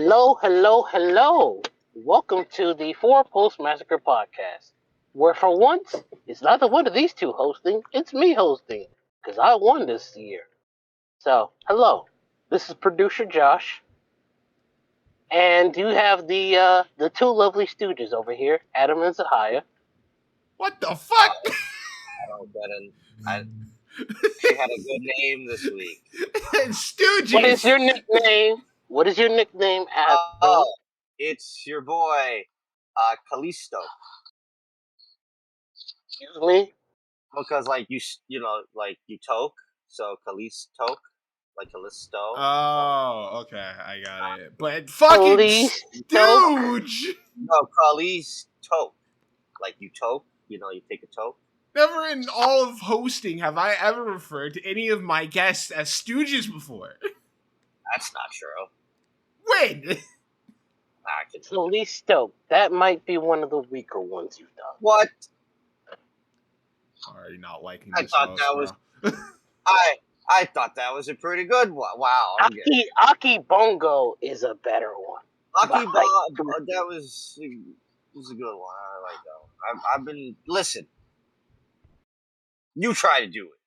Hello, hello, hello. Welcome to the Four Post Massacre Podcast, where for once, it's not the one of these two hosting, it's me hosting, because I won this year. So, hello. This is producer Josh, and you have the two lovely stooges over here, Adam and Zahaya. What the fuck? She had a good name this week. Stooges. What is your nickname? What is your nickname, Adam? It's your boy, Kalisto. Excuse me? Because you toke, so Kalisto, like Kalisto. Oh, okay, I got it. But fucking stooge. No, Kalisto, like you toke. You take a toke. Never in all of hosting have I ever referred to any of my guests as stooges before. That's not true. When? Kalisto. That might be one of the weaker ones you've done. What? Are you not liking I this thought host, that bro? was. I thought that was a pretty good one. Wow. Aki Bongo is a better one. That was a good one. I like that one. I've been listen. You try to do it.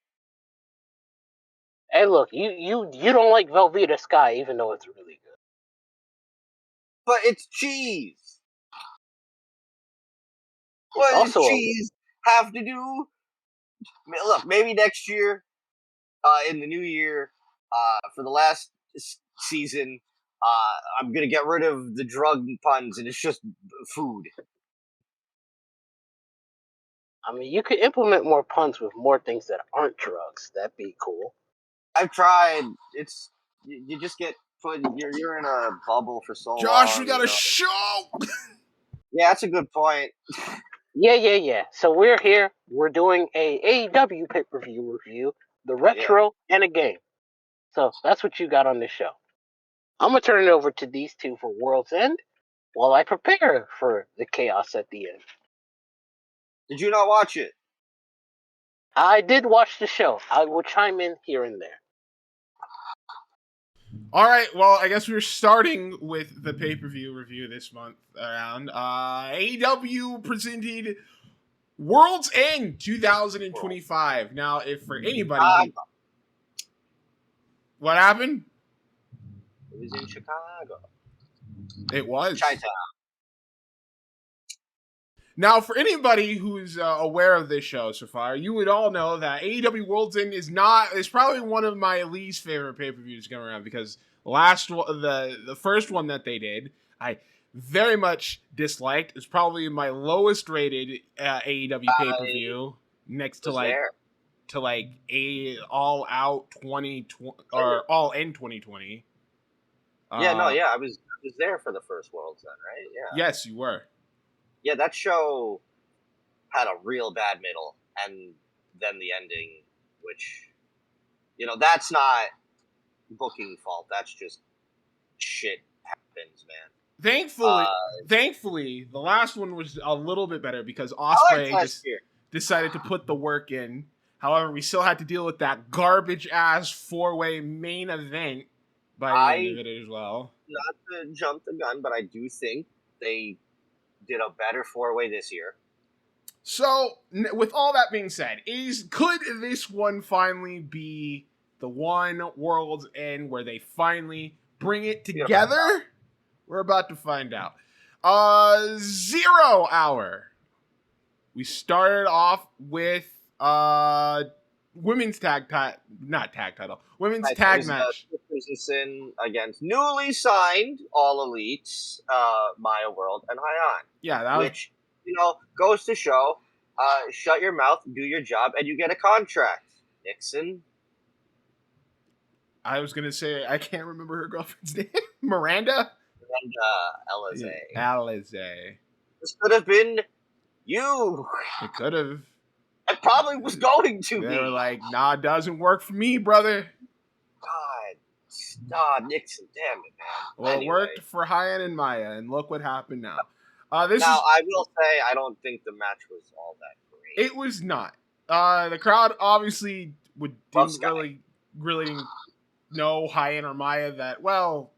Hey, look, you don't like Velveeta Sky, even though it's really good. But it's cheese. What does cheese have to do? Look, maybe next year, in the new year, for the last season, I'm gonna get rid of the drug puns, and it's just food. I mean, you could implement more puns with more things that aren't drugs. That'd be cool. I've tried. It's you just get put. You're in a bubble for so long. Josh, we got a show. Yeah, that's a good point. Yeah. So we're here. We're doing a AEW pay-per-view review, the retro and a game. So that's what you got on this show. I'm gonna turn it over to these two for World's End, while I prepare for the chaos at the end. Did you not watch it? I did watch the show. I will chime in here and there. All right, well, I guess we're starting with the pay-per-view review this month around. AEW presented World's End 2025. Now, if for anybody... what happened? It was in Chicago. It was. Chi-town. Now, for anybody who's aware of this show so far, you would all know that AEW World's End is probably one of my least favorite pay-per-views going around, because the first one that they did, I very much disliked. It's probably my lowest rated AEW pay-per-view, next to a All Out 2020 or All In 2020. I was there for the first World's End, right? Yeah. Yes, you were. Yeah, that show had a real bad middle, and then the ending, which, that's not booking fault. That's just shit happens, man. Thankfully, the last one was a little bit better because Ospreay decided to put the work in. However, we still had to deal with that garbage-ass four-way main event by the end of it as well. Not to jump the gun, but I do think they did a better four-way this year. So, with all that being said, could this one finally be the one World's End where they finally bring it together? We're about to find out. 0 Hour. We started off with women's tag match. Position against newly signed All Elites, Maya World and Hyan. Yeah, which goes to show, shut your mouth, do your job, and you get a contract. Nixon. I was gonna say I can't remember her girlfriend's name. Miranda Alizé. Alizé. This could have been you. It could have. It probably was going to be. They were like, nah, it doesn't work for me, brother. God, Nixon, damn it, man. Well, anyway. It worked for Hyan and Maya, and look what happened now. I will say, I don't think the match was all that great. It was not. The crowd obviously didn't really know Hyan or Maya that well.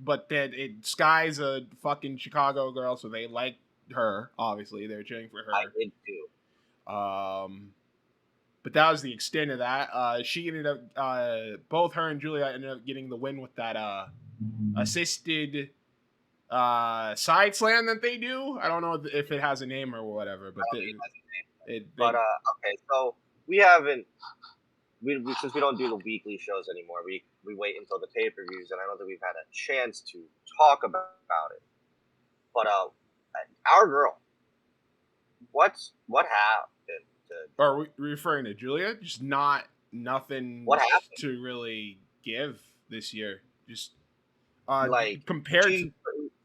but then Sky's a fucking Chicago girl, so they like her. Obviously, they're cheering for her. I did too. But that was the extent of that. She ended up, both her and Julia ended up getting the win with that assisted side slam that they do. I don't know if it has a name or whatever, but okay, so we haven't. Since we don't do the weekly shows anymore, we wait until the pay-per-views, and I don't think we've had a chance to talk about it. But our girl, what happened? Are we referring to Julia? Just nothing. What happened to really give this year? Just like compared to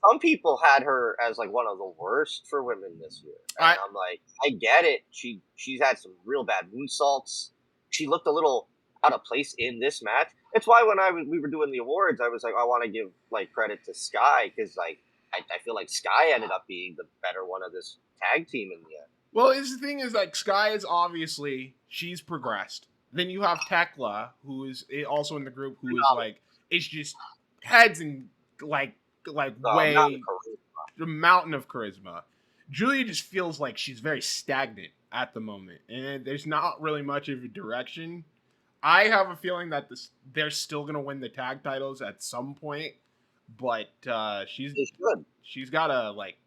some people had her as like one of the worst for women this year, and I'm like, I get it. She's had some real bad moonsaults. She looked a little out of place in this match. It's why when we were doing the awards, I was like, I want to give like credit to Sky, because like I feel like Sky ended up being the better one of this tag team in the end. Well, the thing is, like, Sky is obviously, she's progressed. Then you have Tekla, who is also in the group, who is like, it's just heads and like way the mountain of charisma. Julia just feels like she's very stagnant at the moment, and there's not really much of a direction. I have a feeling that they're still gonna win the tag titles at some point, but she's gotta like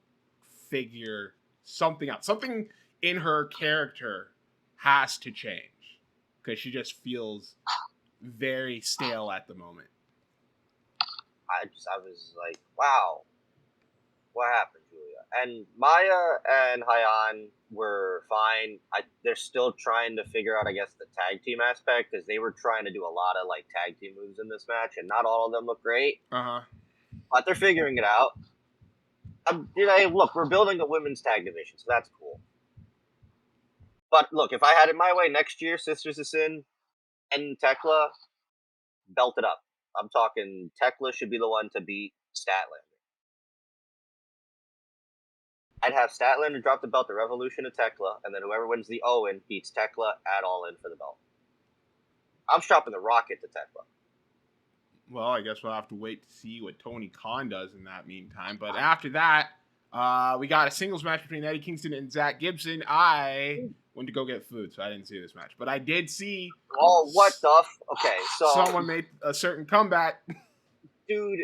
figure something out. Something in her character has to change, because she just feels very stale at the moment. I was like, wow, what happened, Julia? And Maya and Hyan were fine. They're still trying to figure out, I guess, the tag team aspect, because they were trying to do a lot of like tag team moves in this match, and not all of them look great. But they're figuring it out. Look, we're building a women's tag division, so that's cool. But look, if I had it my way, next year, Sisters of Sin and Tekla belt it up. I'm talking Tekla should be the one to beat Statlander. I'd have Statlander drop the belt to Revolution to Tekla, and then whoever wins the Owen beats Tekla at All In for the belt. I'm strapping the Rocket to Tekla. Well, I guess we'll have to wait to see what Tony Khan does in that meantime. But after that, we got a singles match between Eddie Kingston and Zach Gibson. I went to go get food, so I didn't see this match. But I did see... Oh, what the... Okay, so... Someone made a certain comeback. Dude,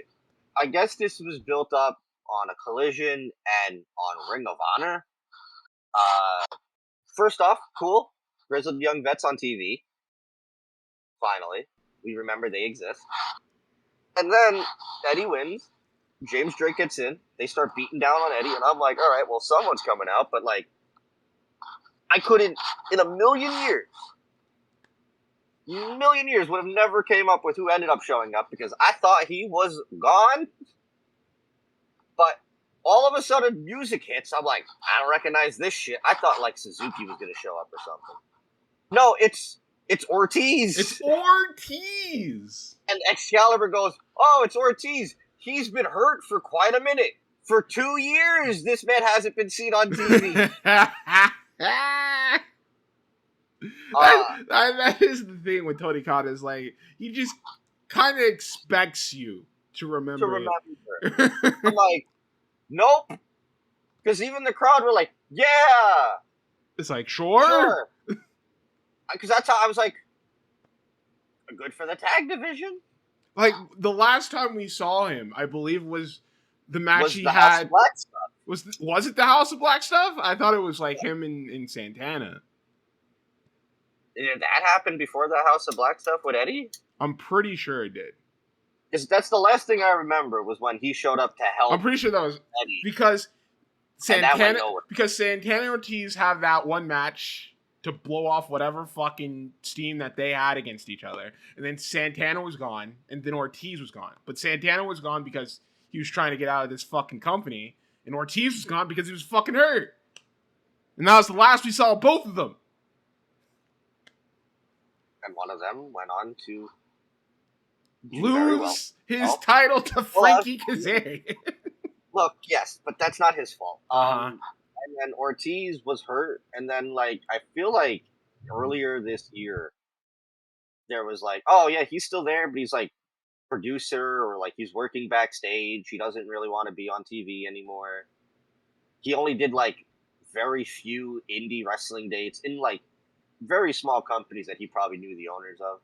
I guess this was built up on a Collision and on Ring of Honor. First off, cool. Grizzled Young Vets on TV. Finally. We remember they exist. And then Eddie wins. James Drake gets in. They start beating down on Eddie, and I'm like, all right, well, someone's coming out, but like, I couldn't, in a million years, would have never came up with who ended up showing up, because I thought he was gone. But all of a sudden, music hits. I'm like, I don't recognize this shit. I thought like Suzuki was going to show up or something. No, it's Ortiz. It's Ortiz. And Excalibur goes, oh, it's Ortiz. He's been hurt for quite a minute. For 2 years, this man hasn't been seen on TV. That is the thing with Tony Khan, is like, he just kind of expects you to remember. I'm like, nope. Because even the crowd were like, yeah. It's like, sure. Because that's how I was like, good for the tag division. Like, the last time we saw him, I believe, was the match he had. House of Black stuff. Was it the House of Black stuff? I thought it was like him in Santana. Did that happen before the House of Black stuff with Eddie? I'm pretty sure it did. Because that's the last thing I remember was when he showed up to help. I'm pretty sure that was Eddie. Because Santana and Ortiz have that one match to blow off whatever fucking steam that they had against each other. And then Santana was gone, and then Ortiz was gone. But Santana was gone because he was trying to get out of this fucking company, and Ortiz was gone because he was fucking hurt. And that was the last we saw of both of them. And one of them went on to lose his title to Frankie Kazarian. Look, yes, but that's not his fault. And then Ortiz was hurt, and then, like, I feel like earlier this year, there was like, oh, yeah, he's still there, but he's, like, producer or like he's working backstage. He doesn't really want to be on TV anymore. He only did like very few indie wrestling dates in like very small companies that he probably knew the owners of.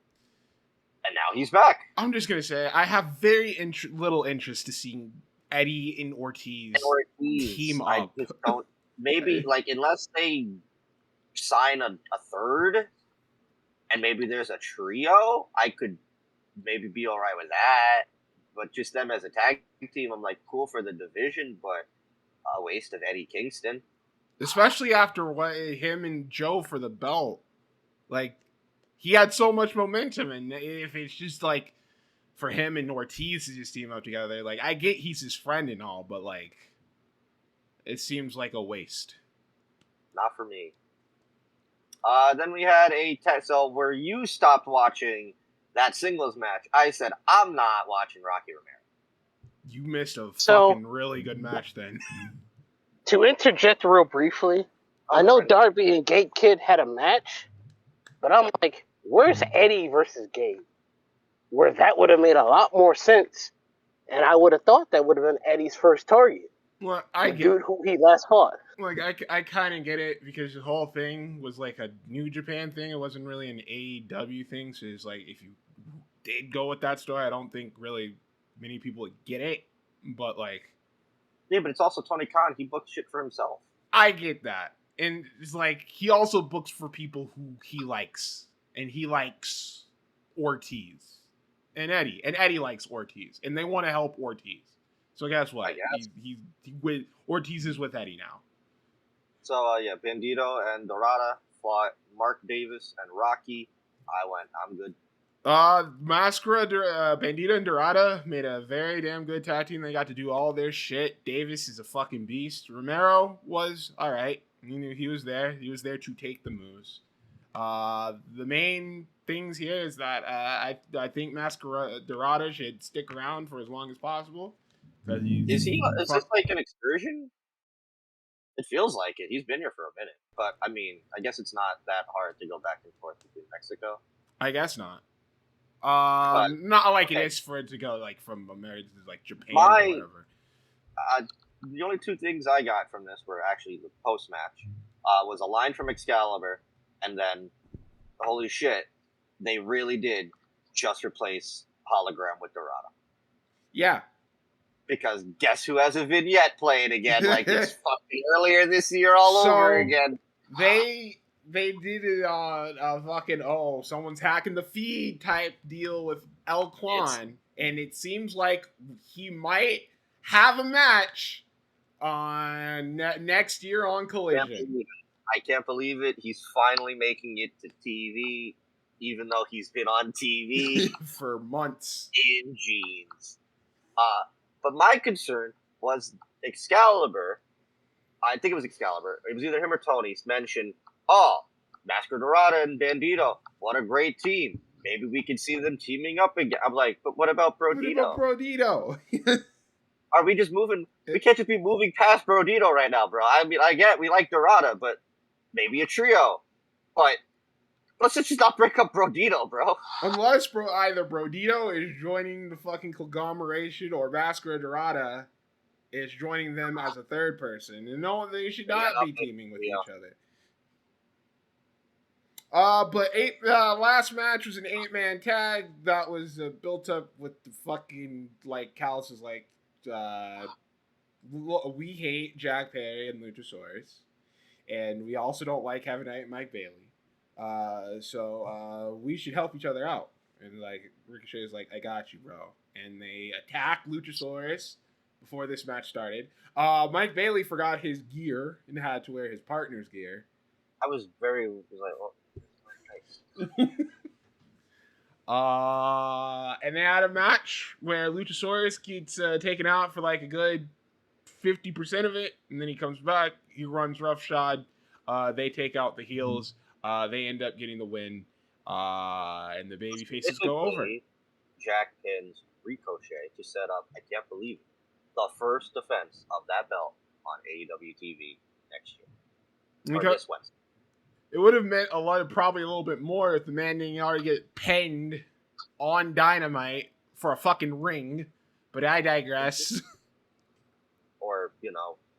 And now he's back. I'm just gonna say I have very little interest to seeing Eddie and Ortiz team up. I just don't. Maybe like unless they sign a third, and maybe there's a trio, I could maybe be all right with that. But just them as a tag team, I'm like cool for the division, but a waste of Eddie Kingston. Especially after what him and Joe for the belt. Like, he had so much momentum, and if it's just like for him and Ortiz to just team up together, like I get he's his friend and all, but like it seems like a waste. Not for me. Then we had a test. So where you stopped watching that singles match, I said I'm not watching Rocky Romero. You missed a fucking really good match then. To interject real briefly, I know Darby and Gabe Kid had a match, but I'm like, where's Eddie versus Gabe? Where that would have made a lot more sense, and I would have thought that would have been Eddie's first target. Well, dude who he last fought. Like, I kind of get it, because the whole thing was like a New Japan thing. It wasn't really an AEW thing, so it's like, if you did go with that story, I don't think really many people would get it, but like... Yeah, but it's also Tony Khan. He books shit for himself. I get that. And it's like, he also books for people who he likes. And he likes Ortiz. And Eddie likes Ortiz. And they want to help Ortiz. So guess what? He Ortiz is with Eddie now. So, Bandito and Dorada fought Mark Davis and Rocky. I'm good. Bandito and Dorada made a very damn good tag team. They got to do all their shit. Davis is a fucking beast. Romero was all right. You knew he was there. He was there to take the moves. The main things here is that I think Dorada should stick around for as long as possible. Is this like an excursion? It feels like it. He's been here for a minute. But, I mean, I guess it's not that hard to go back and forth between Mexico. I guess not. Not like it is for it to go, like, from America to, like, Japan or whatever. The only two things I got from this were actually the post-match. Was a line from Excalibur, and then, holy shit, they really did just replace Hologram with Dorada. Yeah. Because guess who has a vignette playing again like it's fucking earlier this year over again. They did it on a fucking, someone's hacking the feed type deal with El Quan. And it seems like he might have a match on next year on Collision. I can't believe it. He's finally making it to TV, even though he's been on TV for months. In jeans. But my concern was Excalibur. I think it was Excalibur. It was either him or Tony mentioned, Massacre Dorada and Bandito. What a great team. Maybe we can see them teaming up again. I'm like, but what about Brodito? Are we just moving? We can't just be moving past Brodito right now, bro. I mean, I get we like Dorada, but maybe a trio. But let's just not break up Brodito, bro. Unless either Brodito is joining the fucking conglomeration or Massacre Dorada is joining them as a third person. And no, they should not be teaming with each other. But last match was an 8-man tag that was built up with the fucking, like, Callis is like, we hate Jack Perry and Luchasaurus. And we also don't like Kevin Owens and Mike Bailey. So we should help each other out. And like Ricochet is like, I got you, bro. And they attack Luchasaurus before this match started. Mike Bailey forgot his gear and had to wear his partner's gear. I was like, oh, nice. And they had a match where Luchasaurus gets taken out for like a good 50% of it, and then he comes back. He runs roughshod. They take out the heels. They end up getting the win, and the baby faces go over. Jack pins Ricochet to set up, I can't believe it, the first defense of that belt on AEW TV next year. Or this Wednesday. It would have meant probably a little bit more if the man didn't already get penned on Dynamite for a fucking ring, but I digress. Or,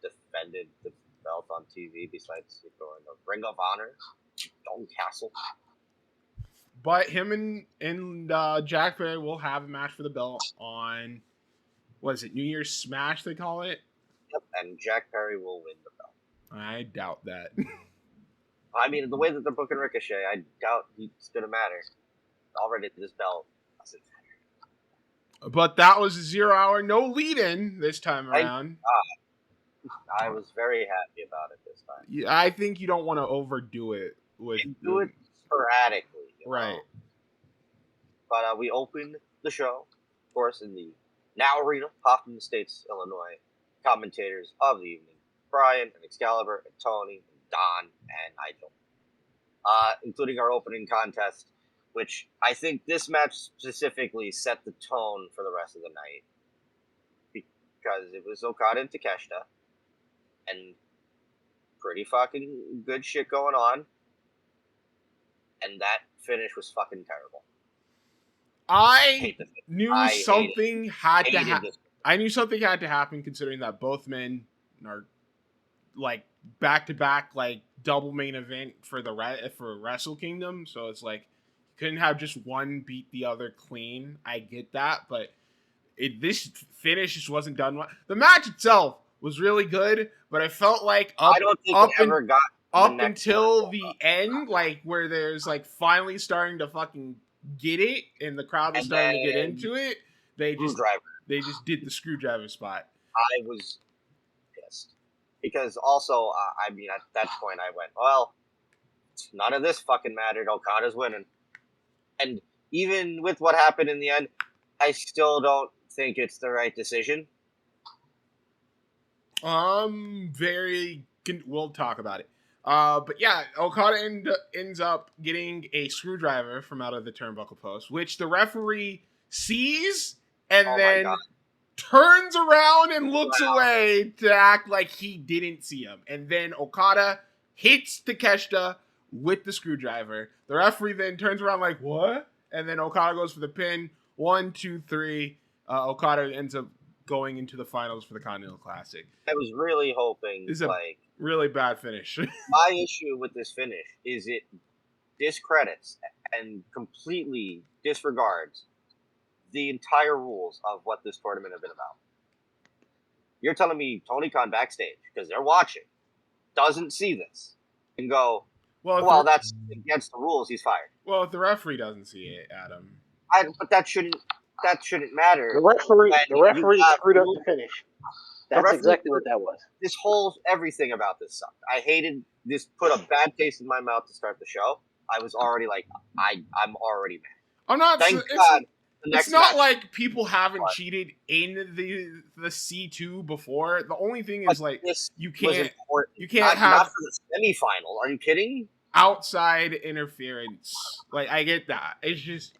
defended the belt on TV besides going the Ring of Honor, Dalton Castle. But him and Jack Perry will have a match for the belt on, what is it, New Year's Smash they call it? Yep, and Jack Perry will win the belt. I doubt that. I mean, the way that they're booking Ricochet, I doubt it's going to matter. Already this belt doesn't matter. But that was a 0 hour, no lead-in this time around. I was very happy about it this time. Yeah, I think you don't want to overdo it. Do it sporadically. Right. But we opened the show, of course, in the Now Arena, Hoffman Estates, Illinois. Commentators of the evening, Brian and Excalibur and Tony and Don and Nigel. Including our opening contest, which I think this match specifically set the tone for the rest of the night. Because it was Okada and Takeshita. And pretty fucking good shit going on. And that finish was fucking terrible. I knew something had to happen. I knew something had to happen considering that both men are like back-to-back like double main event for Wrestle Kingdom. So it's like you couldn't have just one beat the other clean. I get that, but this finish just wasn't done well. The match itself was really good, but I felt like up until the end, like where there's like finally starting to fucking get it and the crowd was starting to get into it, they just did the screwdriver spot. I was pissed because also, at that point I went, well, none of this fucking mattered. Okada's winning. And even with what happened in the end, I still don't think it's the right decision. We'll talk about it. But yeah, Okada ends up getting a screwdriver from out of the turnbuckle post, which the referee sees and then turns around and looks away to act like he didn't see him. And then Okada hits Takeshita with the screwdriver. The referee then turns around like, what? And then Okada goes for the pin. 1, 2, 3. Okada ends up going into the finals for the Continental Classic. I was really hoping, this is a really bad finish. My issue with this finish is it discredits and completely disregards the entire rules of what this tournament have been about. You're telling me Tony Khan backstage, because they're watching, doesn't see this and go, well, that's against the rules, he's fired. Well, if the referee doesn't see it, Adam. But that shouldn't matter. The referee screwed up the finish. That's exactly what that was. This whole everything about this sucked. I hated this. Put a bad taste in my mouth to start the show. I was already like, I'm already mad. I'm not. Thank God. It's not like people haven't cheated in the C2 before. The only thing is like you can't have not for the semifinal. Are you kidding? Outside interference. Like I get that. It's just.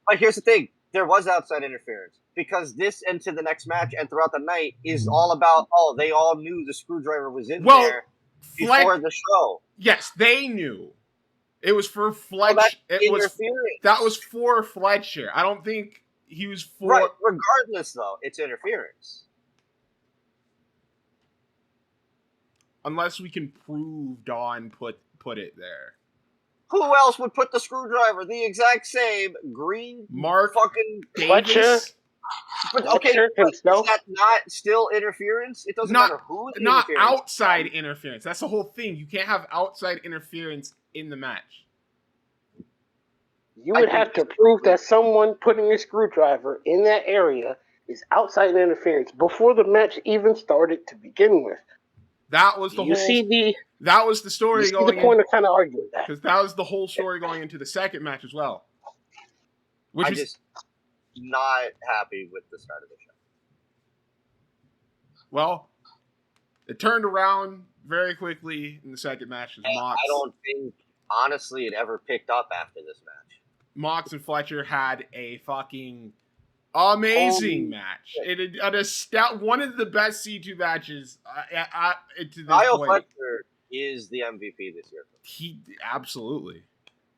But here's the thing: there was outside interference because this into the next match and throughout the night is all about. Oh, they all knew the screwdriver was in there before the show. Yes, they knew. It was for Fletcher. That was for Fletcher. I don't think he was for. Right. Regardless, though, it's interference. Unless we can prove Don put it there. Who else would put the screwdriver? The exact same green Mark fucking Fletcher. But okay, is that not still interference? It doesn't matter who's not outside interference. That's the whole thing. You can't have outside interference in the match. You would have to prove that someone putting a screwdriver in that area is outside interference before the match even started to begin with. That was the that was the story going. The point of kind of arguing that, because that was the whole story going into the second match as well. I'm just not happy with the start of the show. Well, it turned around very quickly in the second match. I don't think, honestly, it ever picked up after this match. Mox and Fletcher had a fucking amazing match. It had one of the best C2 matches to this Kyle point. Fletcher is the MVP this year. He absolutely.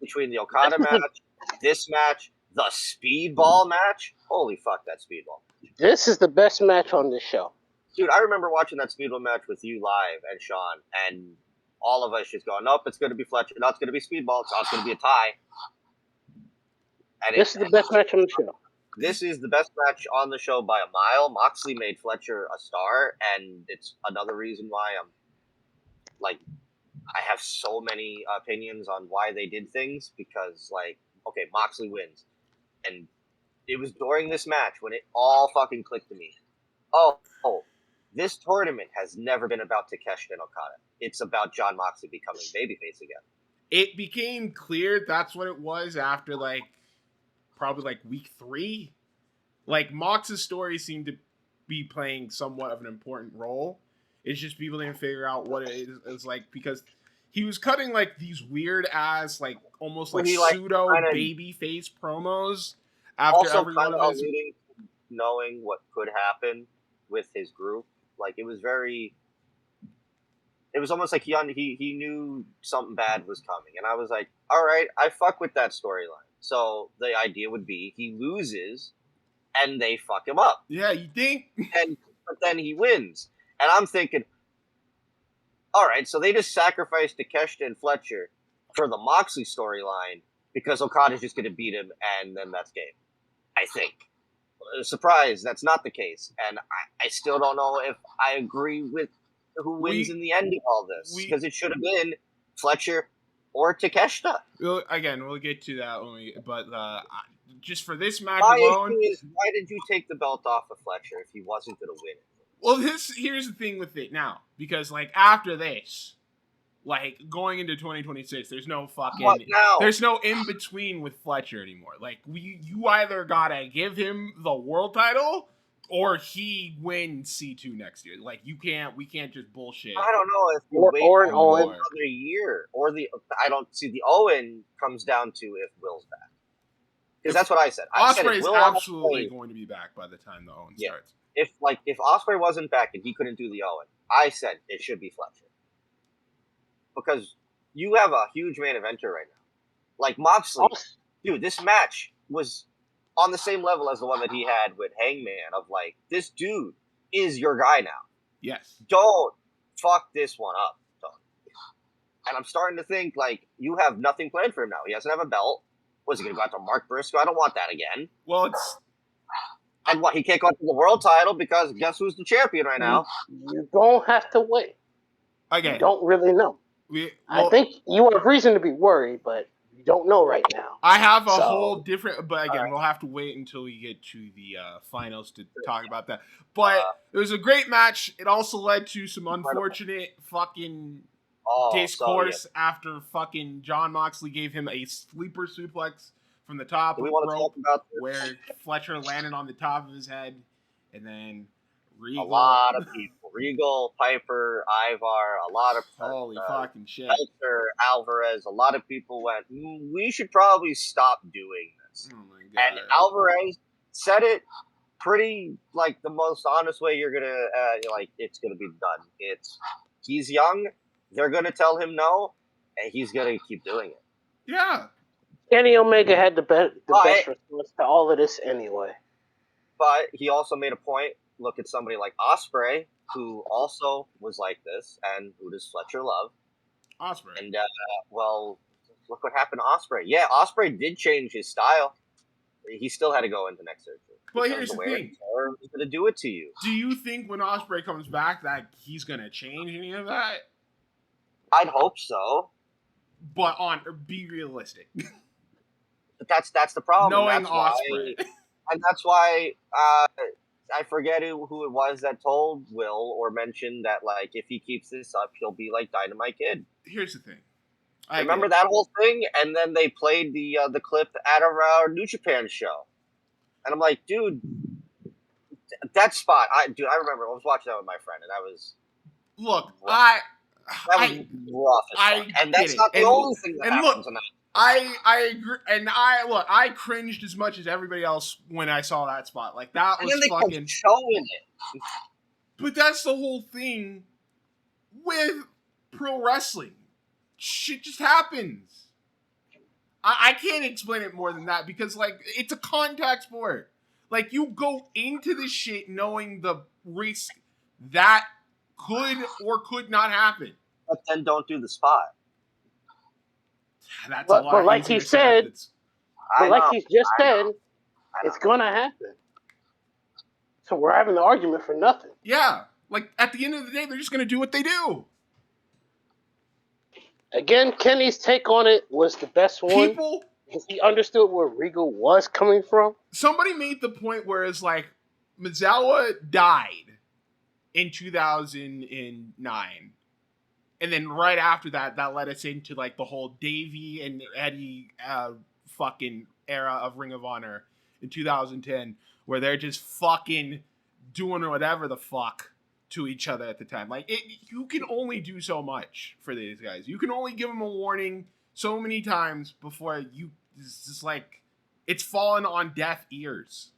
Between the Okada match, this match, The speedball match? Holy fuck, that speedball. This is the best match on this show. Dude, I remember watching that speedball match with you live and Sean, and all of us just going, nope, it's going to be Fletcher. No, it's going to be speedball. It's going to be a tie. And this is the best match on the show. This is the best match on the show by a mile. Moxley made Fletcher a star, and it's another reason why I have so many opinions on why they did things, because, okay, Moxley wins. And it was during this match when it all fucking clicked to me. Oh, this tournament has never been about Takeshita and Okada. It's about Jon Moxley becoming babyface again. It became clear that's what it was after, probably week 3. Mox's story seemed to be playing somewhat of an important role. It's just people didn't figure out what it is because he was cutting these weird ass almost pseudo baby face promos after also every one of his, knowing what could happen with his group. It was almost like he knew something bad was coming, and I was like, all right, I fuck with that storyline. So the idea would be he loses and they fuck him up. Yeah, you think? But then he wins. And I'm thinking, all right, so they just sacrificed Takeshita and Fletcher for the Moxley storyline because Okada's just going to beat him and then that's game. I think. Surprise, that's not the case. And I still don't know if I agree with who wins in the end of all this. Because it should have been Fletcher or Takeshita. We'll get to that but just for this match alone. Why did you take the belt off of Fletcher if he wasn't going to win it? Well, here's the thing with it now. Because, after this, going into 2026, there's no there's no in-between with Fletcher anymore. You either gotta give him the world title or he wins C2 next year. We can't just bullshit. I don't know if you wait another year I don't see the Owen comes down to if Will's back. Because that's what I said. Ospreay is absolutely going to be back by the time the Owen starts. If Ospreay wasn't back and he couldn't do the Owen, I said it should be Fletcher. Because you have a huge main eventer right now. Moxley, dude, this match was on the same level as the one that he had with Hangman of this dude is your guy now. Yes. Don't fuck this one up. And I'm starting to think you have nothing planned for him now. He doesn't have a belt. Was he going to go after Mark Briscoe? I don't want that again. Well, it's... And he can't go after the world title because guess who's the champion right now? You don't have to wait. Okay. You don't really know. I think you have reason to be worried, but you don't know right now. I have a whole different... But again, we'll have to wait until we get to the finals to talk about that. But it was a great match. It also led to some unfortunate fucking... discourse after fucking Jon Moxley gave him a sleeper suplex from the top rope where Fletcher landed on the top of his head, and then Regal. A lot of people. Regal, Piper, Ivar, a lot of holy fucking shit. Meltzer, Alvarez, a lot of people went, we should probably stop doing this. Oh my God. And Alvarez said it pretty the most honest way you're gonna it's gonna be done. He's young. They're going to tell him no, and he's going to keep doing it. Yeah. Kenny Omega had the best response to all of this anyway. But he also made a point. Look at somebody like Ospreay, who also was like this, and who does Fletcher love? Ospreay. And, look what happened to Ospreay. Yeah, Ospreay did change his style. He still had to go into neck surgery. But here's the thing. He's going to do it to you. Do you think when Ospreay comes back that he's going to change any of that? I'd hope so. But be realistic. But that's the problem. Knowing Ospreay. And that's why I forget who it was that told Will or mentioned that if he keeps this up, he'll be like Dynamite Kid. Here's the thing. Remember that whole thing? And then they played the clip out of our New Japan show. And I'm like, dude, that spot. I remember. I was watching that with my friend, and that was... Look, rough. That was rough as fuck. And that's not the only thing that happened tonight. I agree, and I cringed as much as everybody else when I saw that spot. That was fucking kept showing it. But that's the whole thing with pro wrestling. Shit just happens. I can't explain it more than that because, like, it's a contact sport. Like, you go into this shit knowing the risk that could or could not happen. But then don't do the spot. That's but, a lot but like easier he said, but like he just said, it's gonna happen. So we're having the argument for nothing. Yeah. Like, at the end of the day, they're just gonna do what they do. Again, Kenny's take on it was the best one. People... He understood where Regal was coming from. Somebody made the point where it's like, Mizawa died in 2009. And then right after that led us into, like, the whole Davey and Eddie fucking era of Ring of Honor in 2010, where they're just fucking doing whatever the fuck to each other at the time. Like, you can only do so much for these guys. You can only give them a warning so many times before it's just like, it's fallen on deaf ears.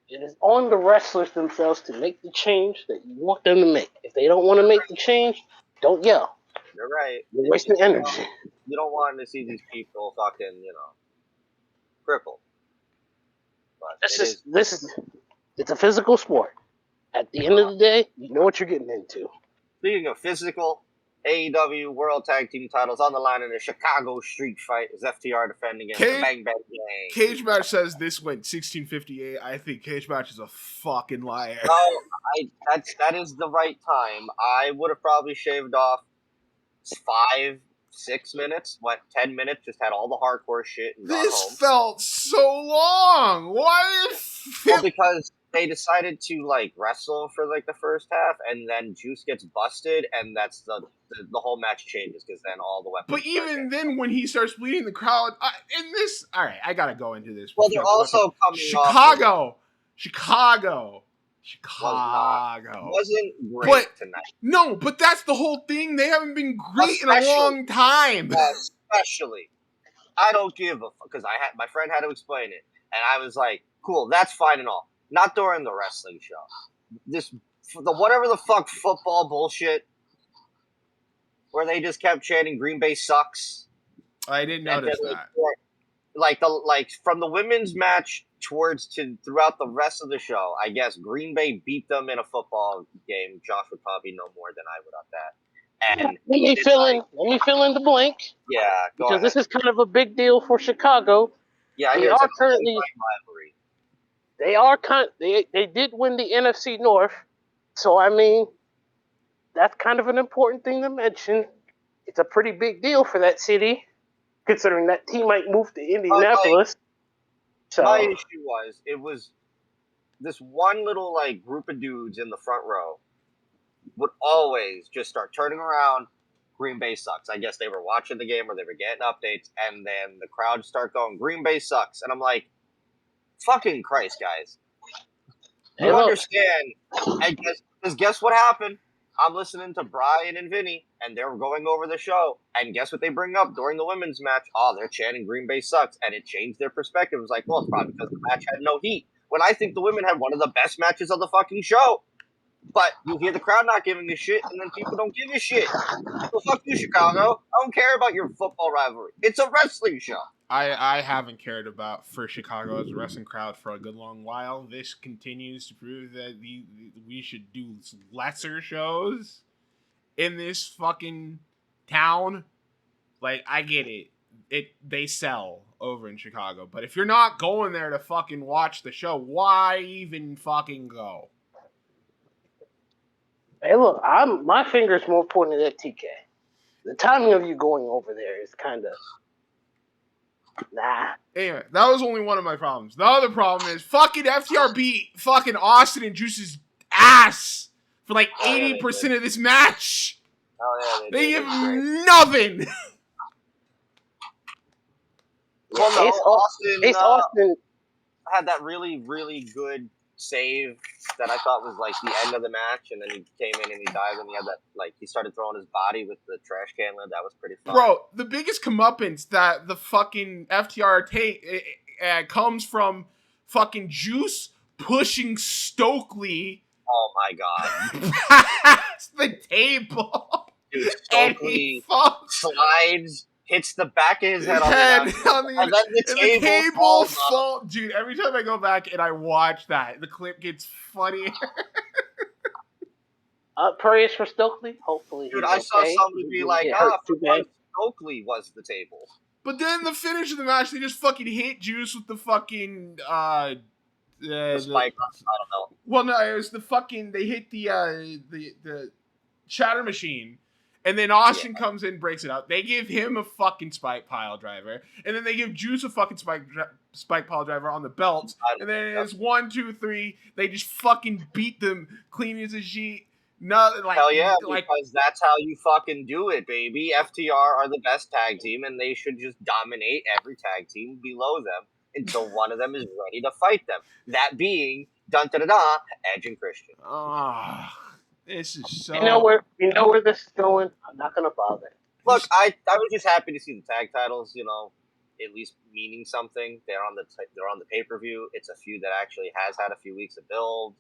It is on the wrestlers themselves to make the change that you want them to make. If they don't want to make the change, don't yell. You're right. You're wasting energy. You don't want to see these people fucking, crippled. But It's a physical sport. At the end of the day, you know what you're getting into. Speaking of physical, AEW World Tag Team titles on the line in a Chicago street fight as FTR defending against the Bang Bang Gang. Cage Match says this went 1658. I think Cage Match is a fucking liar. No, that is the right time. I would have probably shaved off 5-6 minutes, 10 minutes, just had all the hardcore shit and gone this home. Felt so long. Why did it feel... Well, because they decided to, like, wrestle for, like, the first half, and then Juice gets busted, and that's the whole match changes, because then all the weapons... But even then, when he starts bleeding the crowd... all right, I gotta go into this. Well, they're also coming Chicago wasn't great tonight. No, but that's the whole thing. They haven't been great in a long time. Especially. I don't give a fuck, because my friend had to explain it, and I was like, cool, that's fine and all. Not during the wrestling show. Whatever the fuck football bullshit, where they just kept chanting "Green Bay sucks." I didn't notice that. Like from the women's match throughout the rest of the show, I guess Green Bay beat them in a football game. Josh would probably know more than I would on that. And let me fill in the blank. Yeah, because this is kind of a big deal for Chicago. Yeah, they are currently rivalry. They did win the NFC North, so I mean that's kind of an important thing to mention. It's a pretty big deal for that city, considering that team might move to Indianapolis. My issue was this one little like group of dudes in the front row would always just start turning around. Green Bay sucks. I guess they were watching the game or they were getting updates, and then the crowd start going, Green Bay sucks. And I'm like, fucking Christ, guys. You understand. Because guess what happened? I'm listening to Brian and Vinny, and they were going over the show, and guess what they bring up during the women's match? Oh, they're chanting Green Bay sucks, and it changed their perspective. It was like, well, it's probably because the match had no heat. When I think the women had one of the best matches of the fucking show. But you hear the crowd not giving a shit, and then people don't give a shit. So fuck you, Chicago. I don't care about your football rivalry. It's a wrestling show. I haven't cared for Chicago as a wrestling crowd for a good long while. This continues to prove that we should do lesser shows in this fucking town. Like, I get it. They sell over in Chicago. But if you're not going there to fucking watch the show, why even fucking go? Hey, look, my finger's more pointed at TK. The timing of you going over there is kind of... Nah. Anyway, that was only one of my problems. The other problem is fucking FTR beat fucking Austin and Juice's ass for like 80% of this match. Oh, yeah, they give him nothing. Well, no, Austin had that really, really good save that I thought was like the end of the match, and then he came in and he died, and he had that, like, he started throwing his body with the trash can lid. That was pretty fun. Bro, the biggest comeuppance that the fucking FTR comes from fucking Juice pushing Stokely. Oh my god. Past the table. Dude, Stokely slides hits the back of his head and on then the table falls off. Dude, every time I go back and I watch that, the clip gets funnier. Prayers for Stokely. Hopefully, dude, I saw somebody be like, Stokely was the table. But then the finish of the match, they just fucking hit Juice with the fucking the spike. I don't know. Well, no, it was the fucking. They hit the shatter machine, and then Austin comes in, breaks it up. They give him a fucking spike pile driver, and then they give Juice a fucking spike pile driver on the belt, and then it's 1, 2, 3. They just fucking beat them clean as a sheet. No, like, hell yeah, because that's how you fucking do it, baby. FTR are the best tag team, and they should just dominate every tag team below them until one of them is ready to fight them. That being, Edge and Christian. This is so. You know where this is going. I'm not gonna bother. Look, I was just happy to see the tag titles. At least meaning something. They're on the pay-per-view. It's a feud that actually has had a few weeks of build.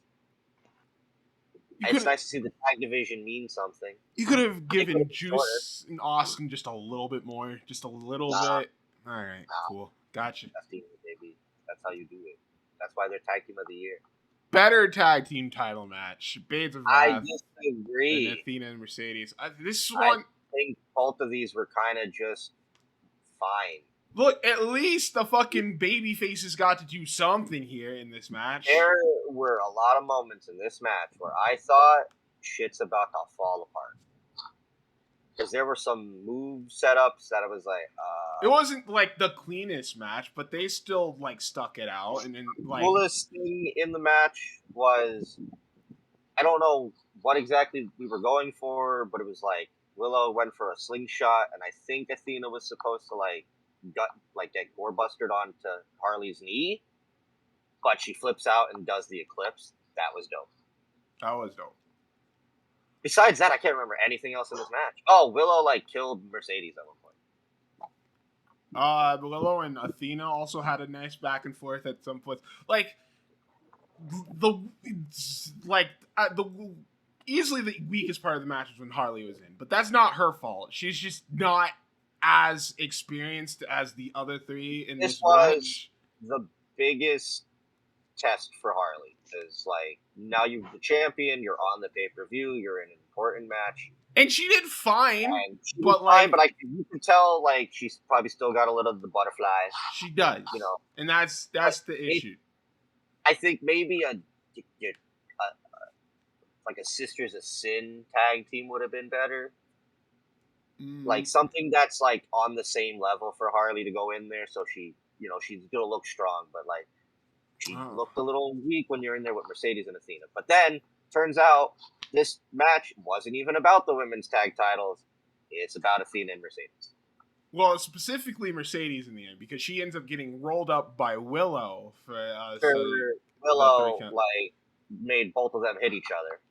It's nice to see the tag division mean something. You could have given Juice and Austin just a little bit more. Just a little bit. All right, cool. Gotcha. Baby. That's how you do it. That's why they're tag team of the year. Better tag team title match. Blades of I Wrath. disagree. And Athena and Mercedes. I think both of these were kind of just fine. Look, at least the fucking baby faces got to do something here in this match. There were a lot of moments in this match where I thought shit's about to fall apart. Because there were some move setups that I was like, It wasn't like the cleanest match, but they still like stuck it out. And then like the coolest thing in the match was, I don't know what exactly we were going for, but it was like Willow went for a slingshot, and I think Athena was supposed to get gore busted onto Harley's knee, but she flips out and does the eclipse. That was dope. Besides that, I can't remember anything else in this match. Oh, Willow killed Mercedes at one point. Willow and Athena also had a nice back and forth at some point. Easily the weakest part of the match was when Harley was in, but that's not her fault. She's just not as experienced as the other three in this match. The biggest test for Harley is now you're the champion, you're on the pay-per-view, you're in an important match, and she did fine. But you can tell she's probably still got a little of the butterflies. She does, and that's the issue. I think maybe a Sisters of Sin tag team would have been better. Something that's on the same level for Harley to go in there, so she's gonna look strong, but she looked a little weak when you're in there with Mercedes and Athena. But then turns out this match wasn't even about the women's tag titles; it's about Athena and Mercedes. Well, specifically Mercedes in the end, because she ends up getting rolled up by Willow Willow made both of them hit each other.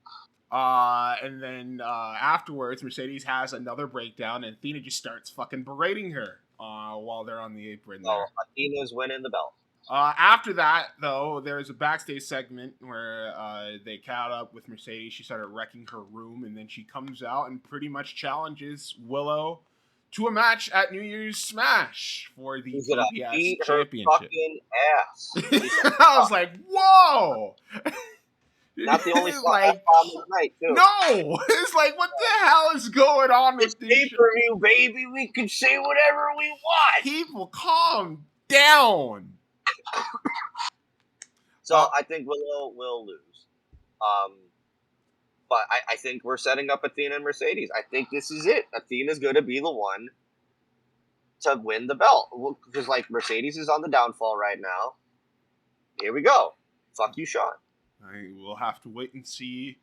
And then afterwards, Mercedes has another breakdown, and Athena just starts fucking berating her while they're on the apron. Oh, Athena's winning the belt. After that, though, there was a backstage segment where they caught up with Mercedes. She started wrecking her room, and then she comes out and pretty much challenges Willow to a match at New Year's Smash for the TBS Championship. Fucking ass. I was like, whoa! Not the only problem of the night, too. No! It's what the hell is going on with this pay-per-view, baby. We can say whatever we want. People, calm down. So I think Willow will lose. But I think we're setting up Athena and Mercedes. I think this is it. Athena's going to be the one to win the belt. Because Mercedes is on the downfall right now. Here we go. Fuck you, Sean. We'll have to wait and see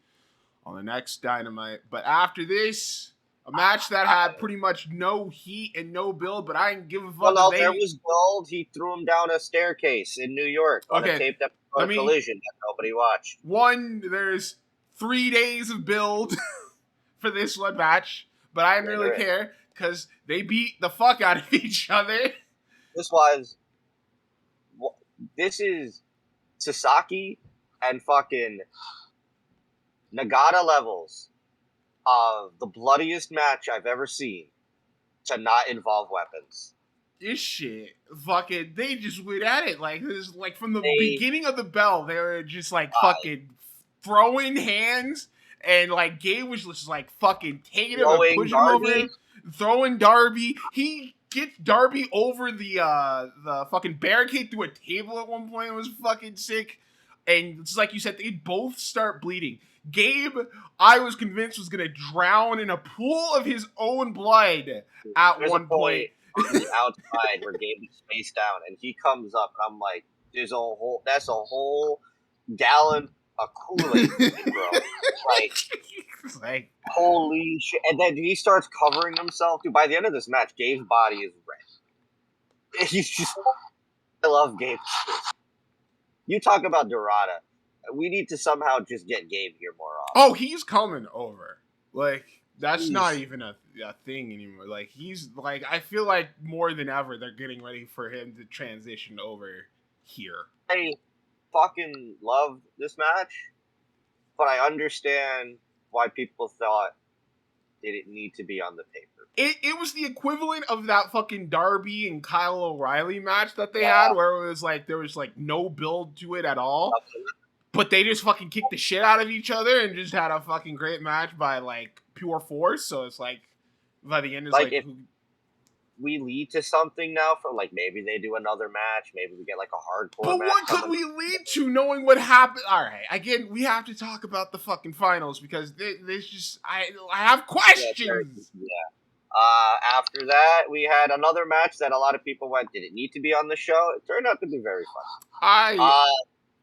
on the next Dynamite. But after this, a match that had pretty much no heat and no build, but I didn't give a fuck. Well, there was build. He threw him down a staircase in New York on a taped episode of Collision that nobody watched. There's 3 days of build for this one match, but I didn't really care because they beat the fuck out of each other. This is Sasaki and fucking Nagata levels of the bloodiest match I've ever seen to not involve weapons. This shit, fucking, they just went at it like this. Like from the beginning of the bell, they were just like fucking throwing hands, and like Gabe was just like fucking taking him and pushing him over him, throwing Darby. He gets Darby over the fucking barricade through a table at one point. It was fucking sick. And it's like you said, they both start bleeding. Gabe, I was convinced, was gonna drown in a pool of his own blood at one point. On the outside where Gabe is spaced out, and he comes up, and I'm like, that's a whole gallon of Kool-Aid, bro. Like, holy shit. And then he starts covering himself, dude. By the end of this match, Gabe's body is red. He's just, I love Gabe. You talk about Dorada. We need to somehow just get Gabe here more often. Oh, he's coming over. Like, that's not even a thing anymore. Like, he's, like, I feel like more than ever they're getting ready for him to transition over here. I fucking love this match, but I understand why people thought it didn't need to be on the paper. It was the equivalent of that fucking Darby and Kyle O'Reilly match that they had, where it was like, there was like no build to it at all. But they just fucking kicked the shit out of each other and just had a fucking great match by like pure force. So it's like, by the end, it's like if we lead to something now for like, maybe they do another match, maybe we get like a hardcore match. But what could we lead to knowing what happened? All right, again, we have to talk about the fucking finals because there's just, I have questions. After that, we had another match that a lot of people went, did it need to be on the show? It turned out to be very fun.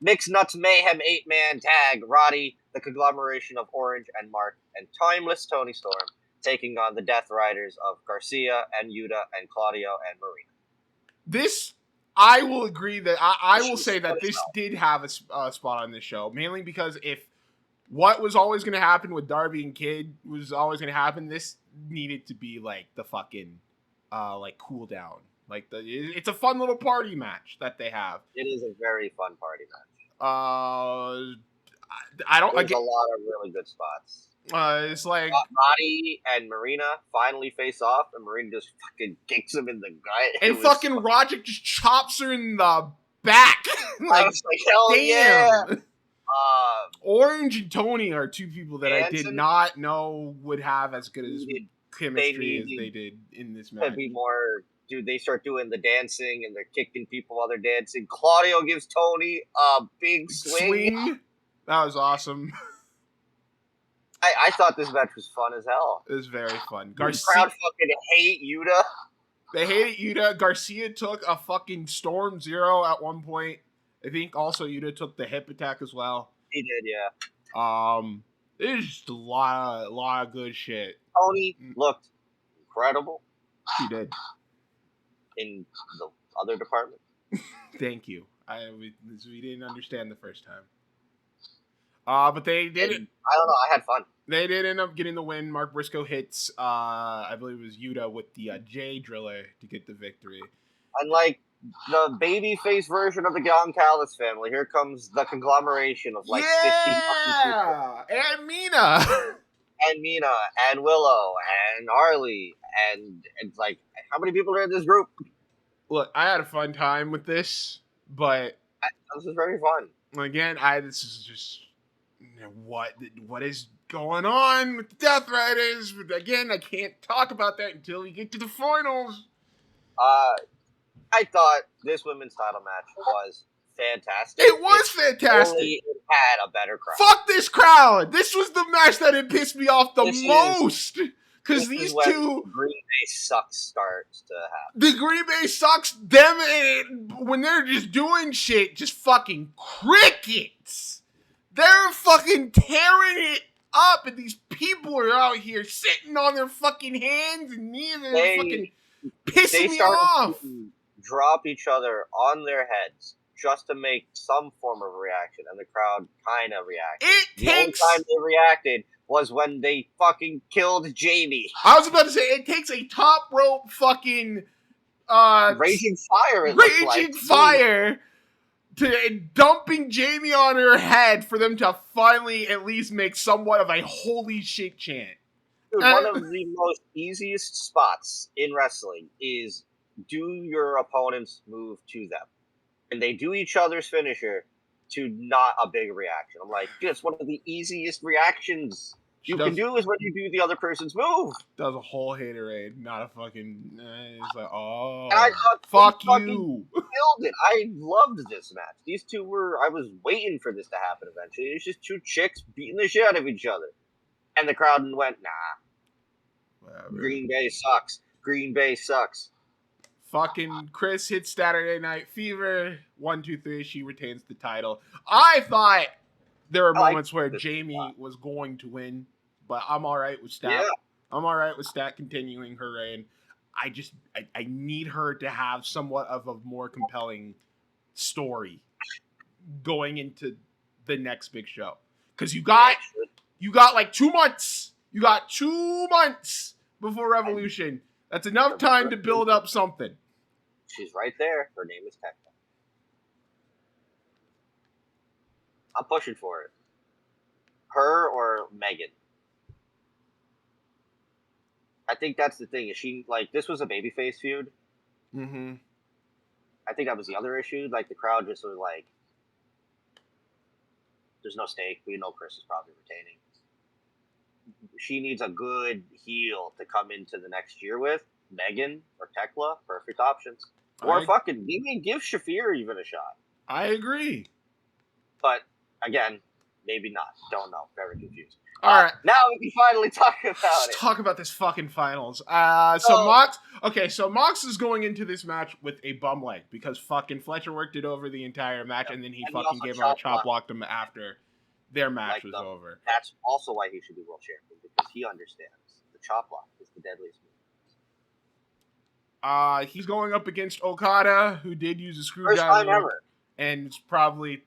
Mixed Nuts Mayhem 8-man tag, Roddy, the conglomeration of Orange and Mark, and Timeless Tony Storm, taking on the Death Riders of Garcia and Yuta and Claudio and Marina. This, I will agree that, I will say that this did have a spot on this show, mainly because if what was always going to happen with Darby and Kid was always going to happen, this needed to be like the fucking, like cool down. Like it's a fun little party match that they have. It is a very fun party match. I don't. There's a lot of really good spots. It's like Roddy and Marina finally face off, and Marina just fucking kicks him in the gut. And fucking Roger just chops her in the back. Like, I was like, hell damn. Yeah. Orange and Tony are two people that I did not know would have as good as chemistry as they did in this match. Be more. Dude, they start doing the dancing and they're kicking people while they're dancing. Claudio gives Tony a big swing. That was awesome. I thought this match was fun as hell. It was very fun. The crowd fucking hate Yuta. They hated Yuta. Garcia took a fucking Storm Zero at one point. I think also Yuta took the hip attack as well. He did, yeah. It was just a lot of good shit. Tony looked incredible. He did. In the other department. Thank you. We didn't understand the first time. But they did it. I don't know. I had fun. They did end up getting the win. Mark Briscoe hits, I believe it was Yuta with the J Driller to get the victory. And like the babyface version of the Goncalves family, here comes the conglomeration of like 50 people. And Mina. And Mina, and Willow, and Harley, and it's like, how many people are in this group? Look, I had a fun time with this, but this is very fun. Again, this is just what is going on with the Death Riders. But again, I can't talk about that until we get to the finals. I thought this women's title match was fantastic. It was fantastic. It had a better crowd. Fuck this crowd. This was the match that had pissed me off the most. Because these two... Green Bay sucks starts to happen. The Green Bay sucks. Them, when they're just doing shit, just fucking crickets. They're fucking tearing it up. And these people are out here sitting on their fucking hands and knees and they're fucking pissing me off. To drop each other on their heads just to make some form of reaction, and the crowd kind of reacted. The only time they reacted was when they fucking killed Jamie. I was about to say, it takes a top rope fucking... Raging Fire, Fire to dumping Jamie on her head for them to finally at least make somewhat of a holy shit chant. Dude, one of the most easiest spots in wrestling is do your opponent's move to them. And they do each other's finisher to not a big reaction. I'm like, dude, it's one of the easiest reactions you can do is when you do the other person's move. Does a whole haterade, not a fucking. It's like, oh, and I fuck you. Killed it. I loved this match. These two were. I was waiting for this to happen eventually. It's just two chicks beating the shit out of each other, and the crowd went, nah. Whatever. Green Bay sucks. Green Bay sucks. Fucking Chris hits Saturday Night Fever. 1, 2, 3. She retains the title. I thought there were moments where Jamie was going to win, but I'm all right with Stat. Yeah. I'm all right with Stat continuing her reign. I need her to have somewhat of a more compelling story going into the next big show. Because you got like 2 months. You got 2 months before Revolution. That's enough time to build up something. She's right there. Her name is Tekla. I'm pushing for it. Her or Megan. I think that's the thing. Is she like this was a babyface feud? Mm-hmm. I think that was the other issue. Like the crowd just was like, "There's no stake. We know Chris is probably retaining." She needs a good heel to come into the next year with. Megan or Tekla, perfect options. Or fucking give Shafir even a shot. I agree. But again, maybe not. Don't know. Very confused. All right. Now we can finally talk about Let's it. talk about this fucking finals. So Mox is going into this match with a bum leg because fucking Fletcher worked it over the entire match, and then he fucking gave him a chop blocked him after their match was over. That's also why he should be world champion, because he understands the chop block is the deadliest move. He's going up against Okada, who did use a screwdriver, First time ever, and is probably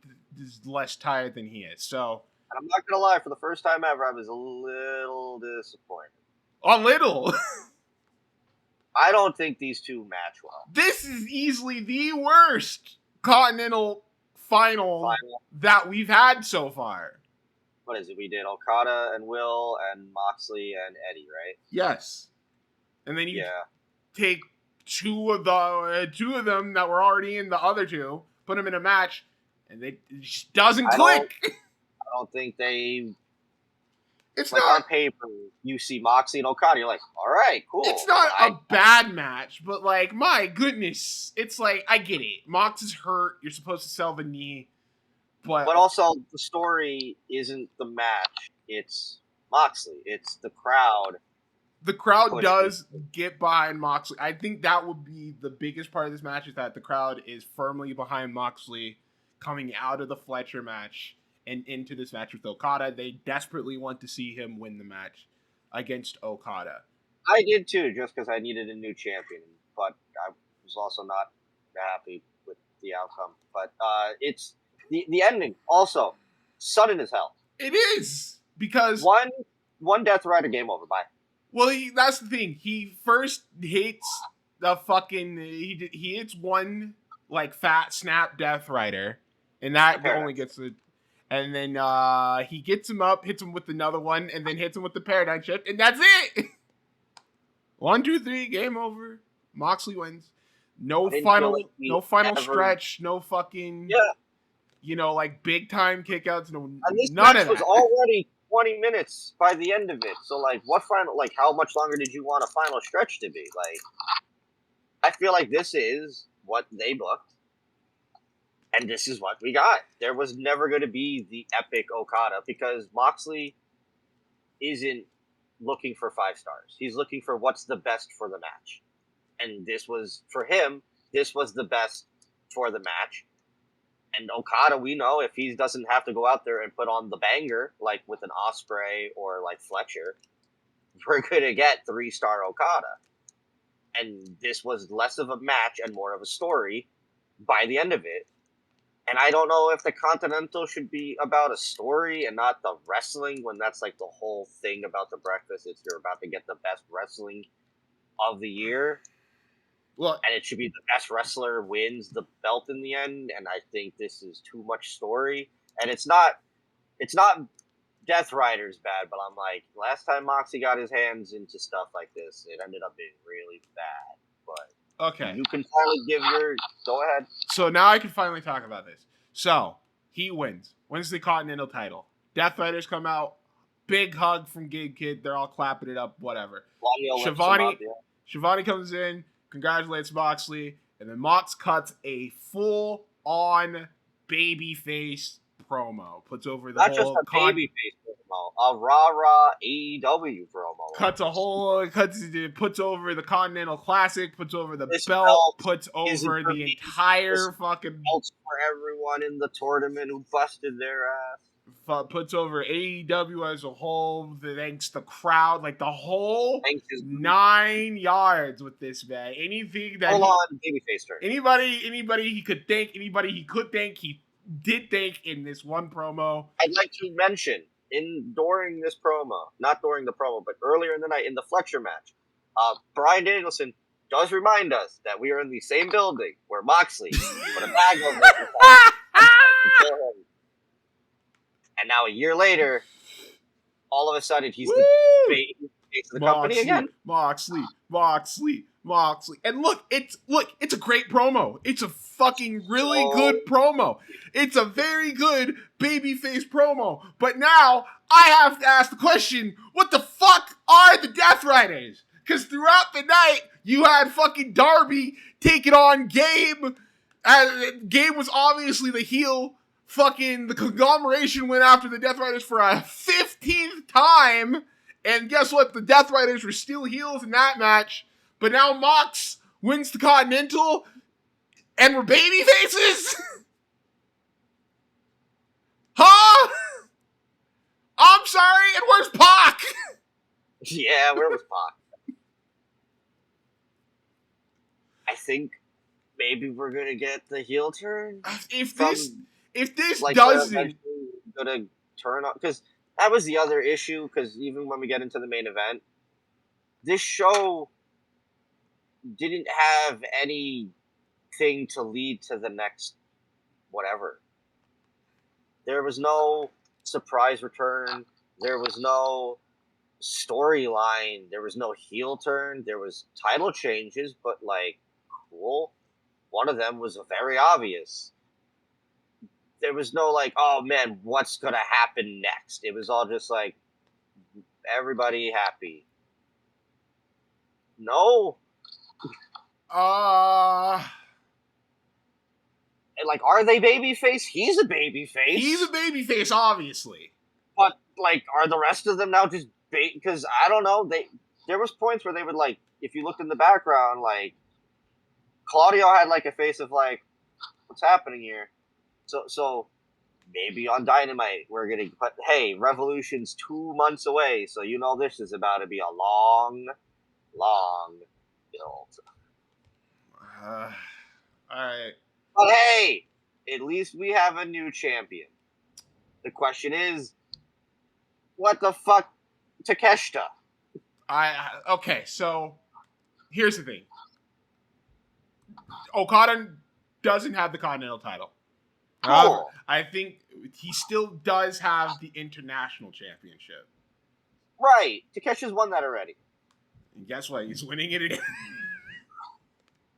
less tired than he is. So, and I'm not gonna lie, for the first time ever, I was a little disappointed. A little. I don't think these two match well. This is easily the worst Continental final that we've had so far. What is it? We did Okada and Will and Moxley and Eddie, right? Yes. And then you take two of them that were already in the other two, put them in a match, and it just doesn't click. I don't think they. It's like not on paper. You see Moxley and Okada, you're like, all right, cool. It's not a bad match, but like, my goodness, it's like I get it. Mox is hurt. You're supposed to sell the knee, but also the story isn't the match. It's Moxley. It's the crowd. The crowd does get behind Moxley. I think that would be the biggest part of this match, is that the crowd is firmly behind Moxley coming out of the Fletcher match and into this match with Okada. They desperately want to see him win the match against Okada. I did too, just because I needed a new champion, but I was also not happy with the outcome. But it's the ending also sudden as hell. It is, because one Death Rider, game over. Bye. Well, that's the thing. He first hits the fucking he hits one like fat snap Death Rider, and that only gets the. And then he gets him up, hits him with another one, and then hits him with the paradigm shift, and that's it. 1, 2, 3, game over. Moxley wins. No final stretch. No fucking like big time kickouts. No, and this none match of that. was already 20 minutes by the end of it. So like, how much longer did you want a final stretch to be? Like, I feel like this is what they booked. And this is what we got. There was never going to be the epic Okada, because Moxley isn't looking for 5 stars. He's looking for what's the best for the match. And this was, for him, this was the best for the match. And Okada, we know if he doesn't have to go out there and put on the banger, like with an Ospreay or like Fletcher, we're going to get 3-star Okada. And this was less of a match and more of a story by the end of it. And I don't know if the Continental should be about a story and not the wrestling, when that's like the whole thing about the breakfast. It's you're about to get the best wrestling of the year. Well, and it should be the best wrestler wins the belt in the end. And I think this is too much story. And it's not Death Rider's bad, but I'm like, last time Moxley got his hands into stuff like this, it ended up being really bad. But okay, you can finally give your... Go ahead. So now I can finally talk about this. So he wins the Continental title. Death Riders come out, big hug from Gig Kid. They're all clapping it up, whatever. Shivani comes in, congratulates Moxley, and then Mox cuts a full-on babyface promo. Puts over the Not just a babyface promo, a rah-rah AEW promo. Puts over the Continental Classic, puts over the belt, puts over the entire fucking... belts for everyone in the tournament who busted their ass. Puts over AEW as a whole, thanks the crowd, like the whole 9 yards with this man. Anything that babyface turn. Anybody he could thank, he did thank in this one promo. I'd like to mention during this promo, not during the promo, but earlier in the night in the Fletcher match, Bryan Danielson does remind us that we are in the same building where Moxley put a bag over his and now a year later, all of a sudden he's the face of the company again. Moxley. And look, it's a great promo. It's a fucking really good promo. It's a very good babyface promo. But now I have to ask the question, what the fuck are the Death Riders? Because throughout the night, you had fucking Darby taking on Gabe. Gabe was obviously the heel. Fucking the conglomeration went after the Death Riders for a 15th time. And guess what? The Death Riders were still heels in that match. But now Mox wins the Continental. And we're baby faces? Huh? I'm sorry. And where's Pac? Yeah, where was Pac? I think maybe we're going to get the heel turn. If this doesn't gonna turn on, because that was the other issue. Because even when we get into the main event, this show didn't have anything to lead to the next whatever. There was no surprise return. There was no storyline. There was no heel turn. There was title changes, but cool. One of them was very obvious. There was no oh man, what's gonna happen next? It was all just everybody happy. No. And are they babyface? He's a babyface, obviously. But are the rest of them now just because I don't know. There was points where they would if you looked in the background, Claudio had a face of what's happening here? So maybe on Dynamite we're gonna put, hey, Revolution's 2 months away, so this is about to be a long build. All right. But hey, at least we have a new champion. The question is, what the fuck, Takeshita? Okay, so here's the thing. Okada doesn't have the Continental title. Cool. I think he still does have the International Championship. Right. Takeshi's won that already. And guess what? He's winning it again.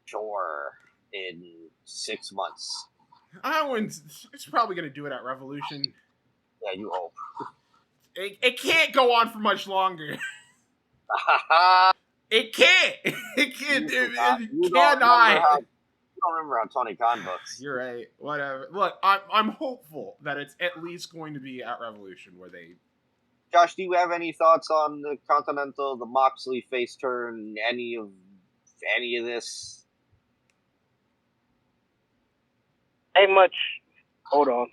Sure. In 6 months. It's probably going to do it at Revolution. Yeah, you hope. It can't go on for much longer. It can't. It can't. It cannot. I don't remember how Tony Khan books. You're right. Whatever. Look, I'm hopeful that it's at least going to be at Revolution where they... Josh, do you have any thoughts on the Continental, the Moxley face turn, any of this? Ain't much. Hold on.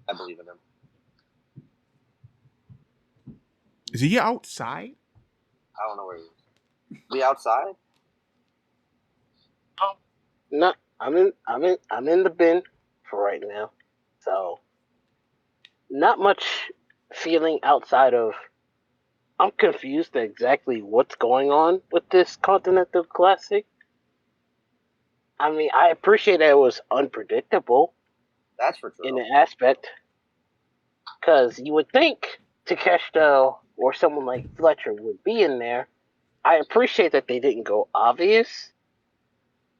I believe in him. Is he outside? I don't know where he is. We outside? Oh, no, I'm in the bin for right now. So, not much feeling outside of. I'm confused at exactly what's going on with this Continental Classic. I mean, I appreciate that it was unpredictable. That's for true. in an aspect, because you would think Takeshita or someone like Fletcher would be in there. I appreciate that they didn't go obvious,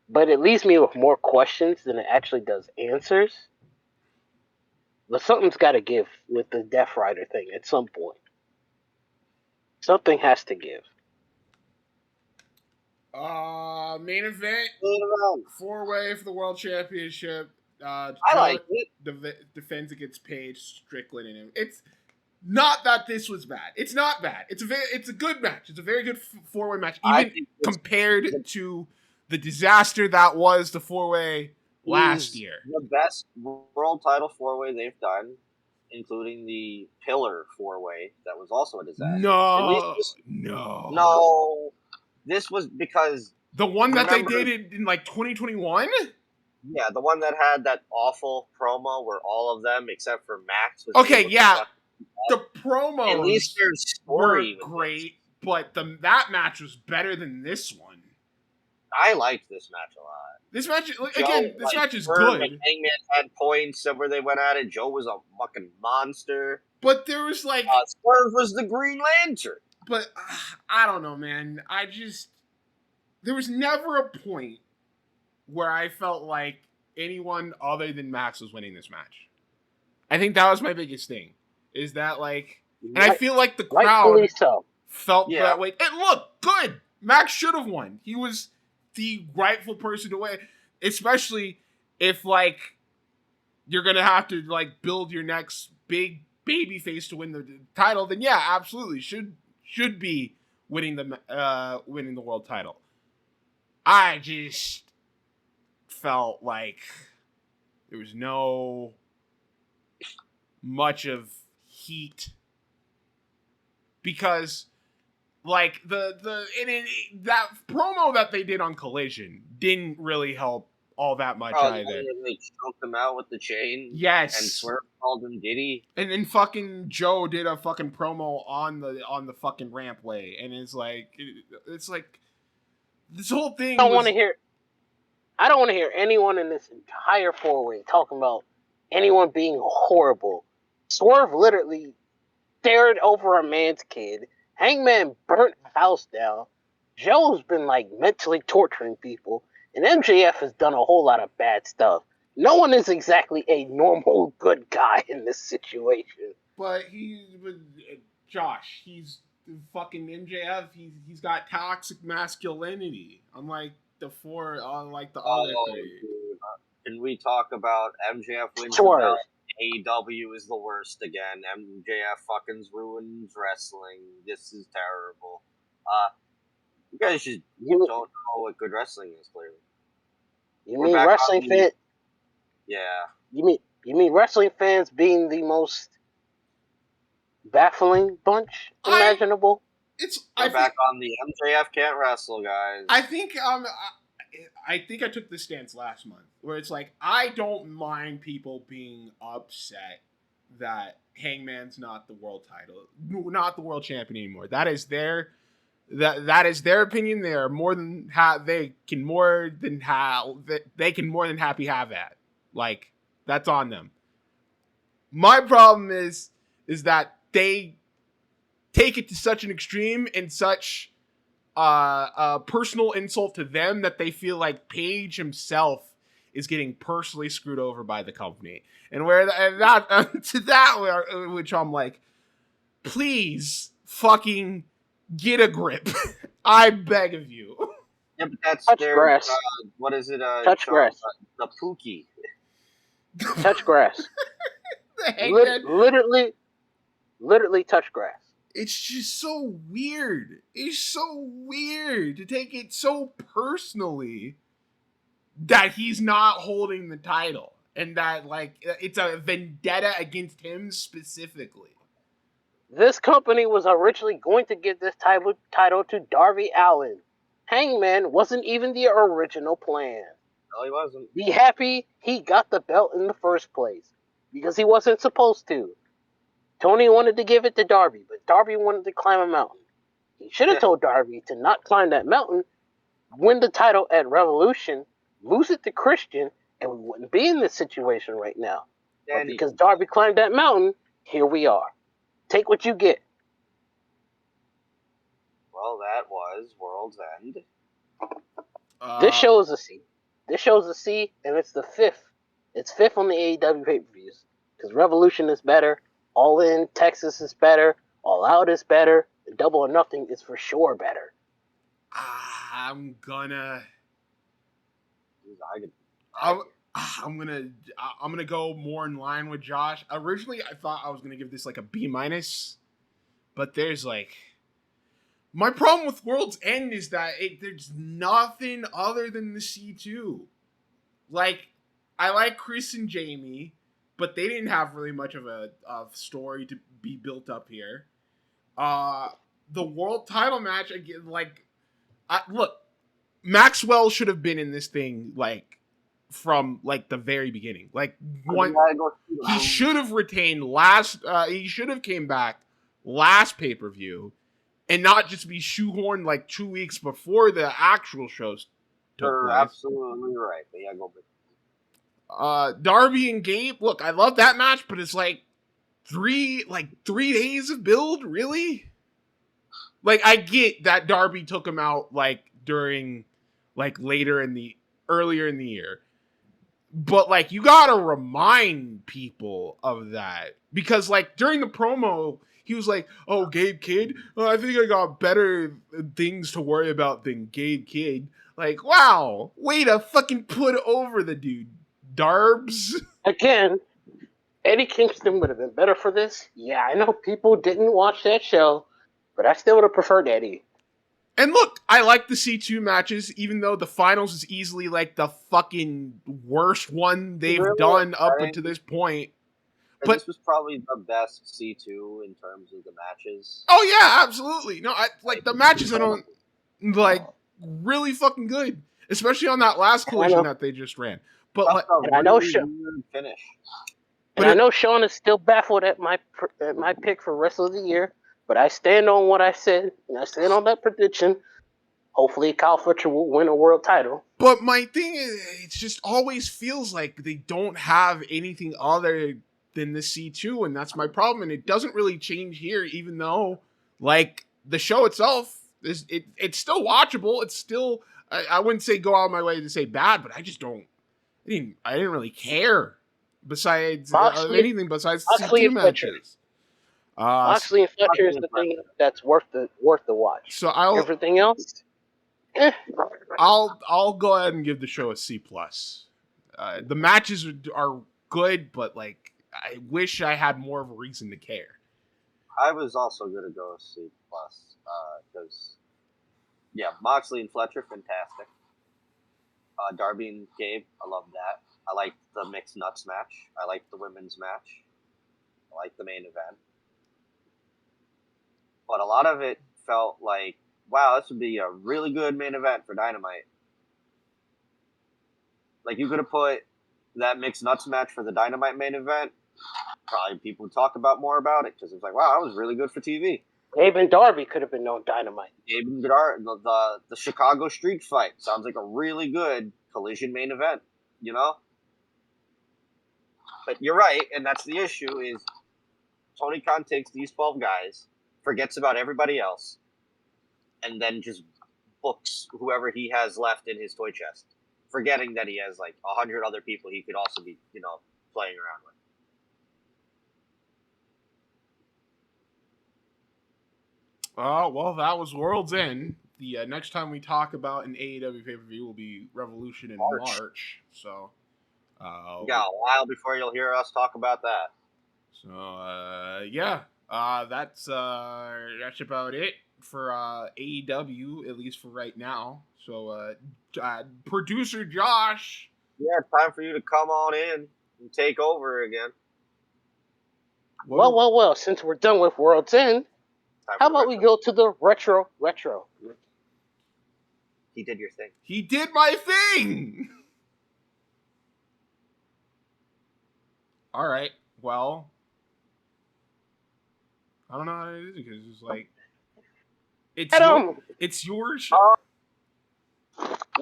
but it leaves me with more questions than it actually does answers. But something's got to give with the Death Rider thing at some point. Something has to give. Main event, 4-way for the World Championship. I like it. Defends against Paige, Strickland, and him. It's not that this was bad. It's not bad. It's a good match. It's a very good 4-way match, even compared to the disaster that was the 4-way last year. The best world title 4-way they've done, including the Pillar 4-way that was also a disaster. No. This was because the one that they did in like 2021. Yeah, the one that had that awful promo where all of them except for Max was okay. Yeah, the promos at least their story were great, but that match was better than this one. I liked this match a lot. This match this match is good. Hangman had points where they went at it. Joe was a fucking monster. But there was like Swerve was the Green Lantern. But I don't know, man. There was never a point where I felt like anyone other than Max was winning this match. I think that was my biggest thing. Is that and I feel like the crowd felt that way. It looked good. Max should have won. He was the rightful person to win, especially if you're gonna have to build your next big baby face to win the title. Then yeah, absolutely should be winning the world title. I just felt like there was no much of heat because that promo that they did on Collision didn't really help all that much either. They choked them out with the chain. Yes. And Swerve called him Diddy. And then fucking Joe did a fucking promo on the fucking rampway, and it's like this whole thing. I don't want to hear anyone in this entire 4-way talking about anyone being horrible. Swerve literally stared over a man's kid. Hangman burnt a house down. Joe's been mentally torturing people. And MJF has done a whole lot of bad stuff. No one is exactly a normal good guy in this situation. But Josh, he's fucking MJF. He's got toxic masculinity, unlike the other three. Can we talk about MJF wins? AEW is the worst again. MJF fucking ruins wrestling. This is terrible. You guys just don't know what good wrestling is, clearly. You mean wrestling fans? Yeah. You mean wrestling fans being the most baffling bunch imaginable? We're back on the MJF can't wrestle, guys. I think I took this stance last month where it's I don't mind people being upset that Hangman's not the world champion anymore. That is their opinion. They are more than they can more than happy have that. That's on them. My problem is that they take it to such an extreme and such a personal insult to them that they feel like Paige himself is getting personally screwed over by the company, which I'm like, please fucking get a grip. I beg of you. Yeah, but that's touch their grass. What is it? Touch grass. The Pookie. Touch grass. Literally touch grass. It's just so weird. It's so weird to take it so personally that he's not holding the title and that it's a vendetta against him specifically. This company was originally going to give this title to Darby Allin. Hangman wasn't even the original plan. No, he wasn't. Be happy he got the belt in the first place because he wasn't supposed to. Tony wanted to give it to Darby, but Darby wanted to climb a mountain. He should have told Darby to not climb that mountain, win the title at Revolution, lose it to Christian, and we wouldn't be in this situation right now. But And because Darby climbed that mountain, here we are. Take what you get. well, that was World's End. This show is a C. This show is a C, and it's the fifth. It's fifth on the AEW pay-per-views. Because Revolution is better, All In Texas is better, All Out is better, and Double or Nothing is for sure better. I'm gonna go more in line with Josh. Originally, I thought I was gonna give this like a B minus, but there's like my problem with World's End is that there's nothing other than the C2. Like, I like Chris and Jamie, but they didn't have really much of a story to be built up here. The world title match again, like, look, Maxwell should have been in this thing like from like the very beginning. Like he should have retained last. He should have came back last pay-per-view, and not just be shoehorned like 2 weeks before the actual shows took place. Absolutely right. But yeah, go back. Darby and Gabe. Look, I love that match, but it's like 3 days of build, really. Like, I get that Darby took him out like during, like earlier in the year, but like you gotta remind people of that because like during the promo he was like, "Oh, Gabe Kidd, I think I got better things to worry about than Gabe Kidd." Like, wow, way to fucking put over the dude, Darbs. Again, Eddie Kingston would have been better for this. Yeah, I know people didn't watch that show, but I still would have preferred Eddie. And look, I like the C2 matches, even though the finals is easily like the fucking worst one they've done up until this point. But this was probably the best C2 in terms of the matches. Oh yeah, absolutely. No, the matches I don't like really fucking good, especially on that last collision that they just ran. But like, and I know finish. And I know Sean is still baffled at my pick for rest of the year, but I stand on what I said, and I stand on that prediction. Hopefully, Kyle Fletcher will win a world title. But my thing is, it just always feels like they don't have anything other than the C2, and that's my problem. And it doesn't really change here, even though, like, the show itself it's still watchable. It's still I wouldn't say go out of my way to say bad, but I just don't. I didn't really care. Besides anything besides C2 matches. Moxley and Fletcher is the thing that's worth the watch. So everything else. I'll go ahead and give the show a C plus. The matches are good, but like I wish I had more of a reason to care. I was also gonna go C plus because Moxley and Fletcher fantastic. Darby and Gabe, I love that. I like the mixed nuts match. I like the women's match. I like the main event. But a lot of it felt like, wow, this would be a really good main event for Dynamite. Like, you could have put that mixed nuts match for the Dynamite main event. Probably people would talk more about it because it's like, wow, that was really good for TV. Gabe and Darby could have been on Dynamite. Gabe and Darby, the Chicago street fight sounds like a really good Collision main event, you know? But you're right, and that's the issue is Tony Khan takes these 12 guys, forgets about everybody else, and then just books whoever he has left in his toy chest, forgetting that he has like 100 other people he could also be, playing around with. Well, that was World's End. The next time we talk about an AEW pay-per-view will be Revolution in March. So, you got a while before you'll hear us talk about that. So, that's about it for AEW, at least for right now. So, producer Josh. Yeah, it's time for you to come on in and take over again. Well, since we're done with World's End, how about we go to the retro? He did your thing. He did my thing! All right, well, I don't know how to do it because it's like, it's your show.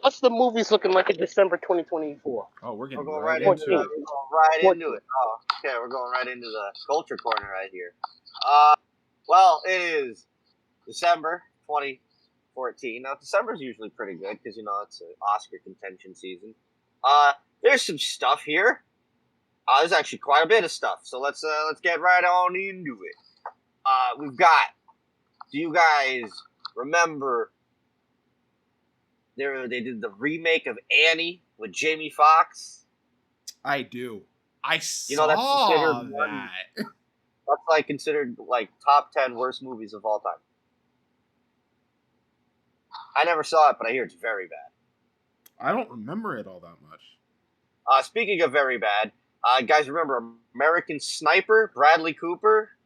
What's the movies looking like in December 2024? Oh, we're getting We're going right right into it. into We're it. going right 14. into it. Oh, okay, we're going right into the culture corner right here. Well, it is December 2014. Now, December's usually pretty good because, you know, it's an Oscar contention season. There's some stuff here. There's actually quite a bit of stuff. So let's get right on into it. We've got. Do you guys remember? They did the remake of Annie with Jamie Foxx. I do. I You know, that's saw considered that. That's like considered like top 10 worst movies of all time. I never saw it, but I hear it's very bad. I don't remember it all that much. Speaking of very bad, guys, remember American Sniper, Bradley Cooper,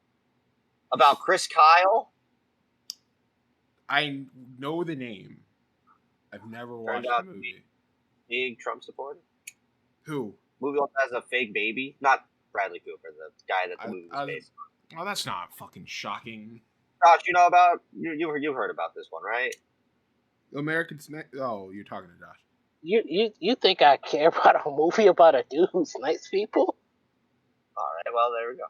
about Chris Kyle? I know the name. I've never watched the movie. Big Trump supporter. Who? Movie also has a fake baby. Not Bradley Cooper, the guy that the movie was based on. Oh, that's not fucking shocking. Josh, you know about you've heard about this one, right? American Sniper. Oh, you're talking to Josh. You think I care about a movie about a dude who snipes people? All right, well there we go.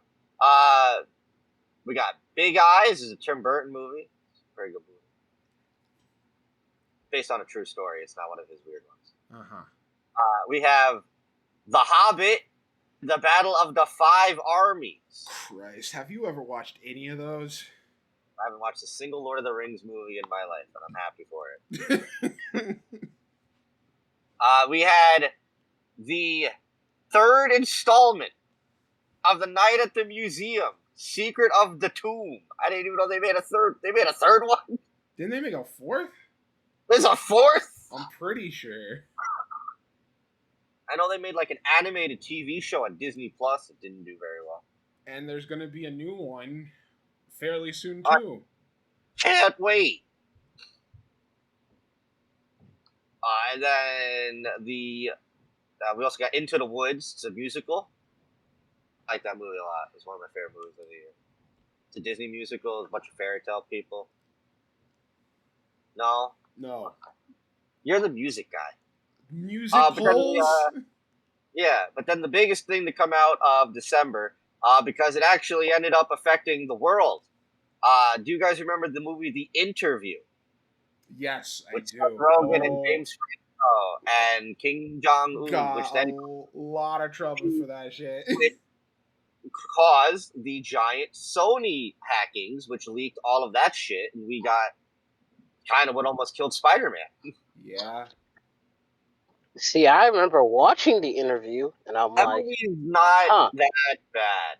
We got Big Eyes. Is a Tim Burton movie. It's a very good movie. Based on a true story. It's not one of his weird ones. We have The Hobbit, The Battle of the Five Armies. Christ, have you ever watched any of those? I haven't watched a single Lord of the Rings movie in my life, and I'm happy for it. We had the third installment of The Night at the Museum, Secret of the Tomb. I didn't even know they made a third. They made a third one? Didn't they make a fourth? There's a fourth? I'm pretty sure. I know they made like an animated TV show on Disney Plus. It didn't do very well. And there's going to be a new one fairly soon, too. Can't wait. And then we also got Into the Woods. It's a musical. I like that movie a lot. It's one of my favorite movies of the year. It's a Disney musical. It's a bunch of fairy tale people. No? No. You're the music guy. Musicals? But then the biggest thing to come out of December, because it actually ended up affecting the world. Do you guys remember the movie The Interview? Yes, I with do. Seth Rogen and James Franco and Kim Jong-un. Got which then a lot of trouble for that shit. It caused the giant Sony hackings, which leaked all of that shit, and we got kind of what almost killed Spider-Man. Yeah. See, I remember watching The Interview, and I'm That like, movie is not that bad.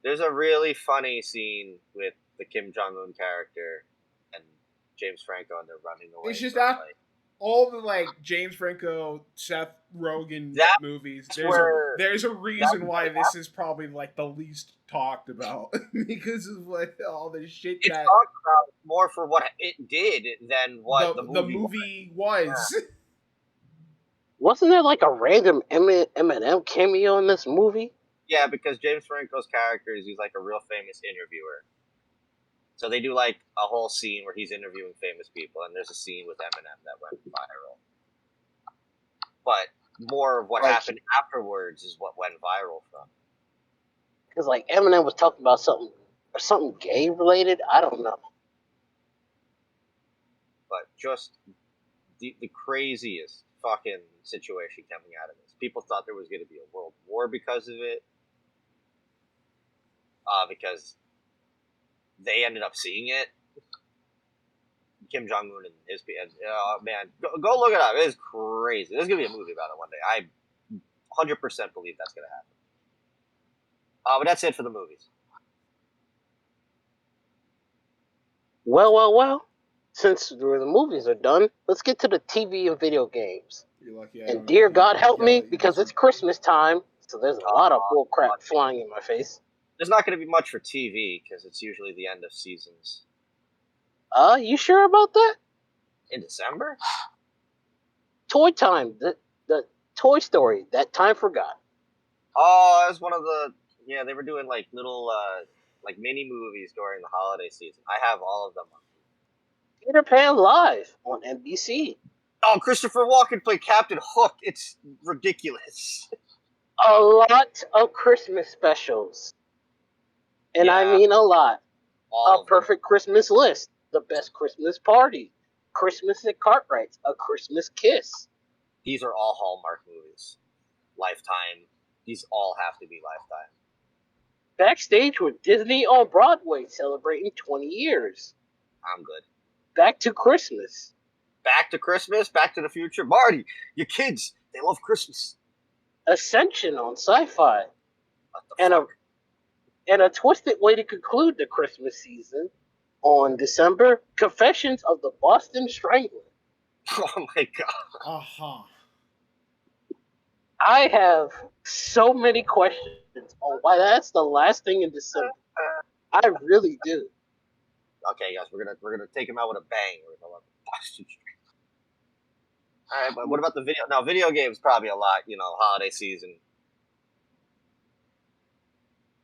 There's a really funny scene with the Kim Jong-un character and James Franco, and they're running away. It's just that all the like James Franco, Seth Rogen movies. There's a reason why this is probably like the least talked about because of like all the shit it's that talked about more for what it did than what the movie was. Yeah. Wasn't there like a random Eminem cameo in this movie? Yeah, because James Franco's character he's like a real famous interviewer. So they do like a whole scene where he's interviewing famous people, and there's a scene with Eminem that went viral. But more of what happened afterwards is what went viral from. Because like Eminem was talking about something gay related. I don't know. But just the craziest fucking situation coming out of this. People thought there was going to be a world war because of it. Because they ended up seeing it. Kim Jong-un and his people. Oh, man. Go look it up. It is crazy. There's going to be a movie about it one day. I 100% believe that's going to happen. But that's it for the movies. Well. Since the movies are done, let's get to the TV and video games. You're lucky and dear God help me, because it's Christmas time, so there's a lot of bull crap flying in my face. There's not going to be much for TV, because it's usually the end of seasons. You sure about that? In December? Toy Time, the Toy Story, that time forgot. Oh, that's one of the... Yeah, they were doing like little, like mini movies during the holiday season. I have all of them. Peter Pan Live on NBC. Oh, Christopher Walken played Captain Hook. It's ridiculous. A lot of Christmas specials. And I mean a lot. A Perfect Christmas List. The Best Christmas Party. Christmas at Cartwright's. A Christmas Kiss. These are all Hallmark movies. Lifetime. These all have to be Lifetime. Backstage with Disney on Broadway celebrating 20 years. I'm good. Back to Christmas. Back to Christmas, Back to the Future. Marty, your kids, they love Christmas. Ascension on Sci-Fi. And a twisted way to conclude the Christmas season on December, Confessions of the Boston Strangler. Oh my god. Uh-huh. I have so many questions on why that's the last thing in December. I really do. Okay, guys, we're gonna take him out with a bang. We're gonna love Boston Strangler. All right, but what about the video? Now, video games probably a lot. Holiday season.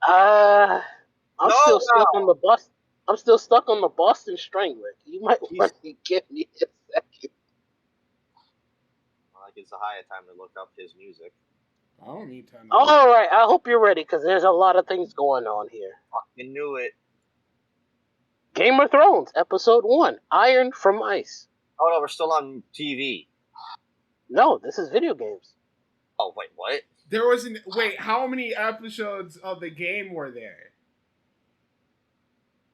I'm still stuck on the bus. I'm still stuck on the Boston Strangler. You might want to give me a second. Well, I guess it's a higher time to look up his music. I don't need time. All right, I hope you're ready because there's a lot of things going on here. Fucking knew it. Game of Thrones, Episode 1, Iron from Ice. Oh no, we're still on TV. No, this is video games. Oh wait, what? There wasn't. Wait, how many episodes of the game were there?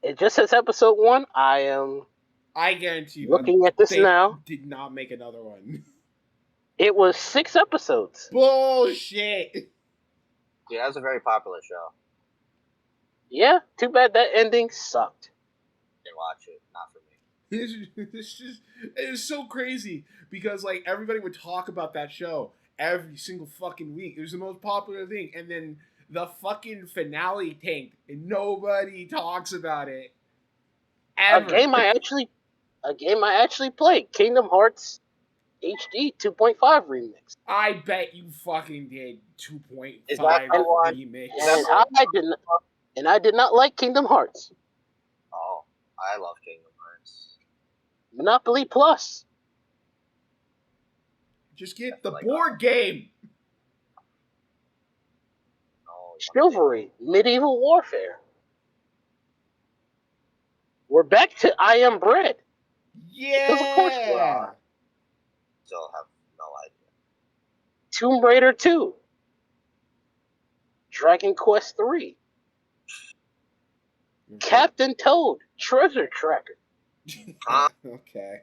It just says Episode 1. I guarantee you. Looking at this now. Did not make another one. It was 6 episodes. Bullshit. Yeah, that was a very popular show. Yeah, too bad that ending sucked. Didn't watch it. Not for me. It is so crazy because like everybody would talk about that show every single fucking week. It was the most popular thing, and then the fucking finale tanked, and nobody talks about it. Ever. A game I actually played, Kingdom Hearts HD 2.5 remix. I bet you fucking did 2.5 remix. And I did not like Kingdom Hearts. Oh, I love Kingdom Hearts. Monopoly Plus. Just get the board game. Oh, Chivalry, Medieval Warfare. We're back to I Am Bread. Yeah. Because of course we are. Still have no idea. Tomb Raider 2. Dragon Quest 3. Captain Toad, Treasure Tracker. Okay.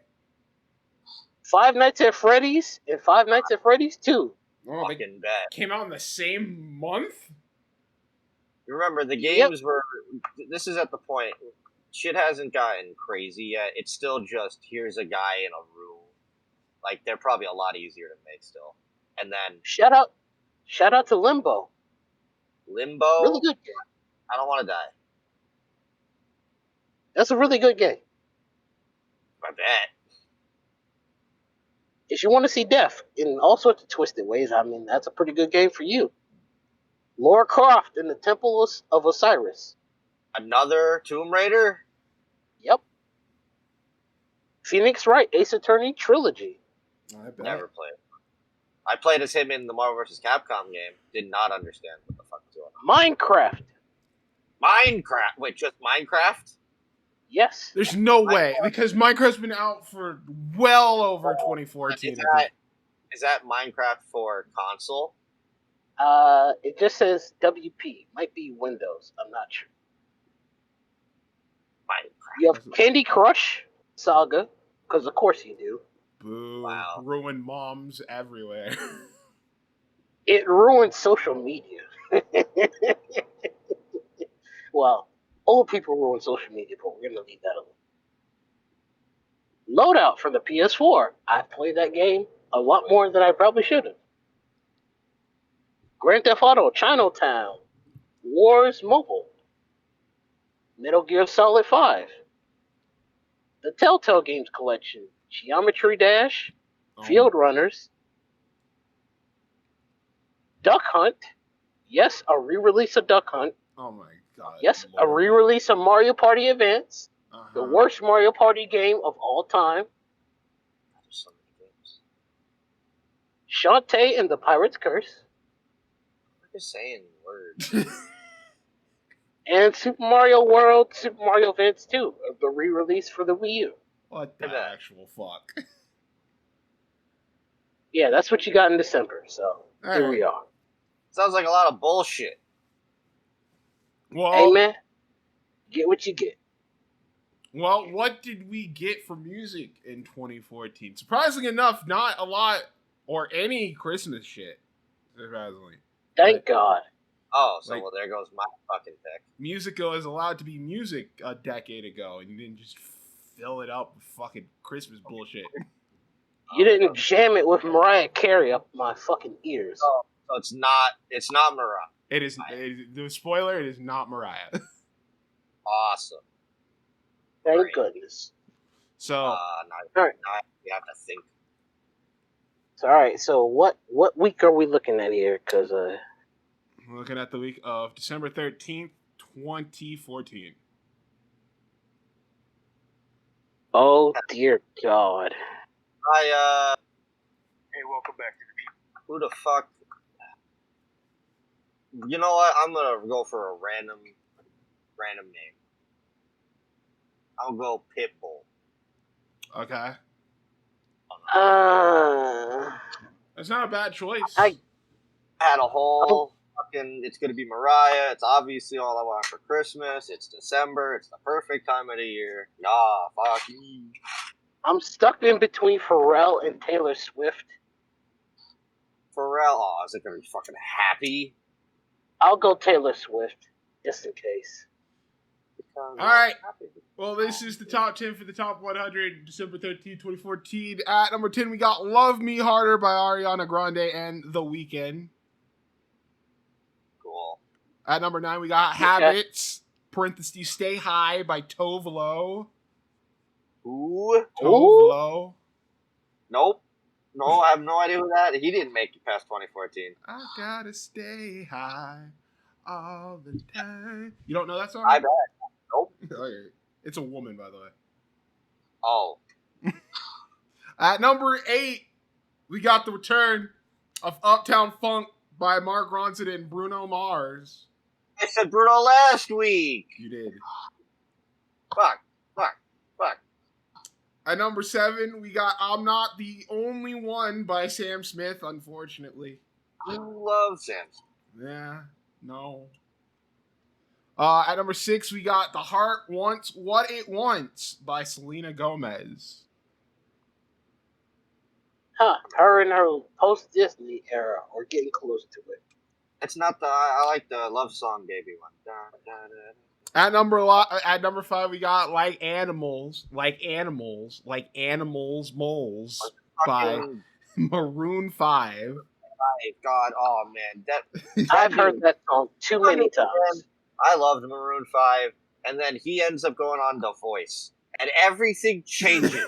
Five Nights at Freddy's and Five Nights at Freddy's 2. Oh, they Fucking bad. came out in the same month? You remember, the games were... This is at the point... Shit hasn't gotten crazy yet. It's still just, here's a guy in a room. Like, they're probably a lot easier to make still. And then... Shout out to Limbo. Limbo? Really good game. I don't want to die. That's a really good game. I bet. If you want to see death in all sorts of twisted ways, I mean, that's a pretty good game for you. Lara Croft in the Temple of Osiris. Another Tomb Raider? Yep. Phoenix Wright, Ace Attorney Trilogy. I bet. Never played. I played as him in the Marvel vs. Capcom game. Did not understand what the fuck was going on. Minecraft. Minecraft? Wait, just Minecraft? Yes. There's no way, because Minecraft's been out for well over 2014. Is that Minecraft for console? It just says WP. Might be Windows. I'm not sure. Minecraft. You have Candy Crush Saga, because of course you do. Boo. Wow. Ruined moms everywhere. It ruined social media. Well, old people ruin social media, but we're going to leave that alone. Loadout for the PS4. I've played that game a lot more than I probably should have. Grand Theft Auto Chinatown. Wars Mobile. Metal Gear Solid 5. The Telltale Games Collection. Geometry Dash. Field Runners. Duck Hunt. Yes, a re-release of Duck Hunt. Oh my god. Yes, Lord. a re-release of Mario Party Advance. The worst Mario Party game of all time. There's so many games. Shantae and the Pirate's Curse. I'm just saying words. And Super Mario World, Super Mario Advance 2, the re-release for the Wii U. What the actual fuck? Yeah, that's what you got in December, so here we are. Sounds like a lot of bullshit. Well, hey, man, get what you get. Well, what did we get for music in 2014? Surprisingly enough, not a lot or any Christmas shit. Surprisingly. Thank God. Oh, so well, there goes my fucking pick. Musical is allowed to be music a decade ago, and you didn't just fill it up with fucking Christmas bullshit. You didn't jam it with Mariah Carey up my fucking ears. Oh, so it's not Mariah. It is, the spoiler, it is not Mariah. Awesome. Thank goodness. So, all right. Now we have to think. So, all right, so what week are we looking at here? Because we're looking at the week of December 13th, 2014. Oh, dear God. Hey, welcome back to the beat. Who the fuck? You know what? I'm gonna go for a random name. I'll go Pitbull. Okay. That's not a bad choice. I had a whole fucking. It's gonna be Mariah. It's obviously all I want for Christmas. It's December. It's the perfect time of the year. Nah, fuck you. I'm stuck in between Pharrell and Taylor Swift. Pharrell? Oh, is it gonna be fucking happy? I'll go Taylor Swift, just in case. All right. Well, this is the top 10 for the top 100, December 13, 2014. At number 10, we got Love Me Harder by Ariana Grande and The Weeknd. Cool. At number 9, we got Habits, parentheses, Stay High by Tove Lo. Ooh. Tove Lo. Nope. No, I have no idea who that is. He didn't make it past 2014. I gotta stay high all the time. You don't know that song? I bet. Nope. Okay. It's a woman, by the way. Oh. At number 8, we got the return of Uptown Funk by Mark Ronson and Bruno Mars. I said Bruno last week. You did. Fuck. At number 7, we got I'm Not the Only One by Sam Smith, unfortunately. I love Sam Smith. Yeah, no. At number 6, we got The Heart Wants What It Wants by Selena Gomez. Her in her post-Disney era, or getting close to it. It's not the. I like the love song baby one. Da, da, da. At number 5, we got Like Animals, Moles by Maroon 5. My God, oh man, that I've heard that song too many times. I loved Maroon 5, and then he ends up going on The Voice, and everything changes.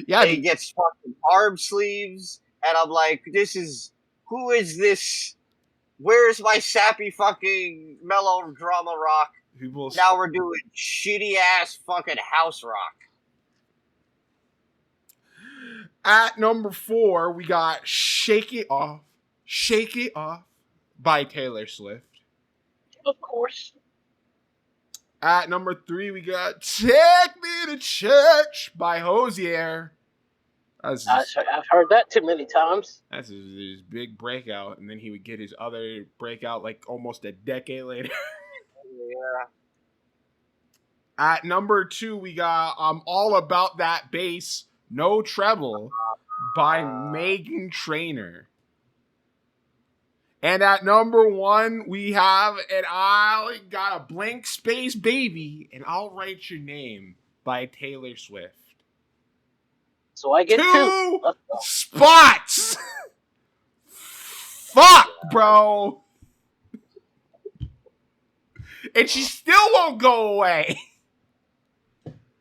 Yeah, he gets fucking arm sleeves, and I'm like, who is this? Where's my sappy fucking melodrama rock? Now we're doing shitty ass fucking house rock. At number 4, we got Shake It Off by Taylor Swift. Of course. At number 3, we got Take Me to Church by Hozier. I've heard that too many times. That's his big breakout, and then he would get his other breakout like almost a decade later. Yeah. At number 2, we got All About That Bass, No Treble by Meghan Trainor. And at number 1, we have And I Got a Blank Space Baby, and I'll Write Your Name by Taylor Swift. So I get 2 spots. Fuck, bro. And she still won't go away.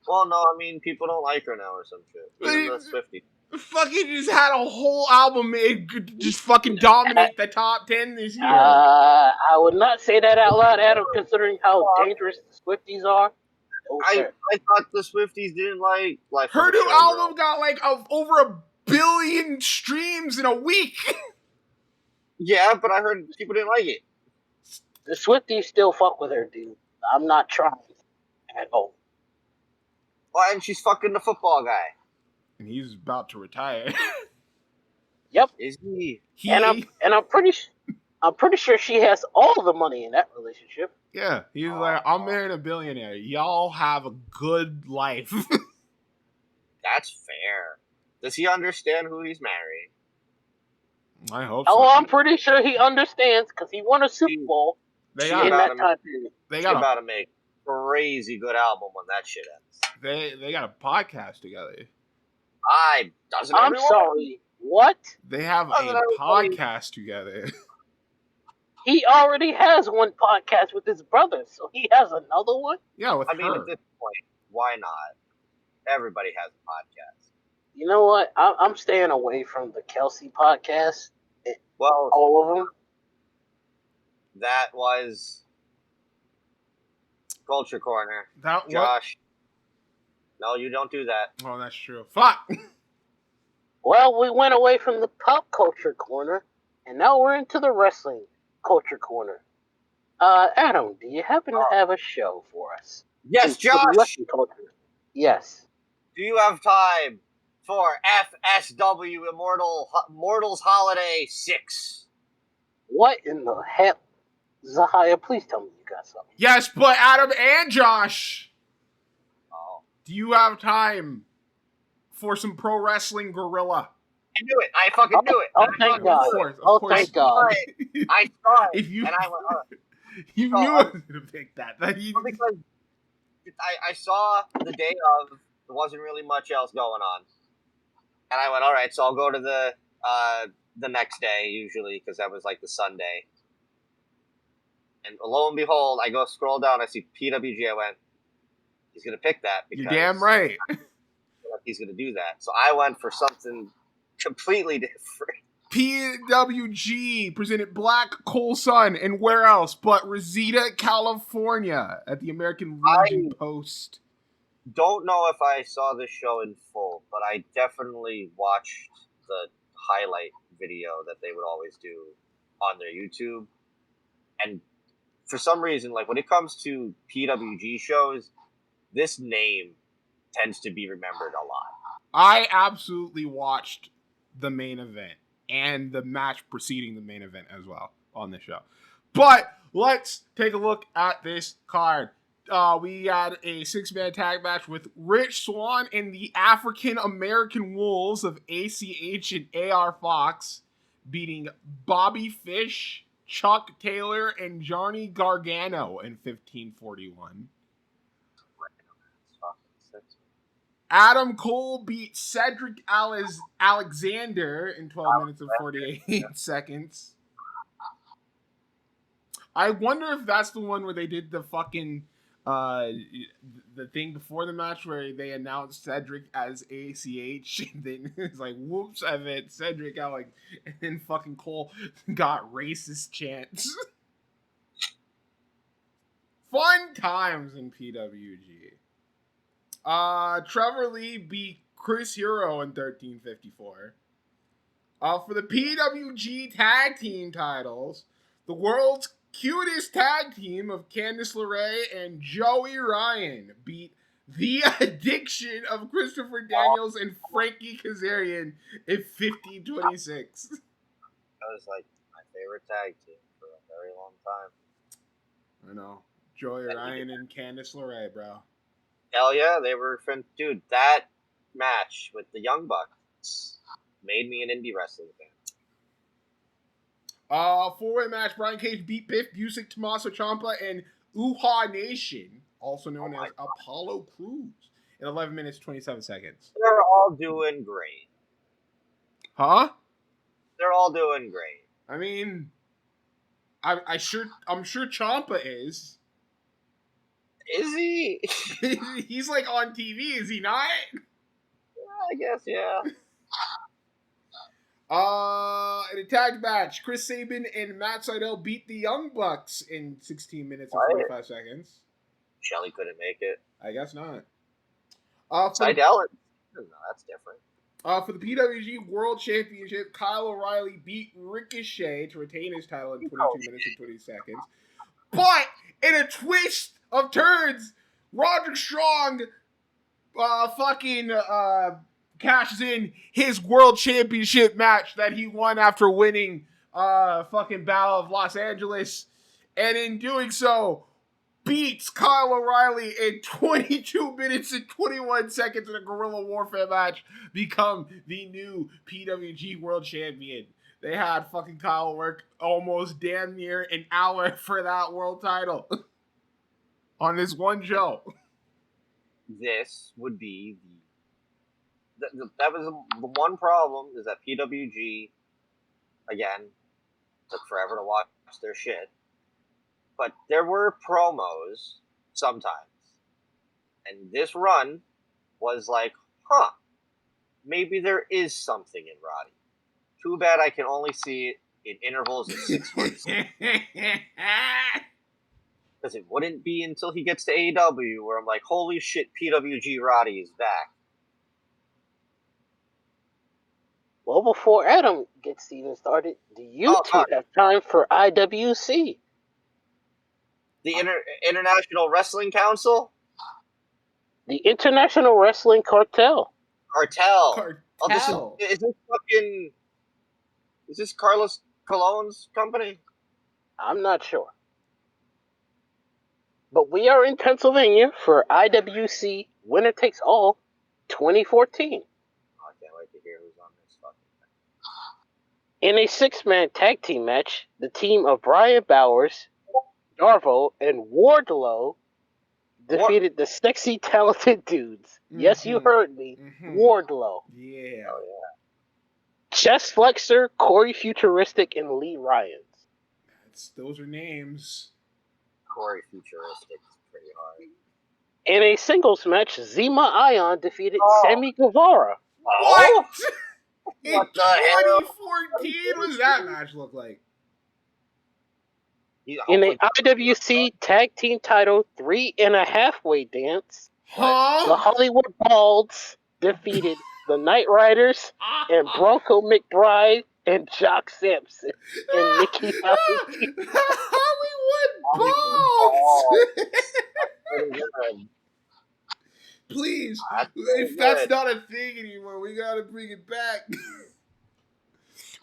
Well, no, I mean, people don't like her now or some shit. Even the Swifties. Fucking just had a whole album. It could just fucking dominate the top 10 this year. I would not say that out loud, Adam, considering how dangerous the Swifties are. I thought the Swifties didn't like Life Her of a new Showgirl. album got like over 1 billion streams in a week. Yeah, but I heard people didn't like it. The Swifties still fuck with her, dude. I'm not trying at all. Well, and she's fucking the football guy. And he's about to retire. Yep. Is he? And I'm pretty sure she has all the money in that relationship. Yeah, he's like, I'm marrying a billionaire. Y'all have a good life. That's fair. Does he understand who he's marrying? I hope so. Oh, I'm pretty sure he understands because he won a Super Bowl They in got that time period. He's about to make a crazy good album when that shit ends. They got a podcast together. I'm sorry. What? They have a podcast together. He already has one podcast with his brother, so he has another one? Yeah, with her. I mean, at this point, why not? Everybody has a podcast. You know what? I'm staying away from the Kelsey podcast. Well, all of them. That was Culture Corner. That Josh. No, you don't do that. Oh, that's true. Fuck. Well, we went away from the pop culture corner, and now we're into the wrestling culture corner. Adam, do you happen to have a show for us? Yes, Josh. Yes. Do you have time for FSW Immortals Holiday 6? What in the hell? Zahaya, please tell me you got something. Yes, but Adam and Josh, do you have time for some pro wrestling gorilla? I knew it. I fucking knew it. Oh, thank God. Of course. Thank God. I saw it, If you, and I went, you knew I was going to pick that. because I saw the day of, there wasn't really much else going on. And I went, all right, so I'll go to the next day, usually, because that was like the Sunday. And lo and behold, I go scroll down, I see PWG, I went, he's going to pick that. Because You're damn right. he's going to do that. So I went for something completely different. PWG presented Black Coal Sun and where else but Reseda, California at the American Legion Post. Don't know if I saw this show in full, but I definitely watched the highlight video that they would always do on their YouTube. And for some reason, like when it comes to PWG shows, this name tends to be remembered a lot. I absolutely watched the main event and the match preceding the main event as well on this show. But let's take a look at this card. We had a 6-man tag match with Rich Swann and the African American Wolves of ACH and AR Fox beating Bobby Fish, Chuck Taylor, and Johnny Gargano in 1541. Adam Cole beat Cedric Alexander in 12 minutes and 48 seconds. I wonder if that's the one where they did the fucking the thing before the match where they announced Cedric as ACH, and then it's like, whoops, I meant Cedric Alex, and then fucking Cole got racist chants. Fun times in PWG. Trevor Lee beat Chris Hero in 1354. For the PWG tag team titles, the world's cutest tag team of Candice LeRae and Joey Ryan beat The Addiction of Christopher Daniels and Frankie Kazarian in 1526. That was like my favorite tag team for a very long time. I know. Joey Ryan and Candice LeRae, bro. Hell yeah, they were dude, that match with the Young Bucks made me an indie wrestling fan. 4-way match, Brian Cage beat Biff Busick, Tommaso Ciampa, and Uhaa Nation, also known as Apollo Crews, in 11 minutes, 27 seconds. They're all doing great. Huh? They're all doing great. I mean, I'm sure Ciampa is. Is he? He's like on TV, is he not? Yeah, I guess, yeah. In a tag match, Chris Sabin and Matt Sydal beat the Young Bucks in 16 minutes and 45 seconds. Shelly couldn't make it. I guess not. Sydal? No, that's different. For the PWG World Championship, Kyle O'Reilly beat Ricochet to retain his title in 22 minutes and 20 seconds. But in a twist of turns, Roderick Strong cashes in his World Championship match that he won after winning fucking Battle of Los Angeles. And in doing so, beats Kyle O'Reilly in 22 minutes and 21 seconds in a guerrilla warfare match, become the new PWG World Champion. They had fucking Kyle work almost damn near an hour for that world title on this one show. This would be that was the one problem, is that PWG, again, took forever to watch their shit. But there were promos sometimes. And this run was like, maybe there is something in Roddy. Too bad I can only see it in intervals of 6 months. Because it wouldn't be until he gets to AEW where I'm like, holy shit, PWG Roddy is back. Well, before Adam gets even started, do you two have time for IWC? The International Wrestling Council? The International Wrestling Cartel. Oh, is this Carlos Colon's company? I'm not sure. But we are in Pennsylvania for IWC Winner Takes All 2014. I can't wait to hear who's on this fucking In thing. a 6-man tag team match, the team of Brian Bowers, Darvo, and Wardlow defeated the Sexy Talented Dudes. Mm-hmm. Yes, you heard me. Mm-hmm. Wardlow. Yeah. Oh, yeah. Chest Flexor, Corey Futuristic, and Lee Ryans. Those are names. Corey Futuristic is pretty hard. In a singles match, Zema Ion defeated Sammy Guevara. What? In What the hell? 2014, what does that match look like? In a IWC Tag Team Title 3.5-way dance, the Hollywood Balds defeated the Night Riders and Bronco McBride and Jock Sampson and Nikki Hollywood Balds! Please, if that's not a thing anymore, we gotta bring it back.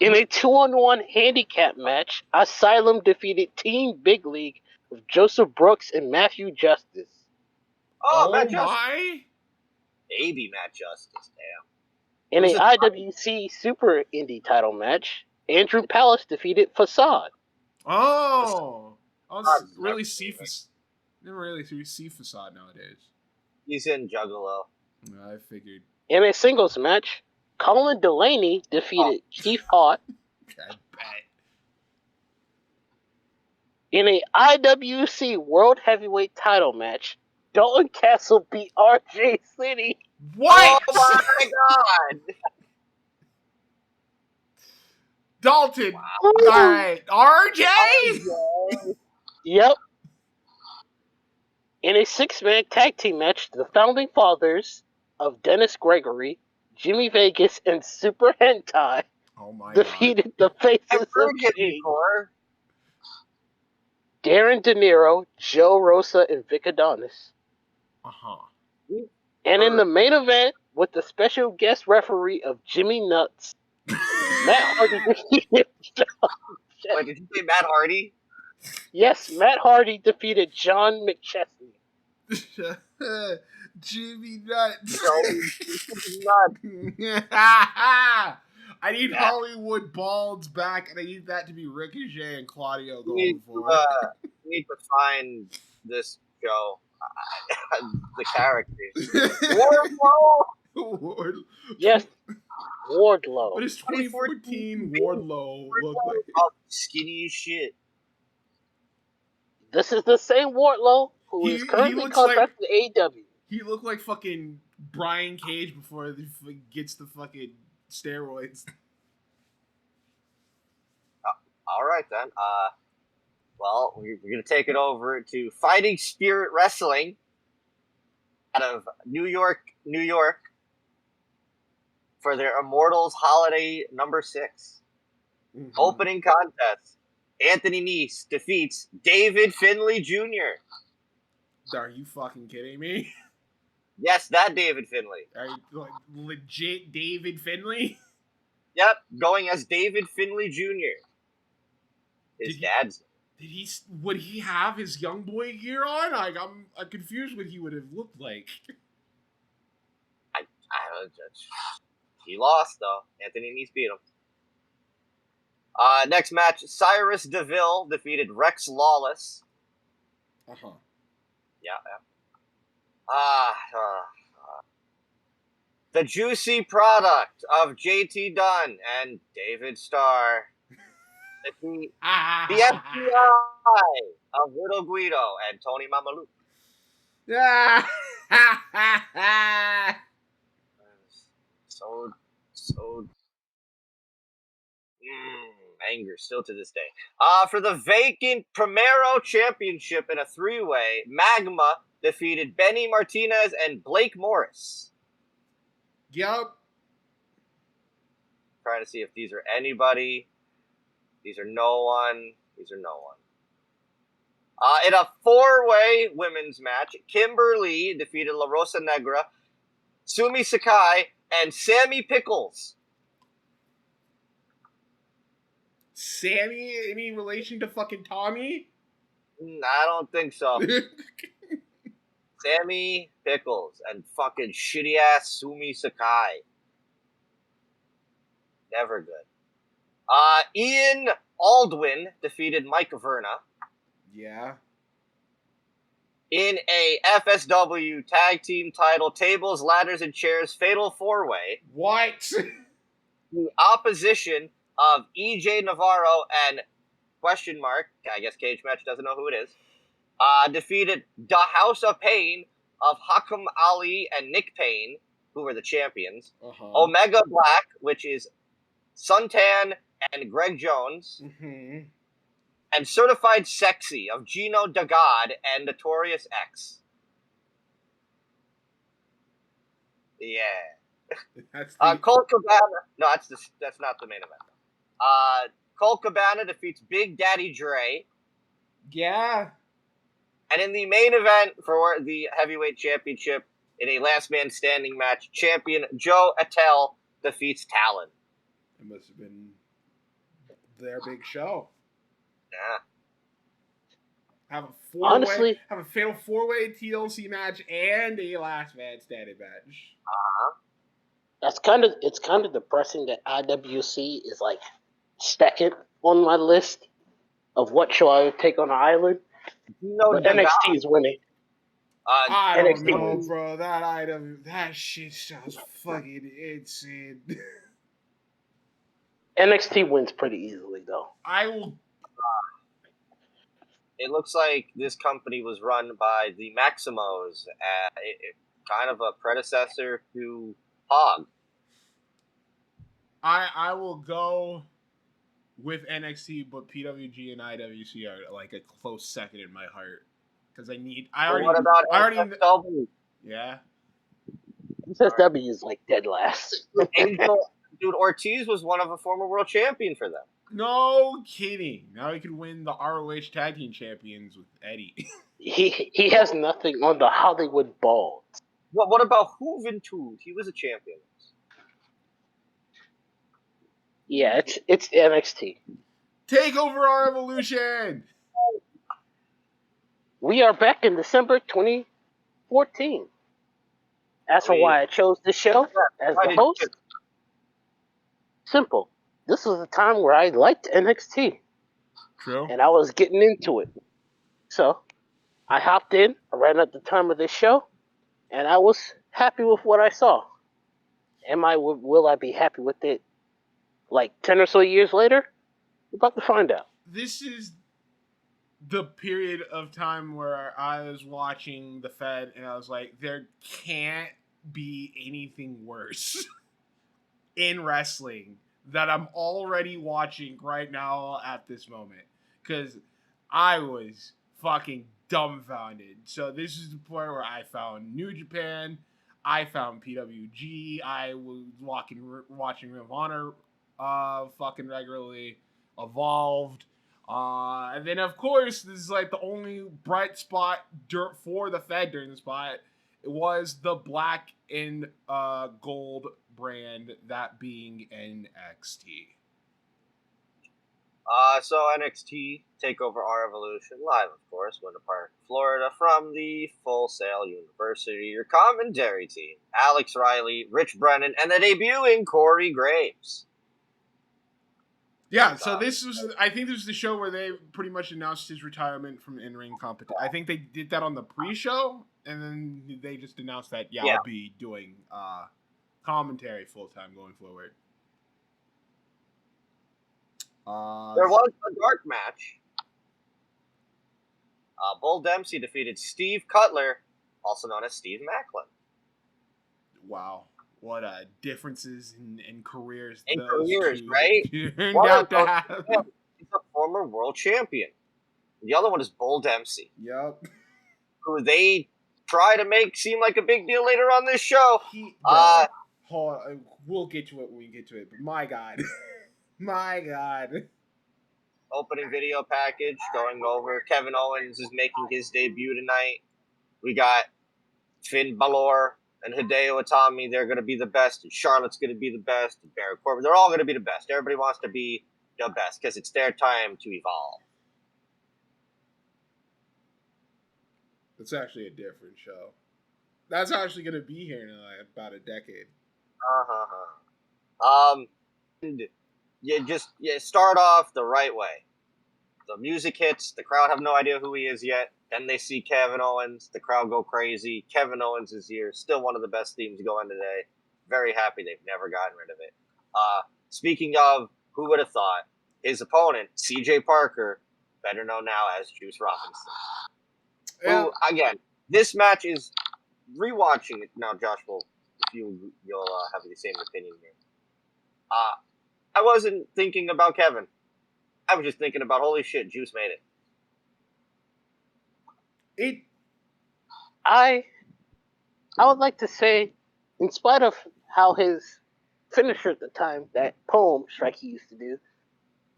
In a 2-on-1 handicap match, Asylum defeated Team Big League with Joseph Brooks and Matthew Justice. Oh Matt Justice. Baby Matt Justice, damn. In a IWC Super Indie title match, Andrew Palace defeated Facade. Oh! I was really never really see Facade nowadays. He's in Juggalo. I figured. In a singles match, Colin Delaney defeated Keith Hart. I bet. In a IWC World Heavyweight title match, Dalton Castle beat RJ City. What? Oh my god! Dalton. Wow. Alright. RJ? Yep. In a 6-man tag team match, the founding fathers of Dennis Gregory, Jimmy Vegas, and Super Hentai defeated the Faces of Pain. Darren De Niro, Joe Rosa, and Vic Adonis. And in the main event, with the special guest referee of Jimmy Nuts, Matt Hardy defeated John. Wait, did you say Matt Hardy? Yes, Matt Hardy defeated John McChesney. Jimmy Nuts. Nuts. I need Hollywood Balds back, and I need that to be Ricochet and Claudio going forward. We need to find this show. The characters. Wardlow. Yes, Wardlow. What does 2014 Wardlow look like? Skinny as shit. This is the same Wardlow who is currently contracted to AEW. He looked like fucking Brian Cage before he gets the fucking steroids. right then. Well, we're going to take it over to Fighting Spirit Wrestling out of New York, New York, for their Immortals Holiday number 6. Mm-hmm. Opening contest. Anthony Nese defeats David Finlay Jr. Are you fucking kidding me? Yes, that David Finlay. Are you like legit David Finlay? Yep, going as David Finlay Jr. His dad's. Would he have his young boy gear on? Like, I'm confused what he would have looked like. I don't judge. He lost though. Anthony Nese beat him. Next match, Cyrus DeVille defeated Rex Lawless. Uh-huh. Yeah. The juicy product of JT Dunn and David Starr. The FBI of Little Guido and Tony Mamalu. So anger still to this day. For the vacant Primero Championship in a 3-way, Magma defeated Benny Martinez and Blake Morris. Yup. Trying to see if these are anybody. These are no one. These are no one. In a 4-way women's match, Kimberly defeated La Rosa Negra, Sumi Sakai, and Sammy Pickles. Sammy? Any relation to fucking Tommy? I don't think so. Sammy Pickles and fucking shitty ass Sumi Sakai. Never good. Ian Aldwin defeated Mike Verna. Yeah. In a FSW tag team title, tables, ladders, and chairs fatal 4-way. What? The opposition of EJ Navarro and question mark, I guess Cage Match doesn't know who it is, defeated the House of Pain of Hakim Ali and Nick Payne, who were the champions. Uh-huh. Omega Black, which is Suntan and Greg Jones. Mm-hmm. And Certified Sexy of Gino DeGod and Notorious X. Yeah. That's Colt Cabana. No, that's not the main event. Colt Cabana defeats Big Daddy Dre. Yeah. And in the main event for the heavyweight championship, in a last man standing match, champion Joe Attell defeats Talon. It must have been their big show. Yeah. Have a fatal 4-way TLC match and a last man standing match. It's kind of depressing that IWC is like second on my list of what show I would take on an island. But NXT is winning. I don't know, bro. That shit sounds fucking insane. NXT wins pretty easily, though. I will. It looks like this company was run by the Maximos, kind of a predecessor to Hog. I will go with NXT, but PWG and IWC are like a close second in my heart because what about SSW? Yeah, SSW is like dead last. Dude, Ortiz was one of a former world champion for them. No kidding. Now he could win the ROH Tag Team Champions with Eddie. he has nothing on the Hollywood Balls. What about Juventud? He was a champion. Yeah, it's NXT. Takeover our Evolution. We are back in December 2014. As for why I chose this show as the host, simple. This was a time where I liked NXT. True. And I was getting into it. So, I hopped in around at the time of this show, and I was happy with what I saw. Will I be happy with it like 10 or so years later? We're about to find out. This is the period of time where I was watching The Fed, and I was like, there can't be anything worse in wrestling that I'm already watching right now at this moment. Because I was fucking dumbfounded. So this is the point where I found New Japan. I found PWG. I was watching Ring of Honor fucking regularly. Evolved. And then, of course, this is like the only bright spot for the Fed during the spot. It was the black and gold brand, that being NXT. So NXT Takeover Our Evolution live, of course, Winter Park, Florida, from the Full Sail University. Your commentary team: Alex Riley, Rich Brennan, and the debuting Corey Graves. Yeah, so I think this was the show where they pretty much announced his retirement from in-ring competition. I think they did that on the pre-show, and then they just announced that, I'll be doing commentary full-time going forward. There was a dark match. Bull Dempsey defeated Steve Cutler, also known as Steve Macklin. Wow. What differences in careers. In careers, right? Turned out to have. He's a former world champion. The other one is Bull Dempsey. Yep. Who they try to make seem like a big deal later on this show. We'll get to it when we get to it, but my God. My God. Opening video package going over. Kevin Owens is making his debut tonight. We got Finn Balor and Hideo Itami. They're going to be the best. And Charlotte's going to be the best. And Baron Corbin. They're all going to be the best. Everybody wants to be the best because it's their time to evolve. It's actually a different show. That's actually going to be here in about a decade. You start off the right way. The music hits. The crowd have no idea who he is yet. Then they see Kevin Owens. The crowd go crazy. Kevin Owens is here. Still one of the best themes going today. Very happy they've never gotten rid of it. Speaking of, who would have thought? His opponent, CJ Parker, better known now as Juice Robinson. Yeah. Who, again, this match is rewatching it now. Josh you'll have the same opinion here. I wasn't thinking about Kevin. I was just thinking about, holy shit, Juice made it. I would like to say, in spite of how his finisher at the time, that poem strike he used to do,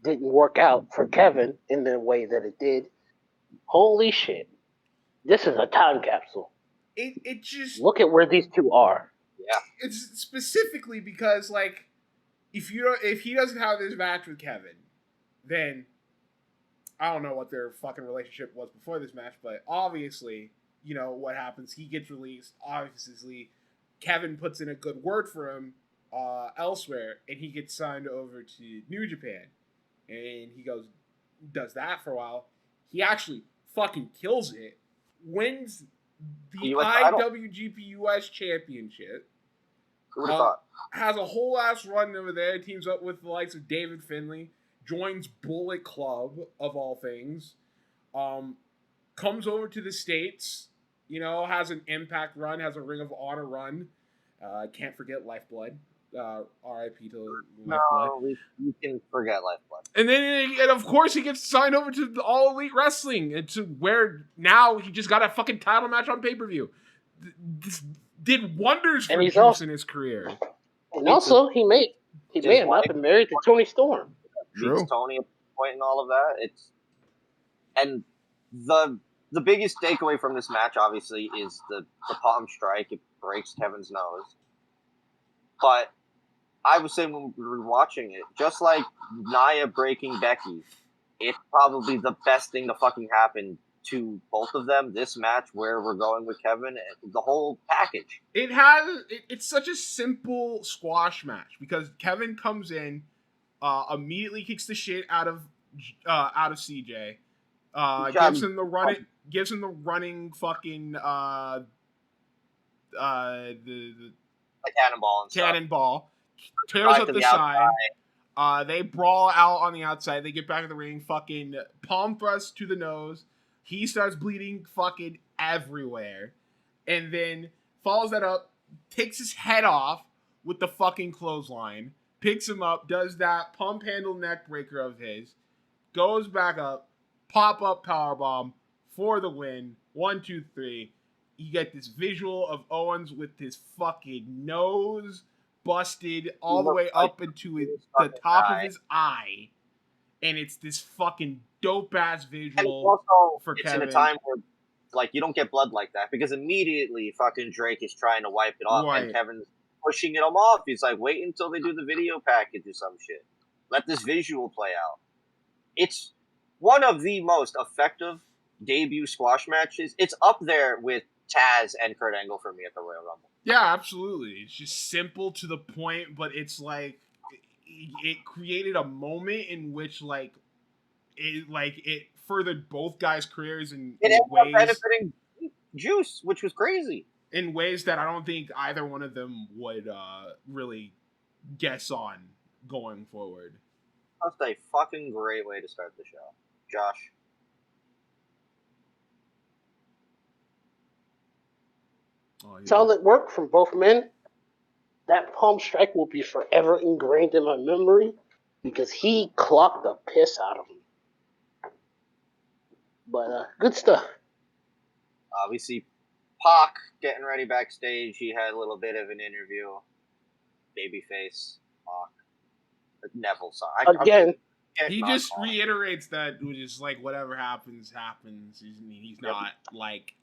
didn't work out for Kevin in the way that it did, holy shit. This is a time capsule. It just... Look at where these two are. Yeah. It's specifically because, like, if he doesn't have this match with Kevin, then I don't know what their fucking relationship was before this match, but obviously, you know, what happens, he gets released, obviously, Kevin puts in a good word for him elsewhere, and he gets signed over to New Japan, and he does that for a while. He actually fucking kills it, wins the IWGP US Championship, has a whole ass run over there, teams up with the likes of David Finlay, joins Bullet Club, of all things, comes over to the States, you know, has an Impact run, has a Ring of Honor run, can't forget Lifeblood, RIP to Lifeblood. No, you can forget Lifeblood. And then, of course, he gets signed over to the All Elite Wrestling, and to where now he just got a fucking title match on pay-per-view. This did wonders for Juice in his career. And also, he made him up and married to Tony Storm. True. Tony point and all of that. And the biggest takeaway from this match, obviously, is the palm strike. It breaks Kevin's nose. But I was saying when we were watching it, just like Nia breaking Becky, it's probably the best thing to fucking happen to both of them. This match, where we're going with Kevin, and the whole package. It's such a simple squash match because Kevin comes in, immediately kicks the shit out of CJ, gives him the running fucking the cannonball and cannonball, tears up the side. They brawl out on the outside. They get back in the ring. Fucking palm thrust to the nose. He starts bleeding fucking everywhere, and then follows that up, takes his head off with the fucking clothesline. picks him up, does that pump handle neck breaker of his, goes back up, pop-up powerbomb for the win. 1, 2, 3. You get this visual of Owens with his fucking nose busted all the way up into the top of his eye. And it's this fucking dope-ass visual for Kevin. It's in a time where, like, you don't get blood like that because immediately fucking Drake is trying to wipe it off and Kevin's pushing it off. He's like, wait until they do the video package or some shit. Let this visual play out. It's one of the most effective debut squash matches. It's up there with Taz and Kurt Angle for me at the Royal Rumble. Yeah, absolutely. It's just simple to the point, but it's like it created a moment in which it furthered both guys' careers in ways benefiting Juice, which was crazy. In ways that I don't think either one of them would really guess on going forward. That's a fucking great way to start the show. Josh. Oh, yeah. Solid work from both men. That palm strike will be forever ingrained in my memory because he clocked the piss out of him. But good stuff. We see Pac getting ready backstage. He had a little bit of an interview. Babyface Pac. Neville song. Again. He just reiterates that, which is like whatever happens, happens. He's not like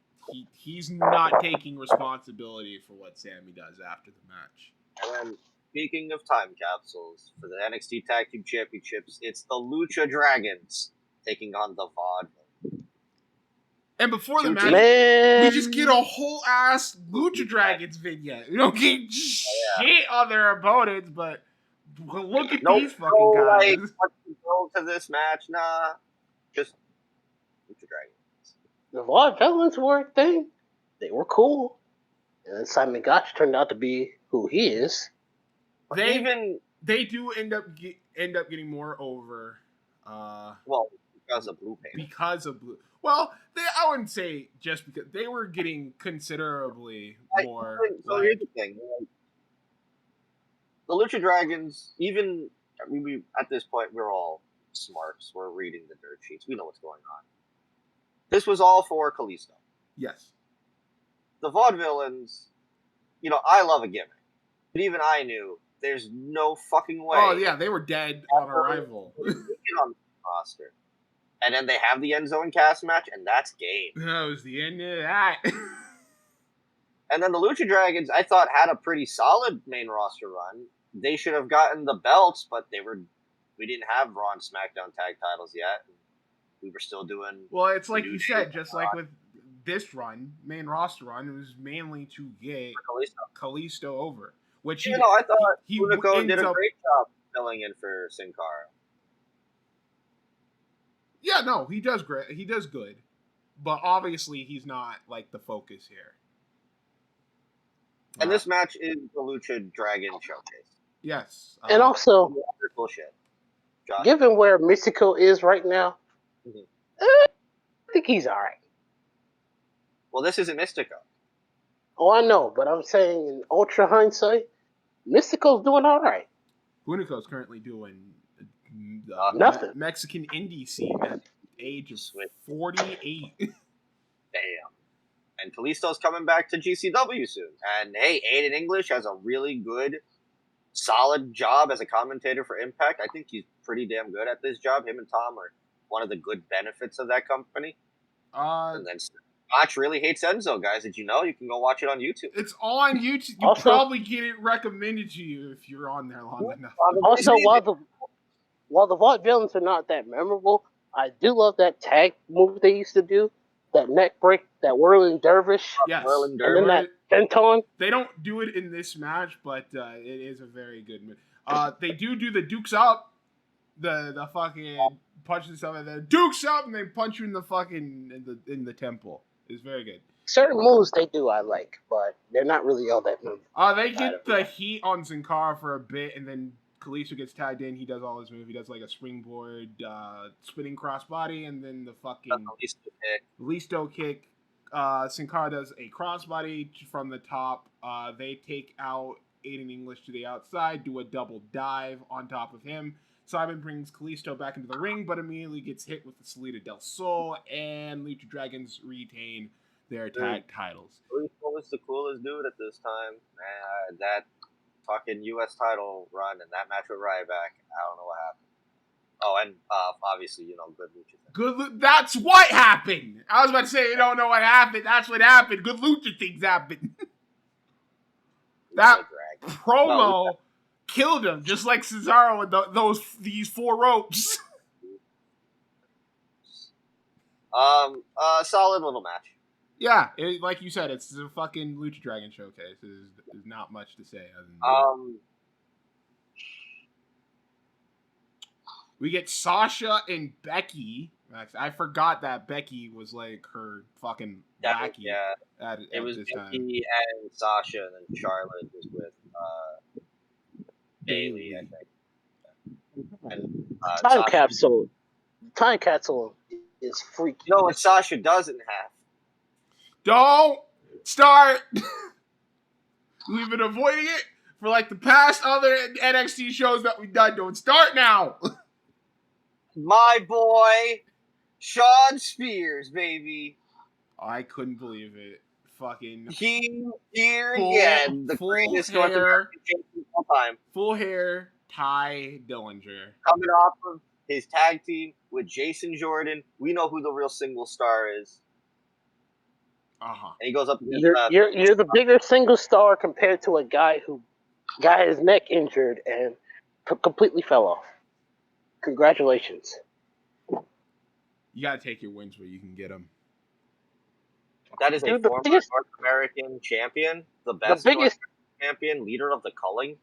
he's not taking responsibility for what Sami does after the match. And then, speaking of time capsules for the NXT Tag Team Championships, it's the Lucha Dragons taking on the VOD. And before the match, we just get a whole ass Lucha Dragons vignette. We don't get shit on their opponents, but look at these fucking guys. What's the goal to this match? Nah, just Lucha Dragons. The Vaudevillains were a thing. They were cool. And then Simon Gotch turned out to be who he is. They do end up getting more over. Because of Blue Paint. Because of Blue. Well, I wouldn't say just because they were getting considerably more. So here's the thing: the Lucha Dragons. We at this point we're all smarts. We're reading the dirt sheets. We know what's going on. This was all for Kalisto. Yes. The Vaudevillains, I love a gimmick. But even I knew there's no fucking way. Oh, yeah, they were dead on arrival. On the roster. And then they have the Enzo and Cass match, and that's game. That was the end of that. And then the Lucha Dragons, I thought, had a pretty solid main roster run. They should have gotten the belts, but we didn't have Raw and SmackDown tag titles yet. We were still doing... Well, it's like you said, just like with this run, main roster run, it was mainly to get Kalisto over. Which I thought Hunico did a great job filling in for Sin Cara. Yeah, no, he does great. He does good. But obviously, he's not, like, the focus here. And this match is the Lucha Dragon showcase. Yes. And also, bullshit. Given where Mystico is right now, I think he's all right. Well, this isn't Mystico. Oh, I know, but I'm saying in ultra hindsight, Mystico's doing all right. Hunico's currently doing nothing. Mexican indie scene at the age of 48. Damn. And Kalisto's coming back to GCW soon. And hey, Aiden English has a really good, solid job as a commentator for Impact. I think he's pretty damn good at this job. Him and Tom are one of the good benefits of that company. And then Scotch really hates Enzo, guys. Did you know? You can go watch it on YouTube. It's on YouTube. You probably get it recommended to you if you're on there long enough. Also, while the Vaudevillains are not that memorable, I do love that tag move they used to do. That neck break, that whirling dervish. Yes. And then that senton. They don't do it in this match, but it is a very good move. They do the Dukes Up. The fucking punch and stuff, and then Dukes Up, and they punch you in the fucking in the temple. It's very good. Certain moves they do I like, but they're not really all that memorable. They get the heat on Sin Cara for a bit, and then Kalisto gets tagged in. He does all his moves. He does like a springboard, spinning crossbody, and then the fucking Kalisto kick. Sin Cara does a crossbody from the top. They take out Aiden English to the outside, do a double dive on top of him. Simon brings Kalisto back into the ring, but immediately gets hit with the Salida del Sol, and Lucha Dragons retain their tag titles. Kalisto was the coolest dude at this time. Man, that fucking U.S. title run and that match with Ryback, I don't know what happened. Oh, and obviously, good lucha. That's what happened. I was about to say, you don't know what happened. That's what happened. Good lucha things happened. That promo killed him, just like Cesaro with these 4 ropes. Solid little match. Yeah, like you said, it's a fucking Lucha Dragon showcase. There's not much to say. Other than we get Sasha and Becky. I forgot that Becky was like her fucking lackey. Yeah, it was Becky and Sasha, and then Charlotte was with Bayley, I think. And, Time capsule is freaky. You know what Sasha doesn't have? Don't start. We've been avoiding it for like the past other NXT shows that we've done. Don't start now. My boy, Shawn Spears, baby. I couldn't believe it. Fucking here again, the greatest North American champion of all time. Full hair, Ty Dillinger. Coming off of his tag team with Jason Jordan. We know who the real single star is. Uh-huh. And he goes up against you're the bigger single star compared to a guy who got his neck injured and completely fell off. Congratulations. You gotta take your wins where you can get them. That is a former North American champion, the biggest champion, leader of the culling.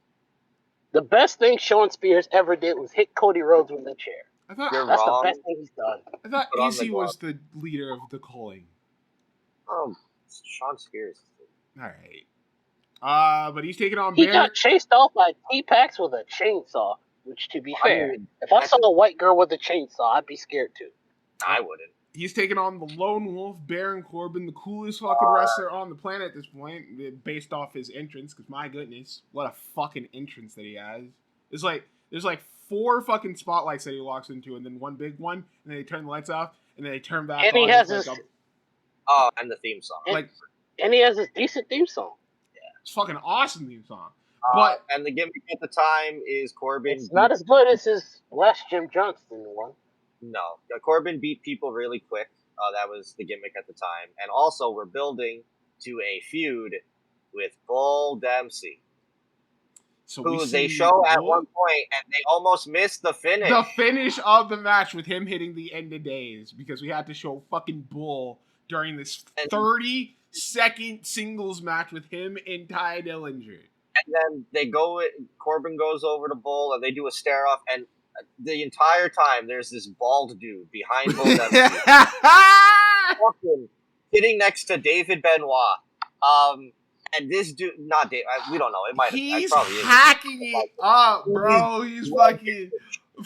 The best thing Shawn Spears ever did was hit Cody Rhodes with a chair. That's the best thing he's done. I thought EC was the leader of the culling. Oh, Shawn Spears. All right. But he's taking on He got chased off by T-Pax with a chainsaw, which, to be fair, if I saw a white girl with a chainsaw, I'd be scared too. I wouldn't. He's taking on the Lone Wolf, Baron Corbin, the coolest fucking wrestler on the planet at this point, based off his entrance, because my goodness, what a fucking entrance that he has. There's like 4 fucking spotlights that he walks into, and then one big one, and then they turn the lights off, and then they turn back on. And he has his... and the theme song. And he has this decent theme song. Yeah. It's fucking awesome theme song. And the gimmick at the time is Corbin. It's not as good as his last Jim Johnston one. No. Corbin beat people really quick. That was the gimmick at the time. And also, we're building to a feud with Bull Dempsey. Who they show at one point, and they almost missed the finish. The finish of the match with him hitting the end of days, because we had to show fucking Bull during this 30-second singles match with him and Ty Dillinger. And then Corbin goes over to Bull, and they do a stare-off, and the entire time, there's this bald dude behind Bull Dempsey. Sitting next to David Benoit. And this dude, not Dave, we don't know. It might. He's hacking it up, bro. He's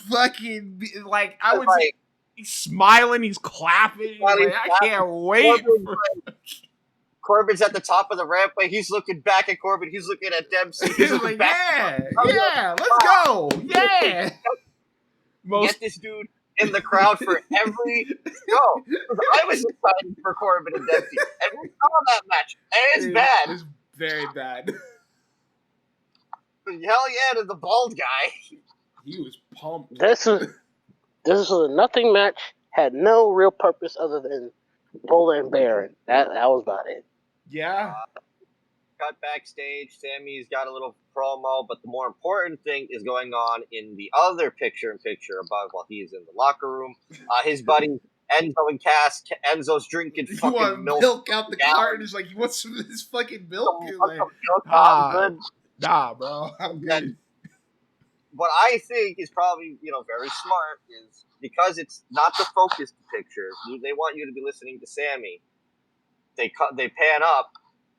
fucking, like, I would say, he's smiling, he's clapping. I can't wait. Corbin's at the top of the rampway. He's looking back at Corbin. He's looking at Dempsey. He's like, yeah, let's go. Yeah. Get this dude in the crowd for every show. I was excited for Corbin and Dempsey. And we saw that match. And it's bad. It's very bad. But hell yeah to the bald guy. He was pumped. This was a nothing match. Had no real purpose other than Bull and Baron. That was about it. Yeah. Cut backstage. Sammy's got a little promo, but the more important thing is going on in the other picture-in-picture above while he's in the locker room. His buddy Enzo and Cass. Enzo's drinking fucking milk out the carton. He's like, he wants some of this fucking milk. Nah, bro. I'm good. What I think is probably, very smart is because it's not the focused picture. They want you to be listening to Sammy. They pan up,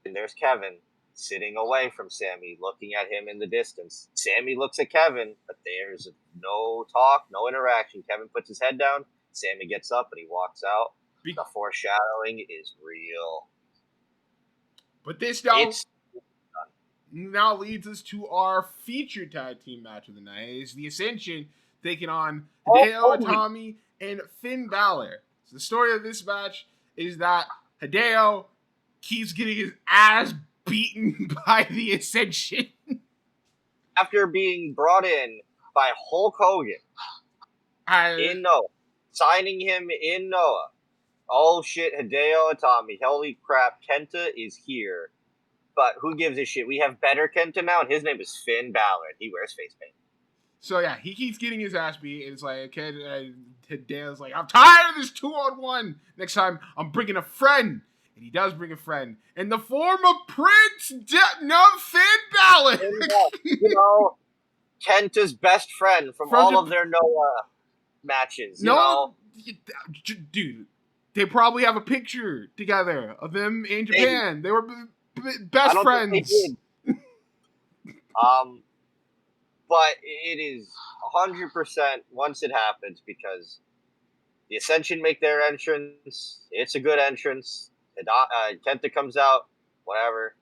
and there's Kevin sitting away from Sammy, looking at him in the distance. Sammy looks at Kevin, but there's no talk, no interaction. Kevin puts his head down. Sammy gets up, and he walks out. The foreshadowing is real. But this don't... now leads us to our featured tag team match of the night. It's the Ascension taking on Hideo Itami and Finn Balor. So the story of this match is that Hideo keeps getting his ass beaten by the Ascension. After being brought in by Hulk Hogan in Noah, signing him in Noah. Oh shit, Hideo Itami. Holy crap, Kenta is here. But who gives a shit? We have better Kenta now, and his name is Finn Balor. He wears face paint. So yeah, he keeps getting his ass beat. It's like, okay, Hideo's like, I'm tired of this 2-on-1. Next time, I'm bringing a friend. And he does bring a friend in the form of Finn Balor. You know, Kenta's best friend from all of their Noah matches. You know? Dude, they probably have a picture together of them in Japan. They were best friends. But it is 100% once it happens because the Ascension make their entrance. It's a good entrance. Kenta comes out, whatever.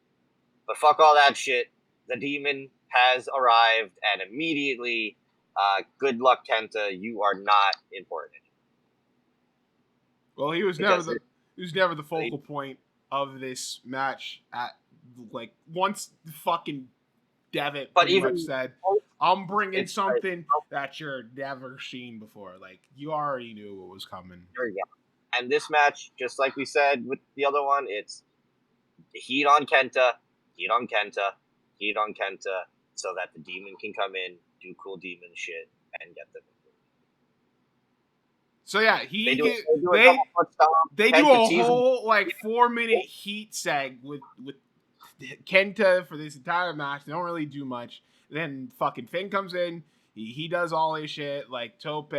But fuck all that shit. The Demon has arrived, and immediately, good luck, Kenta. You are not important anymore. Well, he was never the focal point of this match. Once fucking Devitt pretty much said, I'm bringing something that you're never seen before. Like, you already knew what was coming. There you go. And this match, just like we said with the other one, it's heat on Kenta, so that the Demon can come in, do cool Demon shit, and get them. So yeah, they do a whole 4-minute heat seg with Kenta for this entire match. They don't really do much. Then fucking Finn comes in. He does all his shit, like tope,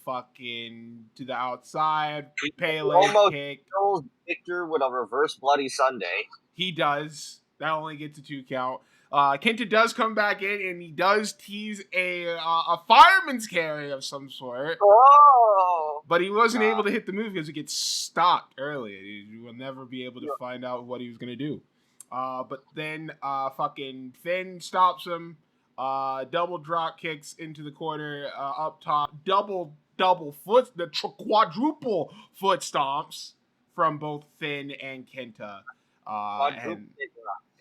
fucking to the outside, Pele kick. Kills Victor with a reverse Bloody Sunday. He does. That only gets a 2 count. Kenta does come back in, and he does tease a fireman's carry of some sort. Oh! But he wasn't able to hit the move because it gets stopped early. You will never be able to find out what he was going to do. But then fucking Finn stops him. Double drop kicks into the corner, up top, quadruple foot stomps from both Finn and Kenta,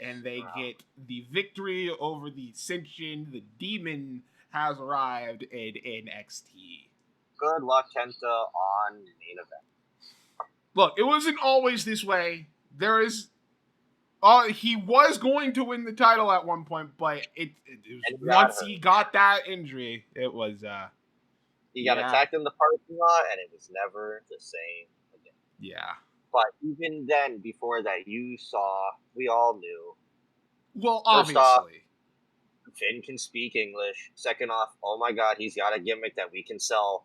and they get the victory over the Ascension. The Demon has arrived in NXT. Good luck, Kenta, on main event. Look, it wasn't always this way. He was going to win the title at one point, but it was once he got that injury, it was he got attacked in the parking lot, and it was never the same again. Yeah. But even then, before that, we all knew. Well, obviously. First off, Finn can speak English. Second off, oh my god, he's got a gimmick that we can sell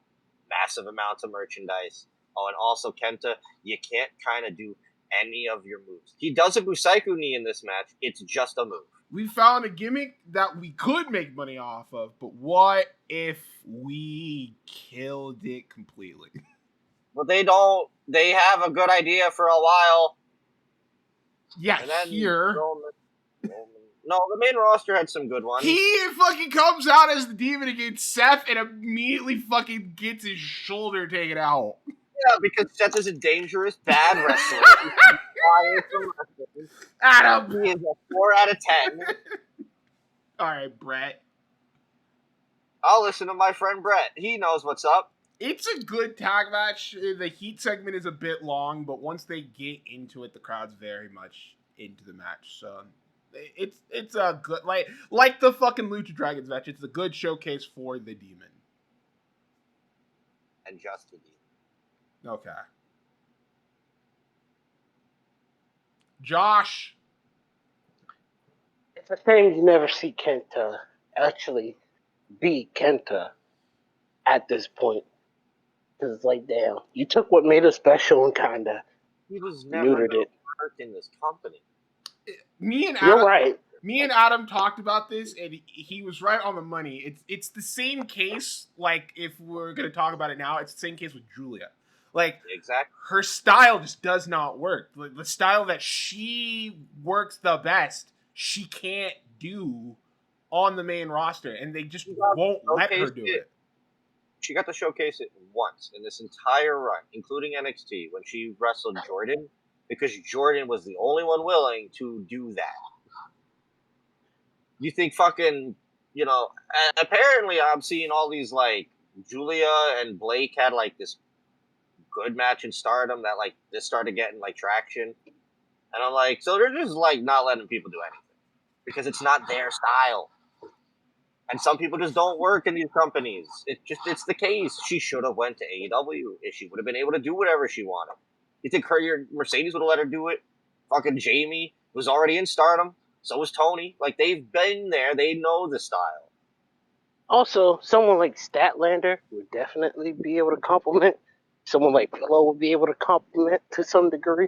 massive amounts of merchandise. Oh, and also, Kenta, you can't kind of do any of your moves. He does a Busaiku knee in this match. It's just a move. We found a gimmick that we could make money off of, but what if we killed it completely? Well, they don't. They have a good idea for a while. Yeah, here. No, the main roster had some good ones. He fucking comes out as the Demon against Seth and immediately fucking gets his shoulder taken out. Yeah, because Seth is a dangerous, bad wrestler. Adam! He is a 4 out of 10. Alright, Brett. I'll listen to my friend Brett. He knows what's up. It's a good tag match. The heat segment is a bit long, but once they get into it, the crowd's very much into the match. So it's a good, like the fucking Lucha Dragons match, it's a good showcase for the Demon. And just the Demon. Okay. Josh. It's a shame you never see Kenta actually beat Kenta at this point. Because it's like, damn, you took what made us special and kind of neutered it. In this company. You're right. Me and Adam talked about this, and he was right on the money. It's the same case, like, if we're going to talk about it now, it's the same case with Julia. Like, exactly. Her style just does not work. Like, the style that she works the best, she can't do on the main roster, and they just won't let her do it. She got to showcase it once in this entire run, including NXT, when she wrestled Jordan, because Jordan was the only one willing to do that. You think fucking, you know, apparently I'm seeing all these, like, Julia and Blake had, like, this good match in Stardom that, like, this started getting, like, traction. And I'm like, so they're just, like, not letting people do anything. Because it's not their style. And some people just don't work in these companies. It's the case. She should have went to AEW if she would have been able to do whatever she wanted. You think Mercedes would have let her do it? Fucking Jamie was already in Stardom. So was Tony. Like, they've been there. They know the style. Also, someone like Statlander would definitely be able to compliment. Someone like Pillow would be able to compliment to some degree.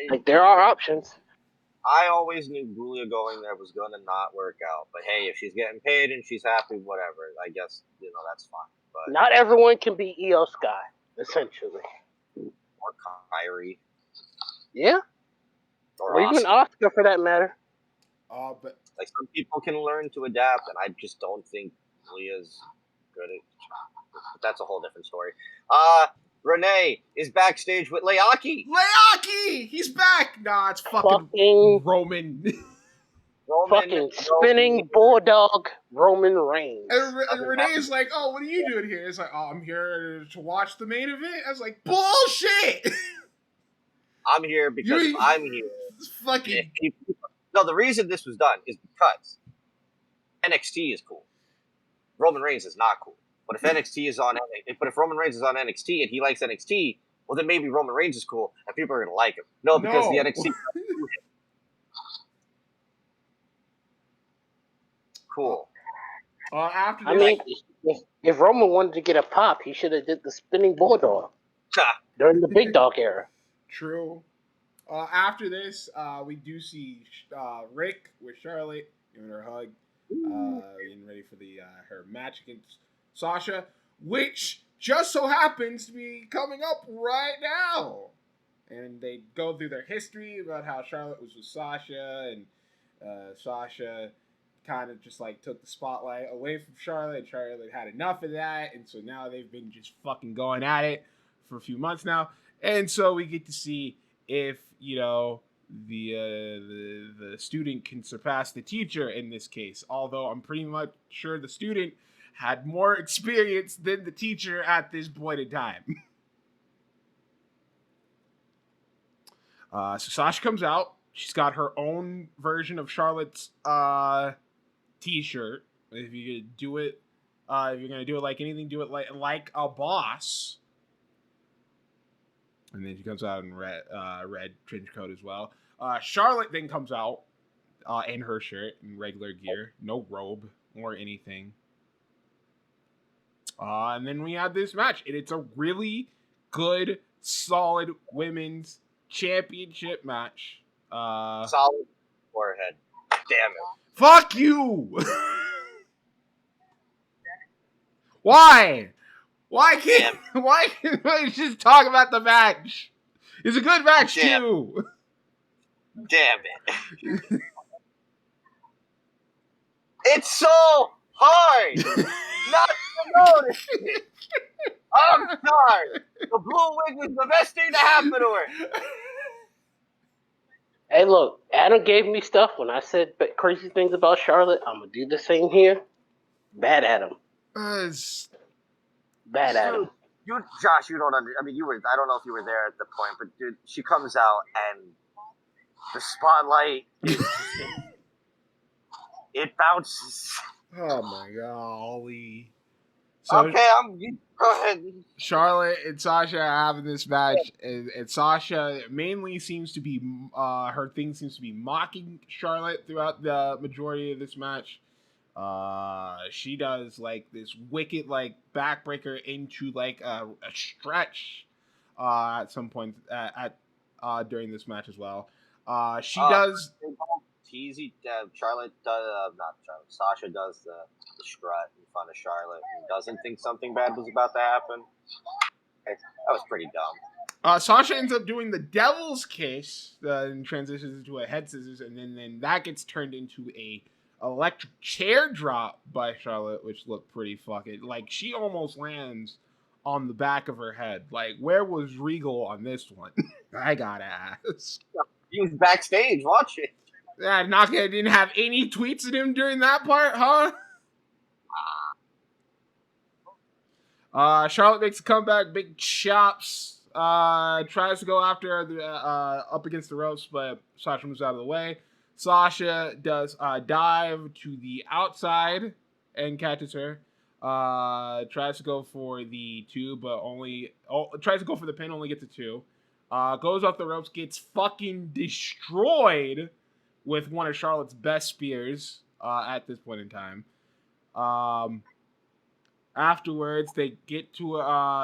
Like, there are options. I always knew Julia going there was going to not work out. But hey, if she's getting paid and she's happy, whatever. I guess, you know, that's fine. But not everyone can be Io Sky, essentially. Or Kyrie. Yeah. Or even Oscar, for that matter. But like, some people can learn to adapt, and I just don't think Julia's good at. But that's a whole different story. Renee is backstage with Leaki. Leaki! He's back! Nah, it's fucking Roman. Fucking spinning bulldog Roman Reigns. And Renee's like, oh, what are you doing here? It's like, oh, I'm here to watch the main event. I was like, bullshit! I'm here because I'm here. Fucking... No, the reason this was done is because NXT is cool. Roman Reigns is not cool. But if Roman Reigns is on NXT and he likes NXT, well, then maybe Roman Reigns is cool and people are gonna like him. No, because the NXT. Cool. After I mean, if Roman wanted to get a pop, he should have did the spinning bulldog during the big dog era. True. After this, we do see Rick with Charlotte giving her a hug, getting ready for her match against Sasha, which just so happens to be coming up right now. And they go through their history about how Charlotte was with Sasha, and Sasha kind of just like took the spotlight away from Charlotte, and Charlotte had enough of that, and so now they've been just fucking going at it for a few months now. And so we get to see if, you know, the student can surpass the teacher in this case, although I'm pretty much sure the student had more experience than the teacher at this point in time. So Sasha comes out. She's got her own version of Charlotte's t-shirt. If you're gonna do it like anything, do it like a boss. And then she comes out in red trench coat as well. Charlotte then comes out in her shirt in regular gear, no robe or anything. And then we had this match, and it's a really good, solid women's championship match. Solid forehead. Damn it. Fuck you! Why? Why can't I just talk about the match? It's a good match, too. Damn it. It's so hard not to notice it. I'm sorry. The blue wig was the best thing to happen to her. Hey, look, Adam gave me stuff when I said crazy things about Charlotte. I'm going to do the same here. Bad Adam. Bad Adam. Josh, you don't understand. I mean, I don't know if you were there at the point, but dude, she comes out and the spotlight, it bounces. Oh my golly. So, okay, go ahead. Charlotte and Sasha are having this match, and Sasha mainly seems to be, her thing seems to be mocking Charlotte throughout the majority of this match. She does like this wicked like backbreaker into like a stretch at some point during this match as well. She does teasy. Charlotte does not Charlotte. Sasha does the strut in front of Charlotte and doesn't think something bad was about to happen. That was pretty dumb. Sasha ends up doing the devil's kiss and transitions into a head scissors, and then that gets turned into a electric chair drop by Charlotte, which looked pretty fucking like she almost lands on the back of her head. Like, where was Regal on this one? I gotta ask. He was backstage watching. Yeah, Naka didn't have any tweets of him during that part, huh? Charlotte makes a comeback, big chops. Tries to go after the up against the ropes, but Sasha moves out of the way. Sasha does dive to the outside and catches her. Tries to go for the two, but tries to go for the pin, only gets a two. Goes off the ropes, gets fucking destroyed with one of Charlotte's best spears at this point in time. Afterwards, they get to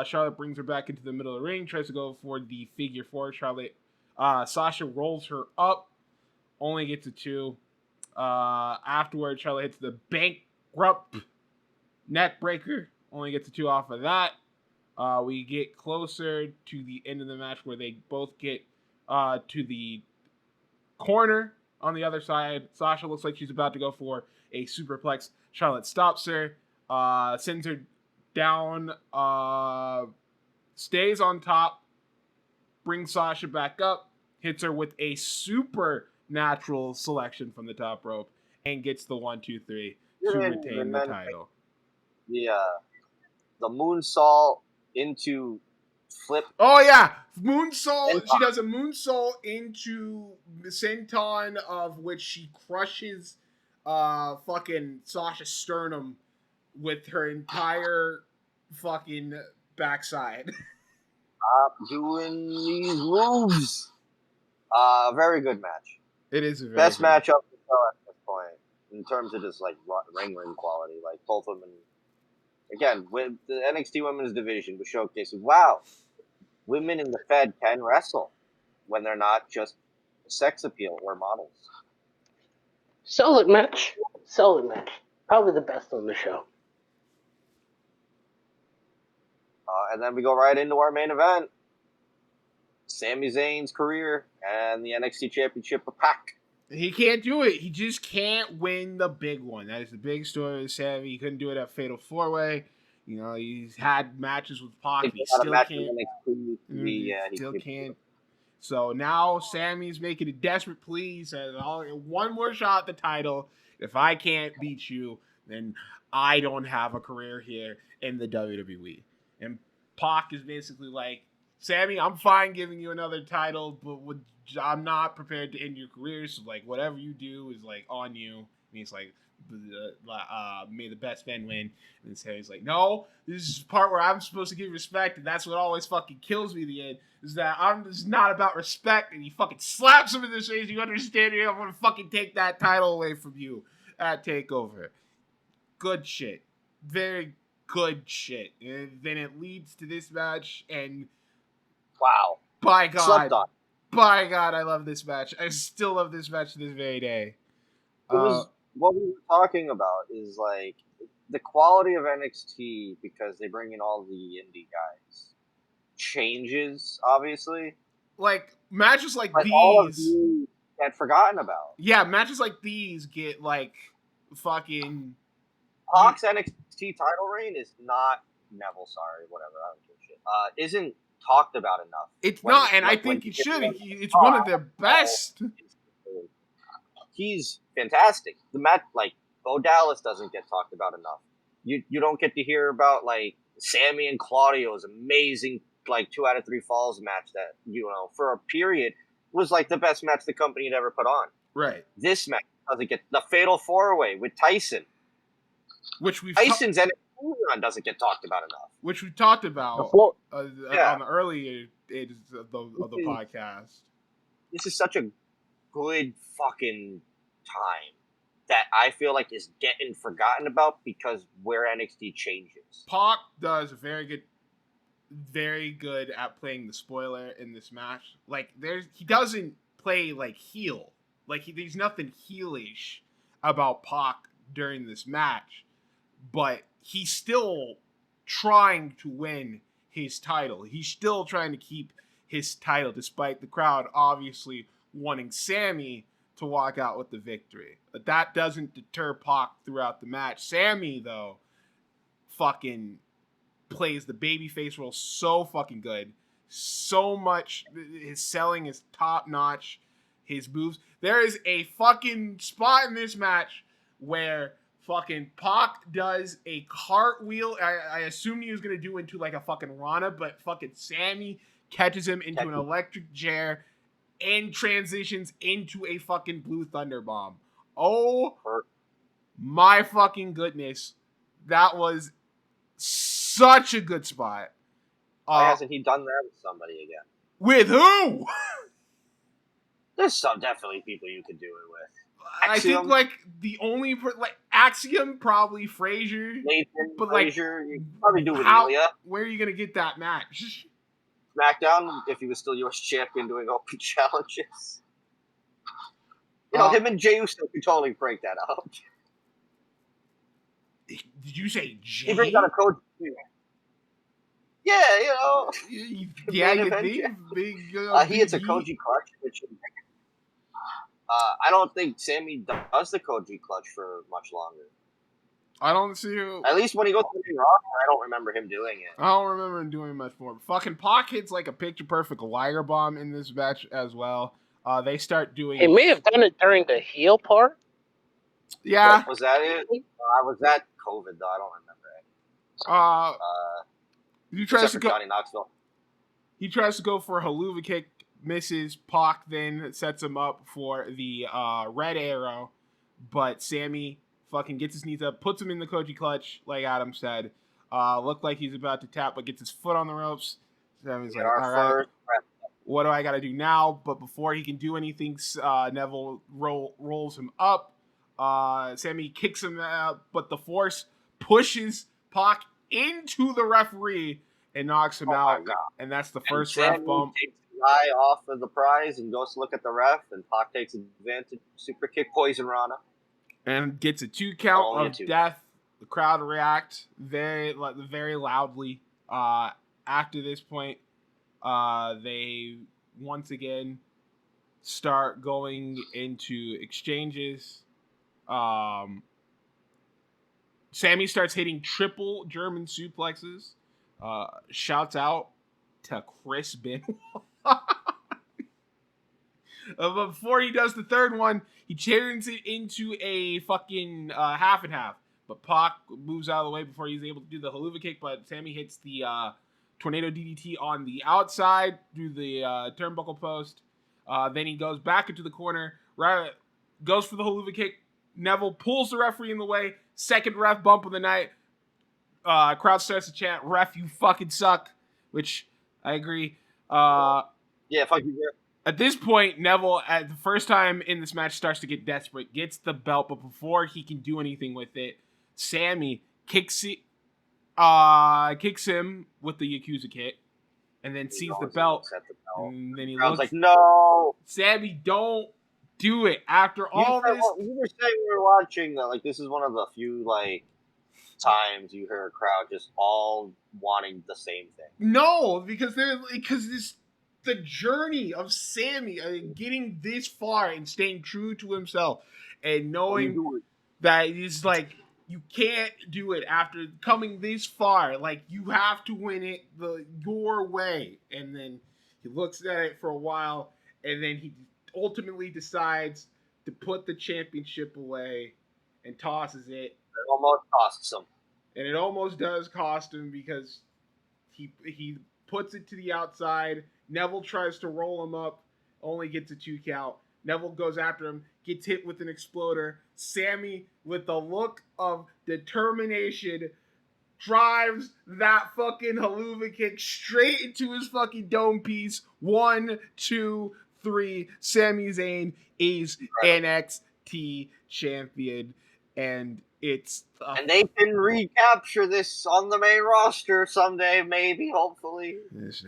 Charlotte brings her back into the middle of the ring, tries to go for the figure four. Sasha rolls her up, only gets a two. Afterwards, Charlotte hits the bankrupt neck breaker, only gets a two off of that. We get closer to the end of the match where they both get to the corner on the other side. Sasha looks like she's about to go for a superplex. Charlotte stops her. Sends her down, stays on top, brings Sasha back up, hits her with a supernatural selection from the top rope, and gets the 1-2-3 to retain the title. The moonsault into flip. Oh yeah, moonsault. She does a moonsault into the senton, of which she crushes fucking Sasha's sternum with her entire fucking backside. Stop doing these moves. Very good match. It is a very best good match up the show at this point in terms of just like ring quality. Like both women, again, with the NXT Women's Division was showcasing. Wow, women in the Fed can wrestle when they're not just sex appeal or models. Solid match. Probably the best on the show. And then we go right into our main event. Sami Zayn's career and the NXT Championship with Pac. He can't do it. He just can't win the big one. That is the big story with Sami. He couldn't do it at Fatal 4-Way. You know, he's had matches with Pac. He still can't. Still can't. So now Sami's making a desperate plea. Says, I'll get one more shot at the title. If I can't beat you, then I don't have a career here in the WWE. And Pac is basically like, Sami, I'm fine giving you another title, but I'm not prepared to end your career. So, like, whatever you do is, like, on you. And he's like, may the best man win. And then Sami's like, no, this is the part where I'm supposed to give respect. And that's what always fucking kills me in the end, is that it's not about respect. And he fucking slaps him in the face. You understand me? I'm going to fucking take that title away from you at TakeOver. Good shit. Very good shit. And then it leads to this match, and wow. By God, I love this match. I still love this match to this very day. What we were talking about is like the quality of NXT, because they bring in all the indie guys, changes obviously. Like matches like these, all of you get forgotten about. Yeah, matches like these get like fucking. Pac's NXT title reign is not Neville. Sorry, whatever. I don't give a shit. Isn't talked about enough. It's not, and I think it should. It's one of their best. He's fantastic. The match, like Bo Dallas, doesn't get talked about enough. You don't get to hear about like Sami and Claudio's amazing like 2 out of 3 falls match that, you know, for a period was like the best match the company had ever put on. Right. This match doesn't get the Fatal 4-Way with Tyson. Tyson's NXT run doesn't get talked about enough. Which we talked about on the early ages of the podcast. This is such a good fucking time that I feel like is getting forgotten about because where NXT changes. Pac does very good at playing the spoiler in this match. Like he doesn't play like heel. Like there's nothing heelish about Pac during this match, but he's still trying to win his title. He's still trying to keep his title, despite the crowd obviously wanting Sami to walk out with the victory. But that doesn't deter Pac throughout the match. Sami, though, fucking plays the babyface role so fucking good. So much. His selling is top notch. His moves. There is a fucking spot in this match where fucking Pac does a cartwheel. I assumed he was going to do into like a fucking Rana, but fucking Sami catches him into an electric chair and transitions into a fucking Blue Thunder Bomb. Oh my fucking goodness. That was such a good spot. Why hasn't he done that with somebody again? With who? There's definitely people you could do it with. I think like the only Axiom, probably Frazier, Nathan, but Frazier, you could probably do it with how, Ilya. where are you gonna get that match? SmackDown, if he was still US champion doing open challenges. You know, him and Jey Uso could totally break that out. Did you say Jey? He brings out a coach. Yeah, you know. Yeah, you think big. He hits a Koji clutch, which I don't think Sami does the Koji clutch for much longer. I don't see who. At least when he goes to the roster, I don't remember him doing it. I don't remember him doing much more. Fucking Pac hits like a picture perfect Liger bomb in this match as well. They start doing. He may have done it during the heel part. Yeah. Was that it? Was that COVID though? I don't remember it. He tries to go. Johnny Knoxville. He tries to go for a haluva kick, misses. Pac then sets him up for the red arrow, but Sami fucking gets his knees up, puts him in the Koji clutch, like Adam said. Looked like he's about to tap, but gets his foot on the ropes. Sami's like, all right, what do I got to do now? But before he can do anything, Neville rolls him up. Sami kicks him out, but the Force pushes Pac into the referee and knocks him out. And that's the first ref bump. Takes the eye off of the prize and goes to look at the ref, and Pac takes advantage. Super kick Poison Rana. And gets a 2 count of death. The crowd react very loudly. After this point, they once again start going into exchanges. Sami starts hitting triple German suplexes. Shouts out to Chris Benoit. Before he does the third one, he turns it into a fucking half and half. But Pac moves out of the way before he's able to do the haluva kick. But Sami hits the tornado DDT on the outside through the turnbuckle post. Then he goes back into the corner, goes for the haluva kick. Neville pulls the referee in the way. Second ref bump of the night. Crowd starts to chant, "Ref, you fucking suck," which I agree. Yeah, fuck you, ref. At this point, Neville, at the first time in this match, starts to get desperate, gets the belt, but before he can do anything with it, Sami kicks him with the Yakuza kick, and then sees the belt, and then he looks like, "No, Sami, don't do it." After all this, you were saying we were watching that. Like, this is one of the few times you hear a crowd just all wanting the same thing. No, because the journey of Sami getting this far and staying true to himself and knowing that he's like, you can't do it after coming this far. Like, you have to win it your way. And then he looks at it for a while, and then he ultimately decides to put the championship away and tosses it. It almost costs him. And it almost does cost him because he puts it to the outside. Neville tries to roll him up, only gets a 2 count. Neville goes after him, gets hit with an exploder. Sami, with the look of determination, drives that fucking haluva kick straight into his fucking dome piece. 1, 2, 3. Sami Zayn is NXT champion, and it's and they can recapture this on the main roster someday, maybe, hopefully. It's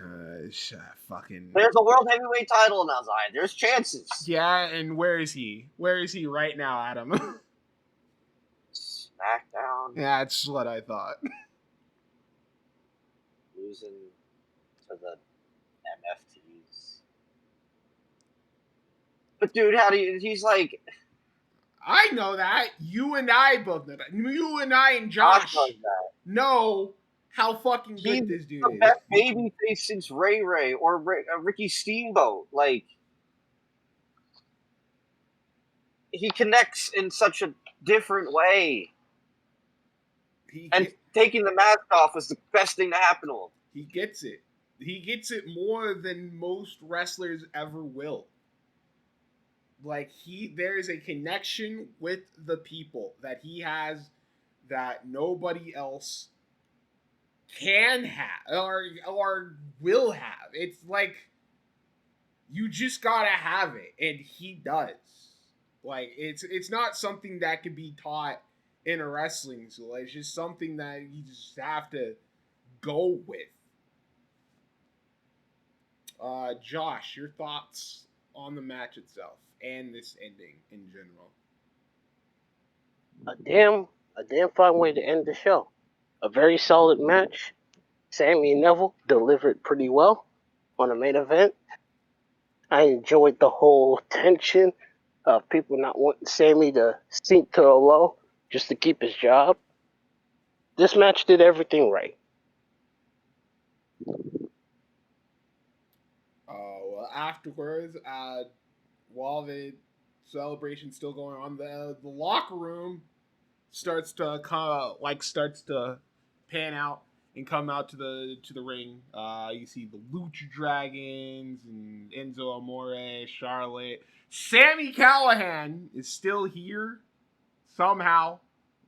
fucking. There's a world heavyweight title now, Zion. There's chances. Yeah, and where is he? Where is he right now, Adam? SmackDown. Yeah, that's what I thought. Losing to the MFTs. But dude, how do you? He's like, I know that. You and I both know that. You and I and Josh know how fucking good this dude the is. best babyface since Ray Ray or Ricky Steamboat. Like, he connects in such a different way. Taking the mask off was the best thing to happen to him. He gets it. He gets it more than most wrestlers ever will. Like, there is a connection with the people that he has that nobody else can have or will have. It's like, you just gotta have it, and he does. Like, it's not something that can be taught in a wrestling school. It's just something that you just have to go with. Josh, your thoughts on the match itself and this ending in general? A damn fine way to end the show. A very solid match. Sami and Neville delivered pretty well on the main event. I enjoyed the whole tension of people not wanting Sami to sink to a low just to keep his job. This match did everything right. Well, afterwards, while the celebration's still going on, the locker room starts to pan out and come out to the ring. You see the Lucha Dragons and Enzo Amore, Charlotte. Sami Callihan is still here somehow.